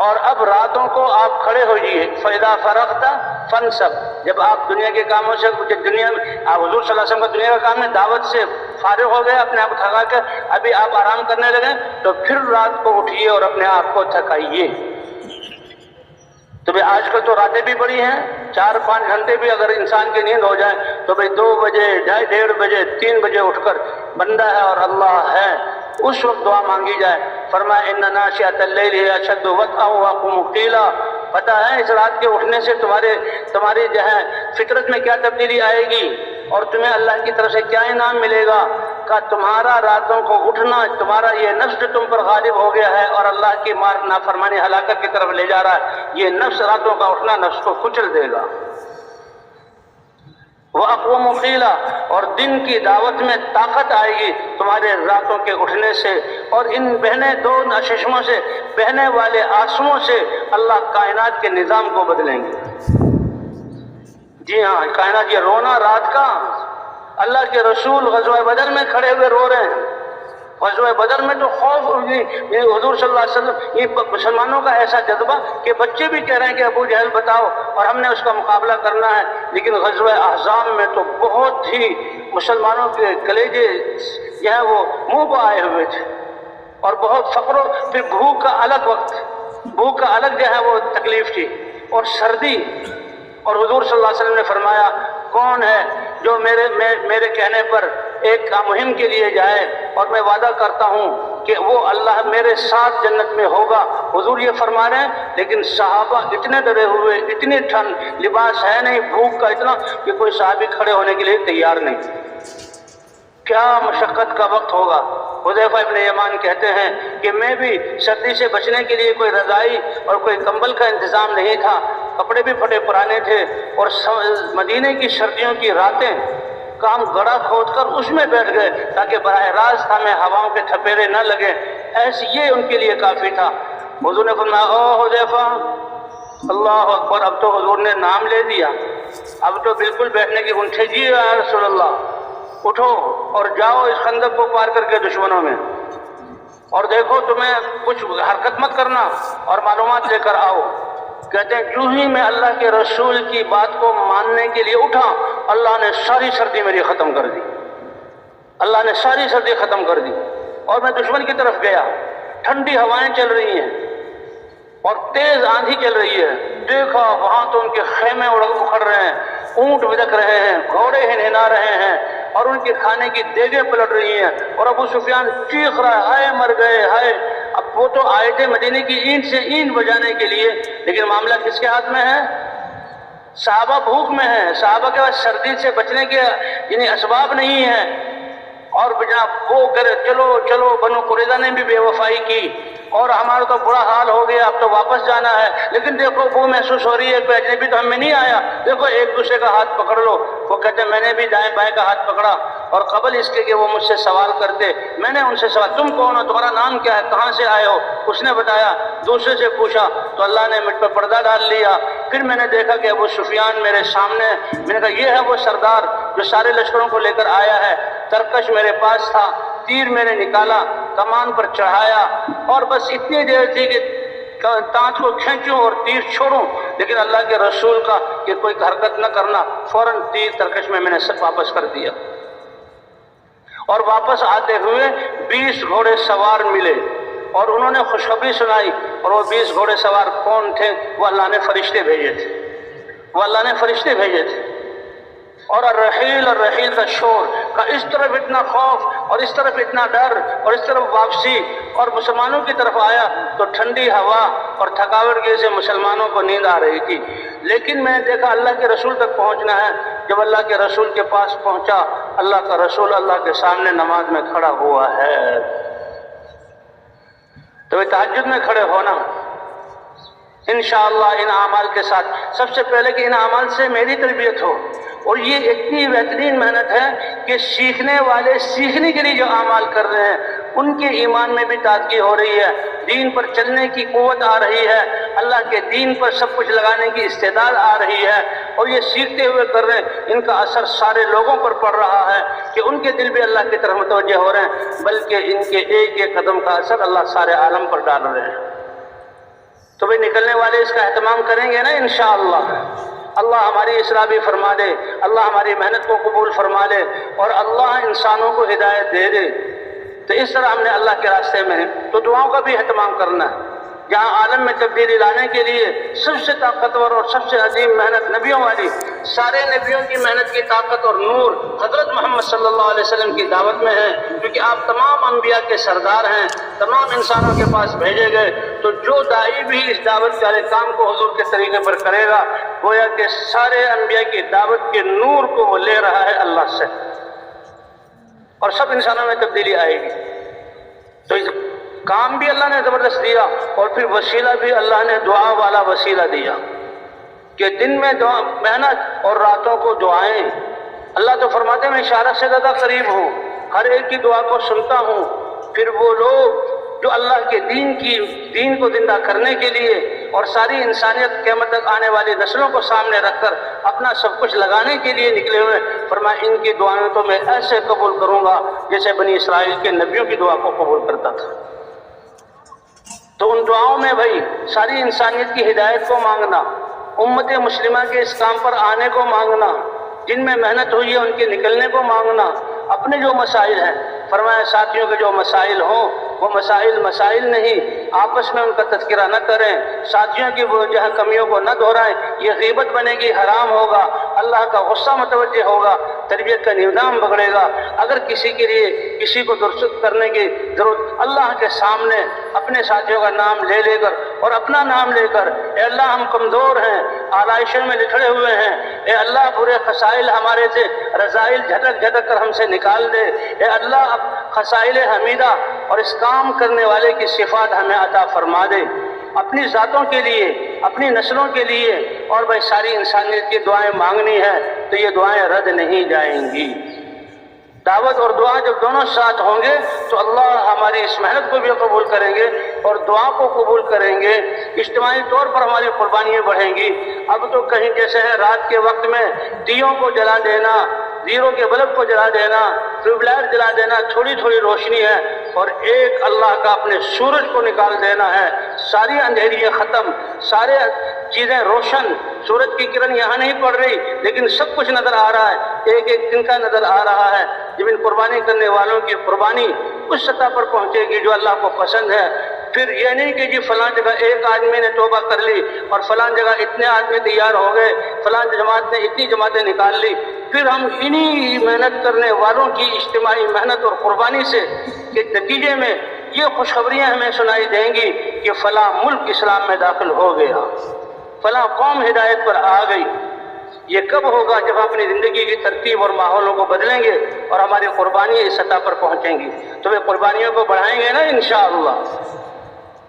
اور اب راتوں کو آپ کھڑے ہوئیے۔ فَإِذَا فَرَغْتَ فَانْصَبْ، جب آپ دنیا کے کاموں سے، دنیا آپ حضور صلی اللہ علیہ وسلم کا دنیا کا کام میں دعوت سے فارغ ہو گئے، اپنے آپ کو تھکا کر ابھی آپ آرام کرنے لگے، تو پھر رات کو اٹھیے اور اپنے آپ کو تھکائیے۔ تو آج کل تو راتیں بھی بڑی ہیں، 4-5 گھنٹے بھی اگر انسان کی نیند ہو جائے تو بھئی 2 بجے 1:30 بجے 3 بجے اٹھ کر بندہ ہے اور اللہ ہے اس وقت دعا مانگی جائے۔ فرمایا ان ناشئۃ اللیل ہی اشد وطئا واقوم قیلا، پتہ ہے اس رات کے اٹھنے سے تمہاری جو ہے فطرت میں کیا تبدیلی آئے گی اور تمہیں اللہ کی طرف سے کیا انعام ملے گا؟ کہ تمہارا راتوں کو اٹھنا، تمہارا یہ نفس جو تم پر غالب ہو گیا ہے اور اللہ کی نافرمانی ہلاکت کی طرف لے جا رہا ہے، یہ نفس راتوں کا اٹھنا نفس کو کچل دے گا۔ وَأَقْوَمُ قِيلًا، اور دن کی دعوت میں طاقت آئے گی تمہارے راتوں کے اٹھنے سے، اور ان بہنے 2 چشموں سے بہنے والے آنسوؤں سے اللہ کائنات کے نظام کو بدلیں گے۔ جی ہاں، کائنات یہ رونا رات کا، اللہ کے رسول غزوہ بدر میں کھڑے ہوئے رو رہے ہیں۔ غزوہ بدر میں تو خوف، حضور صلی اللہ علیہ وسلم، یہ مسلمانوں کا ایسا جذبہ کہ بچے بھی کہہ رہے ہیں کہ ابو جہل بتاؤ اور ہم نے اس کا مقابلہ کرنا ہے، لیکن غزوہ احزاب میں تو بہت ہی مسلمانوں کے کلیجے جو ہے وہ منہ پہ آئے ہوئے تھے، اور بہت فقر و پھر بھوک کا الگ وقت، بھوک کا الگ جو ہے وہ تکلیف تھی، اور سردی۔ اور حضور صلی اللہ علیہ وسلم نے فرمایا کون ہے جو میرے کہنے پر ایک مہم کے لیے جائے، اور میں وعدہ کرتا ہوں کہ وہ اللہ میرے ساتھ جنت میں ہوگا۔ حضور یہ فرما رہے ہیں، لیکن صحابہ اتنے ڈرے ہوئے، اتنی ٹھنڈ، لباس ہے نہیں، بھوک کا اتنا کہ کوئی صحابی کھڑے ہونے کے لیے تیار نہیں۔ کیا مشقت کا وقت ہوگا۔ حذیفہ ابن یمان کہتے ہیں کہ میں بھی سردی سے بچنے کے لیے کوئی رضائی اور کوئی کمبل کا انتظام نہیں تھا، کپڑے بھی پھٹے پرانے تھے، اور مدینے کی سردیوں کی راتیں کام گڑھا کھود کر اس میں بیٹھ گئے تاکہ براہ راست ہمیں ہواؤں کے تھپیرے نہ لگے، ایسے یہ ان کے لیے کافی تھا۔ حضور نے فرمایا او حذیفہ، اللہ اکبر، اب تو حضور نے نام لے دیا، اب تو بالکل بیٹھنے کی گنٹھے، جی یا رسول اللہ، اٹھو اور جاؤ اس خندق کو پار کر کے دشمنوں میں، اور دیکھو تمہیں کچھ حرکت مت کرنا اور معلومات لے کر آؤ۔ کہتے ہیں جو ہی میں اللہ کے رسول کی بات کو ماننے کے لیے اٹھا، اللہ نے ساری سردی میری ختم کر دی، اللہ نے ساری سردی ختم کر دی، اور میں دشمن کی طرف گیا، ٹھنڈی ہوائیں چل رہی ہیں اور تیز آندھی چل رہی ہے، دیکھا وہاں تو ان کے خیمے اکھڑ رہے ہیں، اونٹ بدک رہے ہیں، گھوڑے ہنہنا رہے ہیں، اور ان کے کھانے کی دیگیں پلٹ رہی ہیں، اور ابو سفیان چیخ رہا ہے ہائے مر گئے ہائے۔ اب وہ تو آئے تھے مدینے کی اینٹ سے اینٹ بجانے کے لیے، لیکن معاملہ کس کے ہاتھ میں ہے؟ صحابہ بھوک میں ہیں، صحابہ کے پاس سردی سے بچنے کے یعنی اسباب نہیں ہیں، اور جناب وہ کرے چلو چلو، بنو قریظہ نے بھی بے وفائی کی، اور ہمارا تو برا حال ہو گیا، اب تو واپس جانا ہے، لیکن دیکھو وہ محسوس ہو رہی ہے کہ اجنبی تو ہم میں نہیں آیا، دیکھو ایک دوسرے کا ہاتھ پکڑ لو۔ وہ کہتے ہیں میں نے بھی دائیں بائیں کا ہاتھ پکڑا، اور قبل اس کے کہ وہ مجھ سے سوال کرتے، میں نے ان سے سوال تم کون ہو، تمہارا نام کیا ہے، کہاں سے آئے ہو؟ اس نے بتایا، دوسرے سے پوچھا تو اللہ نے مجھ پر پردہ ڈال لیا۔ پھر میں نے دیکھا کہ ابو سفیان میرے سامنے، میں نے کہا یہ ہے وہ سردار جو سارے لشکروں کو لے کر آیا ہے، ترکش میرے پاس تھا، تیر میں نے نکالا، کمان پر چڑھایا، اور بس اتنی دیر تھی کہ تانت کو کھینچوں اور تیر چھوڑوں، لیکن اللہ کے رسول کا کہ کوئی حرکت نہ کرنا، فوراً تیر ترکش میں نے سب واپس کر دیا۔ اور واپس آتے ہوئے 20 گھوڑے سوار ملے، اور انہوں نے خوشخبری سنائی، اور وہ 20 گھوڑے سوار کون تھے؟ وہ اللہ نے فرشتے بھیجے تھے، وہ اللہ نے فرشتے بھیجے تھے۔ اور الرحیل کا شور کا اس طرف اتنا خوف اور اس طرف اتنا ڈر اور اس طرف واپسی، اور مسلمانوں کی طرف آیا تو ٹھنڈی ہوا اور تھکاوٹ کی وجہ سے مسلمانوں کو نیند آ رہی تھی، لیکن میں نے دیکھا اللہ کے رسول تک پہنچنا ہے۔ جب اللہ کے رسول کے پاس پہنچا، اللہ کا رسول اللہ کے سامنے نماز میں کھڑا ہوا ہے۔ تو تہجد میں کھڑے ہونا انشاءاللہ ان اعمال کے ساتھ، سب سے پہلے کہ ان اعمال سے میری تربیت ہو، اور یہ اتنی بہترین محنت ہے کہ سیکھنے والے سیکھنے کے لیے جو اعمال کر رہے ہیں ان کے ایمان میں بھی تازگی ہو رہی ہے، دین پر چلنے کی قوت آ رہی ہے، اللہ کے دین پر سب کچھ لگانے کی استعداد آ رہی ہے، اور یہ سیکھتے ہوئے کر رہے ہیں، ان کا اثر سارے لوگوں پر پڑ رہا ہے کہ ان کے دل بھی اللہ کی طرف متوجہ ہو رہے ہیں، بلکہ ان کے ایک ایک قدم کا اثر اللہ سارے عالم پر ڈال رہے ہیں۔ تو بھئی نکلنے والے اس کا اہتمام کریں گے نا انشاءاللہ۔ اللہ ہماری اصلاح بھی فرما دے، اللہ ہماری محنت کو قبول فرما لے، اور اللہ انسانوں کو ہدایت دے دے۔ تو اس طرح ہم نے اللہ کے راستے میں تو دعاؤں کا بھی اہتمام کرنا ہے۔ جہاں عالم میں تبدیلی لانے کے لیے سب سے طاقتور اور سب سے عظیم محنت نبیوں والی سارے نبیوں کی محنت کی طاقت اور نور حضرت محمد صلی اللہ علیہ وسلم کی دعوت میں ہے، کیونکہ آپ تمام انبیاء کے سردار ہیں، تمام انسانوں کے پاس بھیجے گئے۔ تو جو داعی بھی اس دعوت والے کام کو حضور کے طریقے پر کرے گا، گویا کہ سارے انبیاء کی دعوت کے نور کو وہ لے رہا ہے اللہ سے، اور سب انسانوں میں تبدیلی آئے گی۔ تو اس کام بھی اللہ نے زبردست دیا، اور پھر وسیلہ بھی اللہ نے دعا والا وسیلہ دیا کہ دن میں دعا محنت اور راتوں کو دعائیں۔ اللہ تو فرماتے ہیں میں اشارہ سے زیادہ قریب ہوں، ہر ایک کی دعا کو سنتا ہوں۔ پھر وہ لوگ جو اللہ کے دین کو زندہ کرنے کے لیے اور ساری انسانیت قیامت تک آنے والی نسلوں کو سامنے رکھ کر اپنا سب کچھ لگانے کے لیے نکلے ہوئے، فرمایا ان کی دعائیں تو میں ایسے قبول کروں گا جیسے بنی اسرائیل کے نبیوں کی دعا کو قبول کرتا تھا۔ تو ان دعاؤں میں بھائی ساری انسانیت کی ہدایت کو مانگنا، امت مسلمہ کے اس کام پر آنے کو مانگنا، جن میں محنت ہوئی ہے ان کے نکلنے کو مانگنا، اپنے جو مسائل ہیں فرمایا ساتھیوں کے جو مسائل ہوں وہ مسائل نہیں، آپس میں ان کا تذکرہ نہ کریں، ساتھیوں کی وہ جہاں کمیوں کو نہ دہرائیں، یہ غیبت بنے گی، حرام ہوگا، اللہ کا غصہ متوجہ ہوگا، تربیت کا نظام بگڑے گا۔ اگر کسی کے لیے کسی کو درست کرنے کی ضرورت، اللہ کے سامنے اپنے ساتھیوں کا نام لے لے کر اور اپنا نام لے کر، اے اللہ ہم کمزور ہیں، آلائشوں میں لکھڑے ہوئے ہیں، اے اللہ برے خسائل ہمارے سے رذائل جھٹک جھٹک کر ہم سے نکال دے، اے اللہ اب خسائل حمیدہ اور اس کام کرنے والے کی صفات ہمیں عطا فرما دے۔ اپنی ذاتوں کے لیے، اپنی نسلوں کے لیے اور بھائی ساری انسانیت کی دعائیں مانگنی ہے تو یہ دعائیں رد نہیں جائیں گی۔ دعوت اور دعا جب دونوں ساتھ ہوں گے تو اللہ ہماری اس محنت کو بھی قبول کریں گے اور دعا کو قبول کریں گے، اجتماعی طور پر ہماری قربانیاں بڑھیں گی۔ اب تو کہیں جیسے ہے رات کے وقت میں دیوں کو جلا دینا، زیرو کے بلب کو جلا دینا، ٹیوب لائٹ جلا دینا، تھوڑی تھوڑی روشنی ہے، اور ایک اللہ کا اپنے سورج کو نکال دینا ہے، ساری اندھیریاں ختم، سارے چیزیں روشن، سورج کی کرن یہاں نہیں پڑ رہی لیکن سب کچھ نظر آ رہا ہے، ایک ایک دن کا نظر آ رہا ہے۔ جب ان قربانی کرنے والوں کی قربانی اس سطح پر پہنچے گی جو اللہ کو پسند ہے، پھر یہ نہیں کہ جی فلاں جگہ ایک آدمی نے توبہ کر لی اور فلاں جگہ اتنے آدمی تیار ہو گئے، فلاں جماعت نے اتنی جماعتیں نکال لی، پھر ہم انہی محنت کرنے والوں کی اجتماعی محنت اور قربانی سے کے نتیجے میں یہ خوشخبریاں ہمیں سنائی دیں گی کہ فلاں ملک اسلام میں داخل ہو گیا، فلاں قوم ہدایت پر آ گئی۔ یہ کب ہوگا؟ جب ہم اپنی زندگی کی ترتیب اور ماحولوں کو بدلیں گے اور ہماری قربانیاں اس سطح پر پہنچیں گی تو وہ قربانیوں کو بڑھائیں گے نا انشاءاللہ۔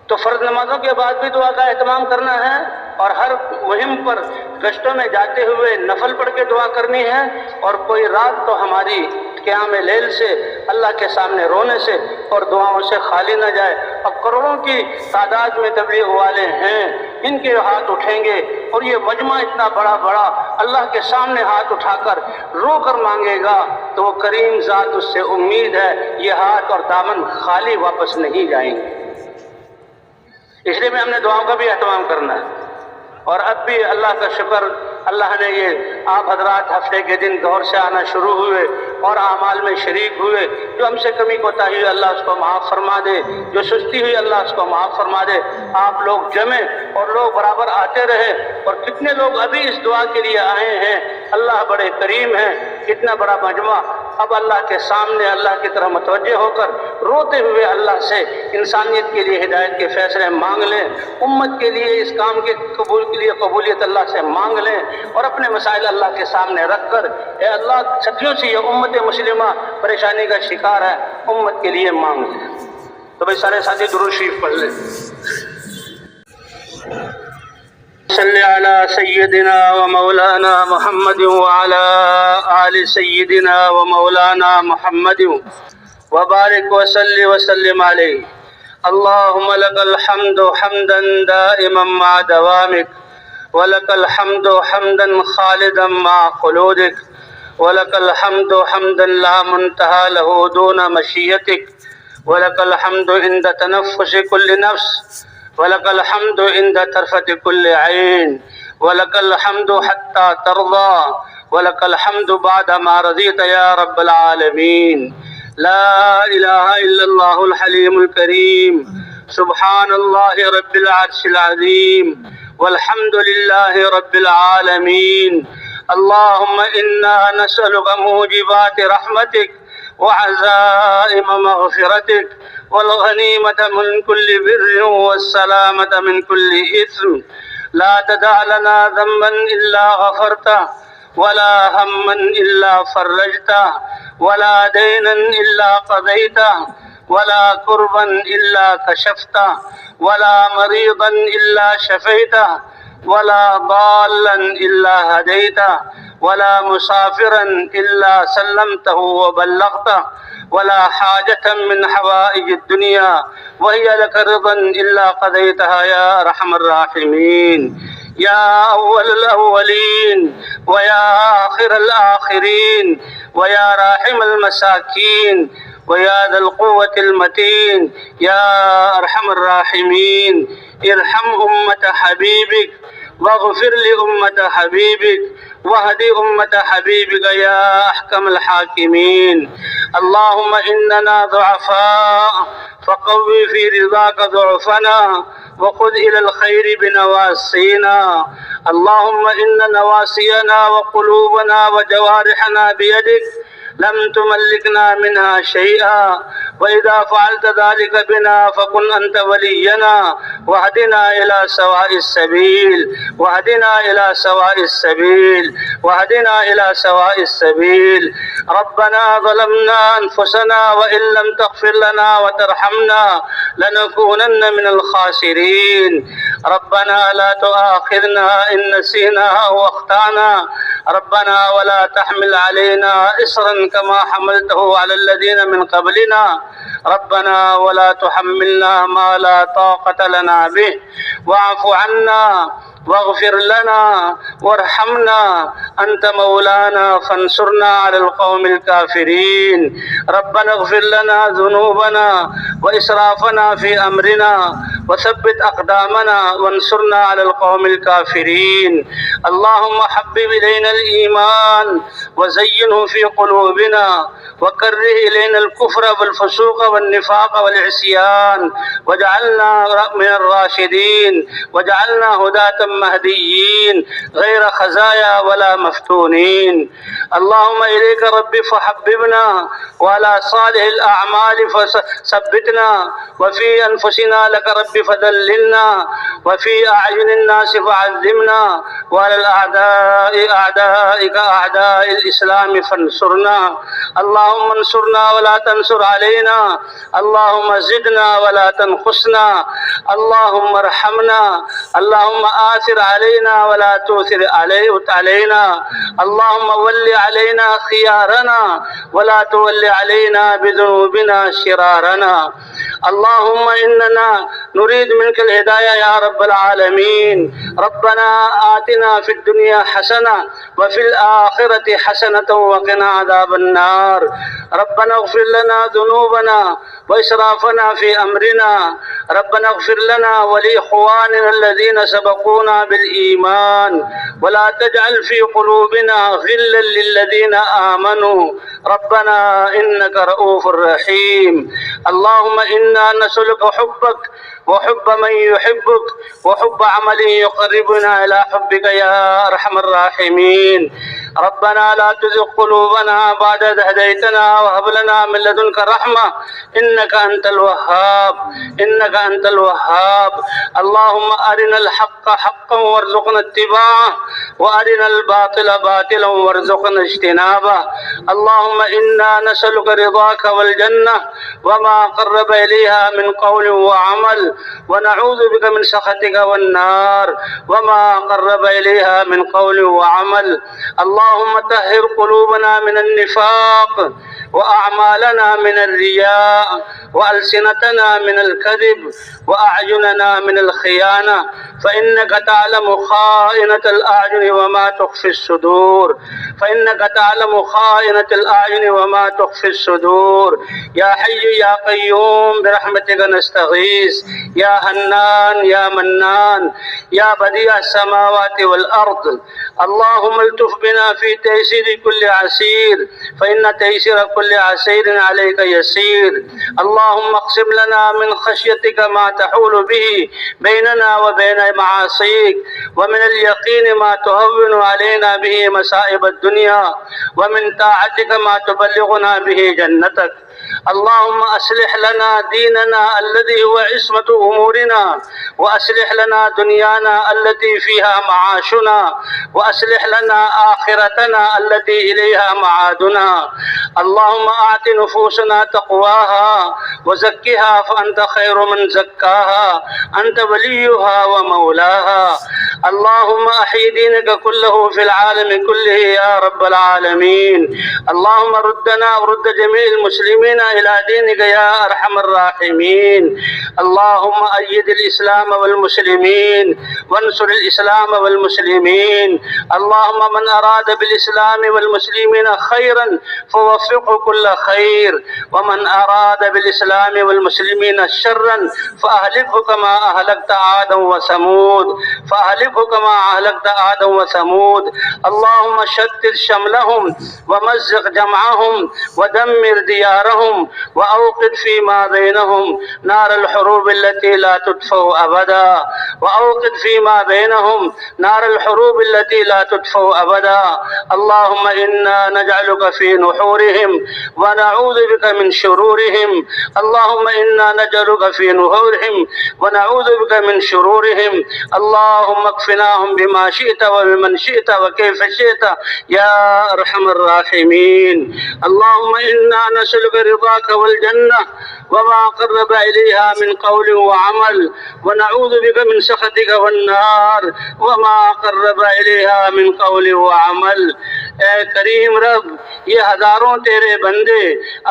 تو فرض نمازوں کے بعد بھی دعا کا اہتمام کرنا ہے، اور ہر مہم پر گشتوں میں جاتے ہوئے نفل پڑھ کے دعا کرنی ہے، اور کوئی رات تو ہماری قیام لیل سے، اللہ کے سامنے رونے سے اور دعاؤں سے خالی نہ جائے۔ اب کروڑوں کی تعداد میں تبلیغ والے ہیں، ان کے ہاتھ اٹھیں گے اور یہ مجمع اتنا بڑا اللہ کے سامنے ہاتھ اٹھا کر رو کر مانگے گا تو وہ کریم ذات اس سے امید ہے یہ ہاتھ اور دامن خالی واپس نہیں جائیں گے۔ اس لیے ہم نے دعاؤں کا بھی اہتمام کرنا ہے۔ اور اب بھی اللہ کا شکر، اللہ نے یہ آپ حضرات ہفتے کے دن دور سے آنا شروع ہوئے اور اعمال میں شریک ہوئے، جو ہم سے کمی کوتاہی ہوئی اللہ اس کو معاف فرما دے، جو سستی ہوئی اللہ اس کو معاف فرما دے۔ آپ لوگ جمع اور لوگ برابر آتے رہے، اور کتنے لوگ ابھی اس دعا کے لیے آئے ہیں، اللہ بڑے کریم ہیں، کتنا بڑا مجمع اب اللہ کے سامنے اللہ کی طرح متوجہ ہو کر روتے ہوئے اللہ سے انسانیت کے لیے ہدایت کے فیصلے مانگ لیں، امت کے لیے اس کام کے قبولیت اللہ سے مانگ لیں، اور اپنے مسائل اللہ کے سامنے رکھ کر اے اللہ صدیوں سے یہ امت مسلمہ پریشانی کا شکار ہے، امت کے لیے مانگ لیں۔ تو بھائی سارے ساتھی درود شریف پڑھ لیں۔ صلی علی سیدنا و مولانا محمد وعلی آل سیدنا و مولانا محمد وبارک وسلم علیہ۔ اللہم لک الحمد حمدا دائما مع دوامک، ولک الحمد حمدا خالدا مع خلودک، ولک الحمد حمدا لا منتہى له دون مشیتک، ولک الحمد عند تنفس كل نفس، ولك الحمد عند طرفة كل عين، ولك الحمد حتى ترضى، ولك الحمد بعد ما رضيت يا رب العالمين۔ لا إله إلا الله الحليم الكريم، سبحان الله رب العرش العظيم، والحمد لله رب العالمين، اللهم إنا نسألك موجبات رحمتك وعزائم مغفرتك والغنيمة من كل بر والسلامة من كل إثم. لا تدع لنا ذنبا إلا غفرته ولا هما إلا فرجته ولا دينا إلا قضيته ولا كربا إلا كشفته ولا مريضا إلا شفيته ولا ضالا إلا هديته ولا مسافرا إلا سلمته وبلغته ولا حاجة من حوائج الدنيا وهي لك رضا إلا قضيتها يا أرحم الراحمين. يا أول الأولين ويا آخر الآخرين ويا راحم المساكين ويا ذا القوة المتين يا أرحم الراحمين، ارحم أمة حبيبك واغفر لأمة حبيبك واهد أمة حبيبك يا أحكم الحاكمين. اللهم إننا ضعفاء فقوي في رضاك ضعفنا وخذ إلى الخير بنواسينا. اللهم إن نواسينا وقلوبنا وجوارحنا بيدك لم تملكنا منها شيئا، وإذا فعلت ذلك بنا فكن أنت ولينا واهدنا إلى سواء السبيل واهدنا إلى سواء السبيل واهدنا إلى سواء السبيل. ربنا ظلمنا أنفسنا وإن لم تغفر لنا وترحمنا لنكونن من الخاسرين. ربنا لا تؤاخذنا إن نسينا أو أخطأنا. ربنا ولا تحمل علينا إصرا كما حملته على الذين من قبلنا. ربنا ولا تحملنا ما لا طاقة لنا به واعف عنا واغفر لنا وارحمنا أنت مولانا فانصرنا على القوم الكافرين. ربنا اغفر لنا ذنوبنا وإسرافنا في أمرنا وثبت أقدامنا وانصرنا على القوم الكافرين. اللهم حبب إلينا الإيمان وزينه في قلوبنا وكره إلينا الكفر والفسوق والنفاق والعصيان واجعلنا من الراشدين واجعلنا هداة مهديين غير خزايا ولا مفتونين. اللهم إليك ربي فحببنا وعلى صالح الأعمال فثبتنا وفي أنفسنا لك ربي فدللنا وفي أعين الناس فعذبنا وعلى الأعداء أعدائك أعداء الإسلام فانصرنا. اللهم انصرنا ولا تنصر علينا. اللهم زدنا ولا تنقصنا. اللهم ارحمنا. اللهم آثر علينا ولا تؤثر علينا. اللهم ول علينا خيارنا ولا تول علينا بذنوبنا شرارنا. اللهم إننا نريد منك الهداية يا رب العالمين. ربنا آتنا في الدنيا حسنة وفي الآخرة حسنة وقنا عذاب النار. ربنا اغفر لنا ذنوبنا وإسرافنا في أمرنا. ربنا اغفر لنا ولإخواننا الذين سبقونا بالإيمان ولا تجعل في قلوبنا غلا للذين آمنوا ربنا إنك رؤوف رحيم. اللهم إنا نسألك حبك وحب من يحبك وحب عمل يقربنا إلى حبك يا أرحم الراحمين. ربنا لا تزغ قلوبنا بعد إذ هديتنا وهب لنا من لدنك رحمة إنك أنت الوهاب إنك أنت الوهاب. اللهم أرنا الحق حقا وارزقنا اتباعه وأرنا الباطل باطلا وارزقنا اجتنابه. اللهم إنا نسألك رضاك والجنة وما قرب إليها من قول وعمل ونعوذ بك من سخطك والنار وما قرب إليها من قول وعمل. اللهم طهر قلوبنا من النفاق وأعمالنا من الرياء وألسنتنا من الكذب وأعيننا من الخيانة فإنك تعلم خائنة الأعين وما تخفي الصدور فإنك تعلم خائنة الأعين وما تخفي الصدور. يا حي يا قيوم برحمتك نستغيث یا حنان یا منان یا بدیع السماوات والارض اللهم الطف بنا في تيسير كل عسير فإن تيسير كل عسير عليك يسير اللهم اقسم لنا من خشيتك ما تحول به بيننا وبين معاصيك ومن اليقين ما تهون علينا به مصائب الدنيا ومن طاعتك ما تبلغنا به جنتك اللهم أصلح لنا ديننا الذي هو عصمة أمورنا وأصلح لنا دنيانا التي فيها معاشنا وأصلح لنا آخرتنا التي إليها معادنا اللهم أعط نفوسنا تقواها وزكها فأنت خير من زكاها أنت وليها ومولاها اللهم أحي دينك كله في العالم كله يا رب العالمين اللهم ردنا ورد جميع المسلمين إلى دينك يا أرحم الراحمين اللهم أيد الإسلام والمسلمين وانصر الإسلام والمسلمين اللهم من أراد بالإسلام والمسلمين خيرا فوفقه كل خير ومن أراد بالإسلام والمسلمين شرا فأهلكه كما أهلكت عادا وثمود اللهم شتت شملهم ومزق جمعهم ودمر ديارهم وأوقد فيما بينهم نار الحروب التي لا تطفأ أبدا اللهم إنا نجعلك في نحورهم ونعوذ بك من شرورهم اللهم اكفناهم بما شئت وبمن شئت وكيف شئت يا أرحم الراحمين اللهم إنا نسألك رضاك والجنة وما قرب إليها من قول وعمل ونعوذ بك من سخطك والنار وما قرب إليها من قول وعمل اے کریم رب یہ ہزاروں تیرے بندے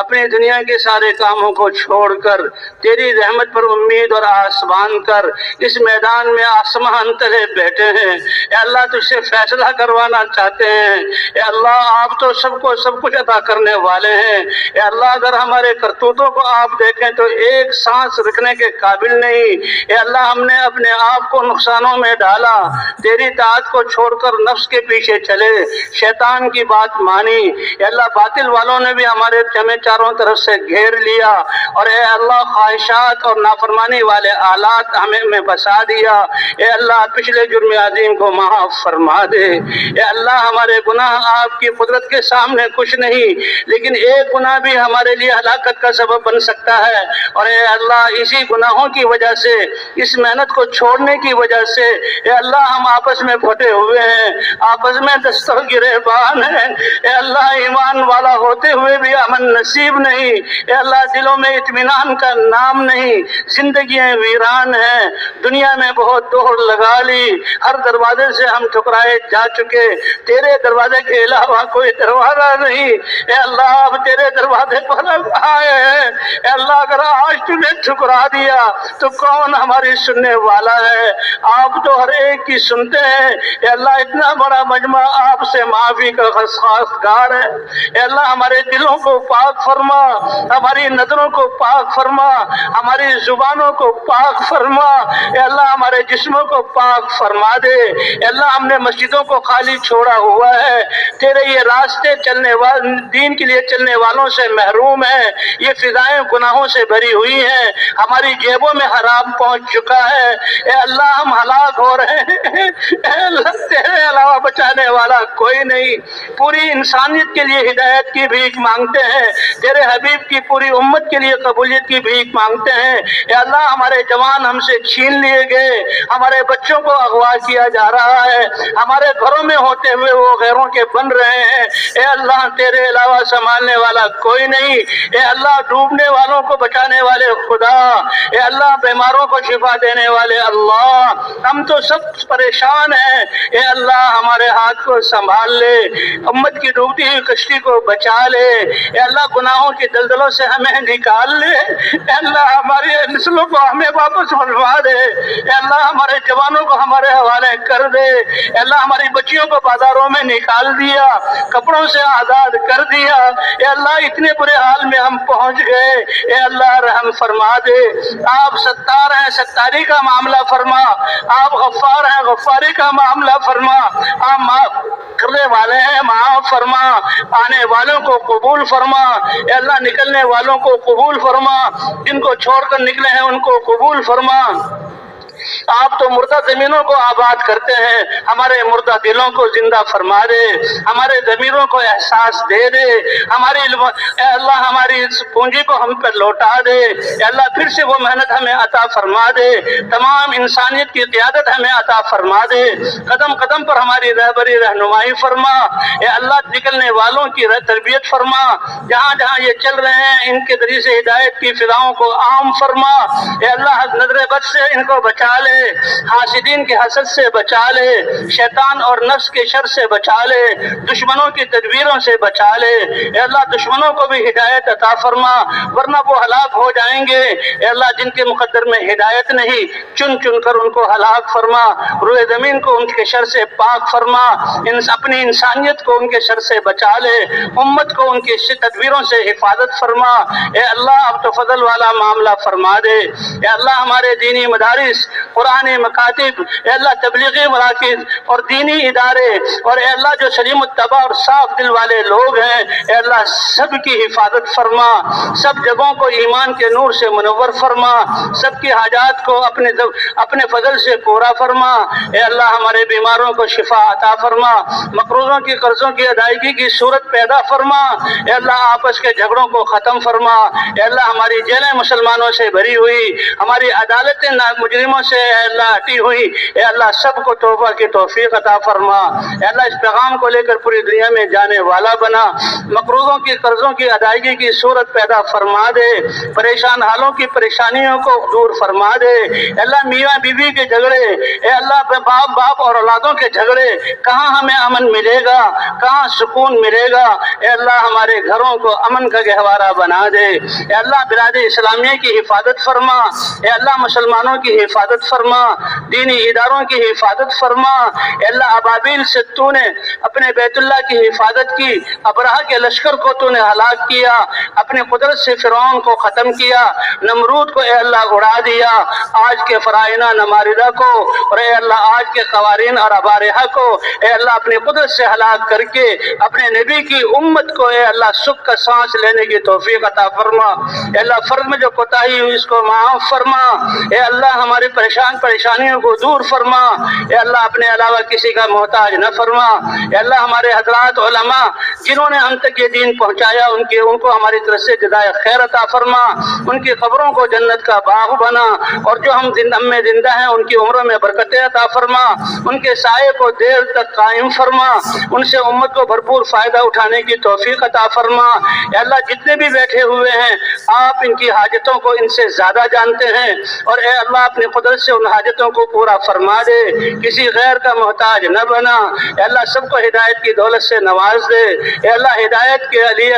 اپنے دنیا کے سارے کاموں کو چھوڑ کر تیری رحمت پر امید اور آس باندھ کر اس میدان میں آسمان تلے بیٹھے ہیں اے اللہ تجھ سے فیصلہ کروانا چاہتے ہیں اے اللہ آپ تو سب کو سب کچھ عطا کرنے والے ہیں اے اللہ اگر ہمارے کرتوتوں کو آپ دیکھیں تو ایک سانس رکھنے کے قابل نہیں اے اللہ ہم نے اپنے آپ کو نقصانوں میں ڈالا تیری طاعت کو چھوڑ کر نفس کے پیچھے چلے شیطان کی بات مانی اے اللہ باطل والوں نے بھی ہمیں چاروں طرف سے گھیر لیا اور اے اللہ خواہشات اور نافرمانی والے آلات ہمیں بسا دیا اے اللہ پچھلے جرم عظیم کو معاف فرما دے اے اللہ ہمارے گناہ آپ کی قدرت کے سامنے کچھ نہیں لیکن ایک گناہ بھی ہمارے لیے ہلاکت کا سبب بن سکتا ہے اور اے اللہ اسی گناہوں کی وجہ سے اس محنت کو چھوڑنے کی وجہ سے اے اللہ ہم آپس میں پھٹے ہوئے ہیں آپس میں دستوں گریبان ہیں اے اللہ ایمان والا ہوتے ہوئے بھی امن نصیب نہیں اے اللہ دلوں میں اطمینان کا نام نہیں زندگیاں ویران ہیں دنیا میں بہت دوڑ لگا لی ہر دروازے سے ہم ٹھکرائے جا چکے تیرے دروازے کے علاوہ کوئی دروازہ نہیں اے اللہ اب تیرے دروازے پر آئے ہیں اے اللہ اگر آج تمہیں ٹھکرا دیا تو کون ہماری سننے والا ہے آپ تو ہر ایک کی سنتے ہیں اے اللہ اتنا بڑا مجمع آپ سے معافی کا خواستگار ہے اے اللہ ہمارے دلوں کو پاک فرما ہماری نظروں کو پاک فرما ہماری زبانوں کو پاک فرما اے اللہ ہمارے جسموں کو پاک فرما دے اے اللہ ہم نے مسجدوں کو خالی چھوڑا ہوا ہے تیرے یہ راستے چلنے والے دین کے لیے چلنے والوں سے محروم ہیں یہ فضائیں گناہوں سے بھری ہوئی ہیں ہماری جیبوں میں حرام پہنچ چکا ہے اے اللہ ہم ہلاک ہو رہے ہیں اے اللہ تیرے علاوہ بچانے والا کوئی نہیں پوری انسانیت کے لیے ہدایت کی بھیک مانگتے ہیں تیرے حبیب کی پوری امت کے لیے قبولیت کی بھیک مانگتے ہیں اے اللہ ہمارے جوان ہم سے چھین لیے گئے ہمارے بچوں کو اغوا کیا جا رہا ہے ہمارے گھروں میں ہوتے ہوئے وہ غیروں کے بن رہے ہیں اے اللہ تیرے علاوہ سنبھالنے والا کوئی نہیں اے اللہ ڈوبنے والوں کو بچانے والے خدا اے اللہ بیماروں کو شفا دینے والے اللہ ہم تو سب پریشان ہیں اے اللہ ہمارے ہاتھ کو سنبھال لے امت کی ڈوبتی ہوئی کشتی کو بچا لے اے اللہ گناہوں کی دلدلوں سے ہمیں نکال لے اے اللہ ہماری نسلوں کو ہمیں واپس بلوا دے اے اللہ ہمارے جوانوں کو ہمارے حوالے کر دے اے اللہ ہماری بچیوں کو بازاروں میں نکال دیا کپڑوں سے آزاد کر دیا اے اللہ اتنے برے حال حال میں ہم پہنچ گئے، اے اللہ رحم فرما دے۔ آپ ستار ہیں، ستاری کا معاملہ فرما، آپ غفار ہیں، غفاری کا معاملہ فرما، آپ معاف کرنے والے ہیں، معاف فرما، آنے والوں کو قبول فرما، اے اللہ نکلنے والوں کو قبول فرما، جن کو چھوڑ کر نکلے ہیں ان کو قبول فرما۔ آپ تو مردہ زمینوں کو آباد کرتے ہیں، ہمارے مردہ دلوں کو زندہ فرما دے، ہمارے ضمیروں کو احساس دے دے، اے اللہ ہماری اس پونجی کو ہم پر لوٹا دے، اے اللہ پھر سے وہ محنت ہمیں عطا فرما دے، تمام انسانیت کی قیادت ہمیں عطا فرما دے، قدم قدم پر ہماری رہبری رہنمائی فرما، اے اللہ نکلنے والوں کی تربیت فرما، جہاں جہاں یہ چل رہے ہیں ان کے ذریعے سے ہدایت کی فضاؤں کو عام فرما، اے اللہ نظر بد سے ان کو بچا لے، حاسدین کے حسد سے بچا لے، شیطان اور نفس کے شر سے بچا لے، دشمنوں کی تدبیروں سے بچا لے، اے اللہ دشمنوں کو بھی ہدایت عطا فرما، ورنہ وہ ہلاک ہو جائیں گے، اے اللہ جن کے مقدر میں ہدایت نہیں چن چن کر ان کو ہلاک فرما، روئے زمین کو ان کے شر سے پاک فرما، اپنی انسانیت کو ان کے شر سے بچا لے، امت کو ان کی تدبیروں سے حفاظت فرما، اے اللہ اب تو فضل والا معاملہ فرما دے، اے اللہ ہمارے دینی مدارس، قرآنی مکاتب، اے اللہ تبلیغی مراکز اور دینی ادارے، اور اے اللہ جو سلیم الطبع اور صاف دل والے لوگ ہیں، اے اللہ سب کی حفاظت فرما، سب جگہوں کو ایمان کے نور سے منور فرما، سب کی حاجات کو اپنے فضل سے پورا فرما، اے اللہ ہمارے بیماروں کو شفا عطا فرما، مقروضوں کی قرضوں کی ادائیگی کی صورت پیدا فرما، اے اللہ آپس کے جھگڑوں کو ختم فرما، اے اللہ ہماری جیلیں مسلمانوں سے بھری ہوئی، ہماری عدالتیں مجرموں سے اے اللہ ہٹی ہوئی، اے اللہ سب کو توبہ کی توفیق عطا فرما، اے اللہ اس پیغام کو لے کر پوری دنیا میں جانے والا بنا، مقروضوں کی قرضوں کی ادائیگی کی صورت پیدا فرما دے، پریشان حالوں کی پریشانیوں کو دور فرما دے، اے اللہ میاں بیوی کے جھگڑے، اے اللہ باپ اور اولادوں کے جھگڑے، کہاں ہمیں امن ملے گا، کہاں سکون ملے گا، اے اللہ ہمارے گھروں کو امن کا گہوارہ بنا دے، اے اللہ بلاد اسلامیہ کی حفاظت فرما، اے اللہ مسلمانوں کی حفاظت فرما، دینی اداروں کی حفاظت فرما، اے اللہ ابابیل سے تو نے اپنے بیت اللہ کی حفاظت کی، ابرہہ کے لشکر کو تو نے ہلاک کیا، اپنے قدرت سے فرعون کو ختم کیا، نمرود کو اے اللہ اڑا دیا، آج کے فرائنہ نماردہ کو اور اے اللہ آج کے قوارین اور ابارحہ کو اے اللہ اپنی قدرت سے ہلاک کر کے اپنے نبی کی امت کو اے اللہ سکھ کا سانس لینے کی توفیق عطا فرما، اے اللہ فرض میں جو کوتاہی ہوئی اس کو معاف فرما، اے اللہ ہماری پریشانیوں کو دور فرما، اے اللہ اپنے علاوہ کسی کا محتاج نہ فرما، اے اللہ ہمارے حضرات علماء جنہوں نے ہم تک یہ دین پہنچایا ان کو ہماری طرف سے جزائے خیر عطا فرما، ان کی قبروں کو جنت کا باغ بنا، اور جو ہم میں زندہ ہیں ان کی عمروں میں برکتیں عطا فرما، ان کے سائے کو دیر تک قائم فرما، ان سے امت کو بھرپور فائدہ اٹھانے کی توفیق عطا فرما، اے اللہ جتنے بھی بیٹھے ہوئے ہیں آپ ان کی حاجتوں کو ان سے زیادہ جانتے ہیں، اور اے اللہ اپنی قدرت سے ان حاجتوں کو پورا فرما دے، کسی غیر کا محتاج نہ بنا، اے اللہ سب کو ہدایت کی دولت سے نواز دے، اے اللہ ہدایت کے لیے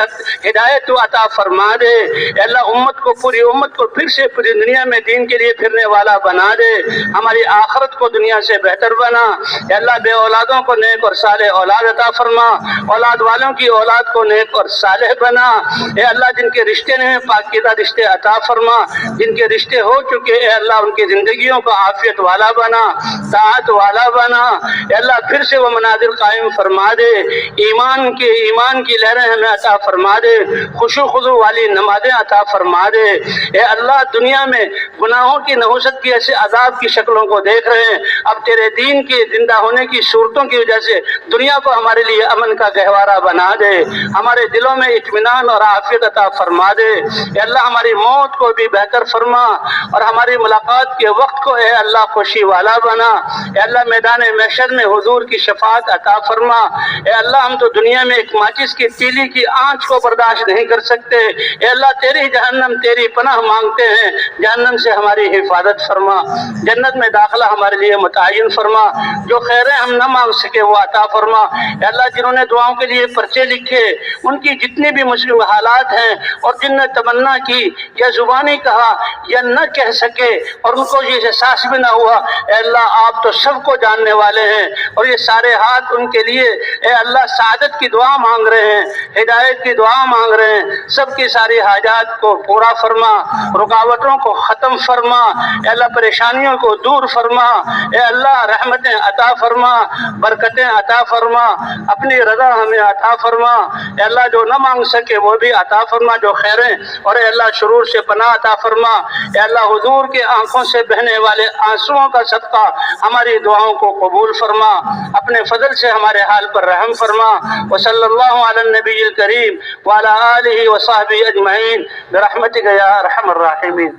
ہدایت تو عطا فرما دے، اے اللہ پوری امت کو پھر سے پوری دنیا میں دین کے لیے پھرنے والا بنا دے، ہماری آخرت کو دنیا سے بہتر بنا، اے اللہ بے اولادوں کو نیک اور صالح اولاد عطا فرما، اولاد والوں کی اولاد کو نیک اور صالح بنا، اے اللہ جن کے رشتے نہیں پاکیزہ رشتے عطا فرما، جن کے رشتے ہو چکے اے اللہ ان کی زندگیوں کو عافیت والا بنا، طاعت والا بنا، اے اللہ پھر سے وہ مناظر قائم فرما دے، ایمان کی لہریں ہمیں عطا فرما دے، خشوع خضوع والی نمازیں عطا فرما دے، اے اللہ دنیا میں گناہوں کی نحوست کی ایسے عذاب کی شکلوں کو دیکھ رہے ہیں، اب تیرے دین کے زندہ ہونے کی صورتوں کی وجہ سے دنیا کو ہمارے لیے امن کا گہوارہ بنا دے، ہمارے دلوں میں اطمینان اور عافیت عطا فرما دے، اے اللہ ہماری موت کو بھی بہتر فرما، اور ہماری ملاقات کے وقت کو اے اللہ خوشی والا بنا، اے اللہ میدان محشر میں حضور کی شفاعت عطا فرما، اے اللہ ہم تو دنیا میں ایک ماچس کی تیلی کی آنچ کو برداشت نہیں کر سکتے، اے اللہ تیری جہنم تیری پناہ مانگتے ہیں، جہنم سے ہماری حفاظت فرما، جنت میں داخلہ ہمارے لیے متعین فرما، جو خیریں ہم نہ مانگ سکے وہ عطا فرما، اے اللہ جنہوں نے دعاؤں کے لیے پرچے لکھے ان کی جتنی بھی مشکل حالات ہیں اور جن نے تمنا کی یا زبانی کہا یا نہ کہہ سکے اور ان کو یہ احساس بھی نہ ہوا۔ اے اللہ آپ تو سب کو جاننے والے ہیں، اور یہ سارے ہاتھ ان کے لیے اے اللہ سعادت کی دعا مانگ رہے ہیں، ہدایت کی دعا مانگ رہے ہیں۔ سب کی ساری حاجات کو پورا فرما، رکاوٹوں کو ختم فرما، اے اللہ پریشانیوں کو دور فرما، اے اللہ رحمتیں عطا فرما، برکتیں عطا فرما، اپنی رضا ہمیں عطا فرما۔ اے اللہ جو نہ مانگ سکے وہ بھی عطا فرما جو خیریں، اور اے اللہ شرور سے پناہ عطا فرما۔ اے اللہ حضور کے آنکھوں سے بہنے والے آنسوؤں کا صدقہ ہماری دعاؤں کو قبول فرما، اپنے فضل سے ہمارے حال پر رحم فرما۔ وصلی اللہ علی النبی الکریم وعلی آلہ وصحبہ اجمعین برحمتک یا ارحم الراحمین۔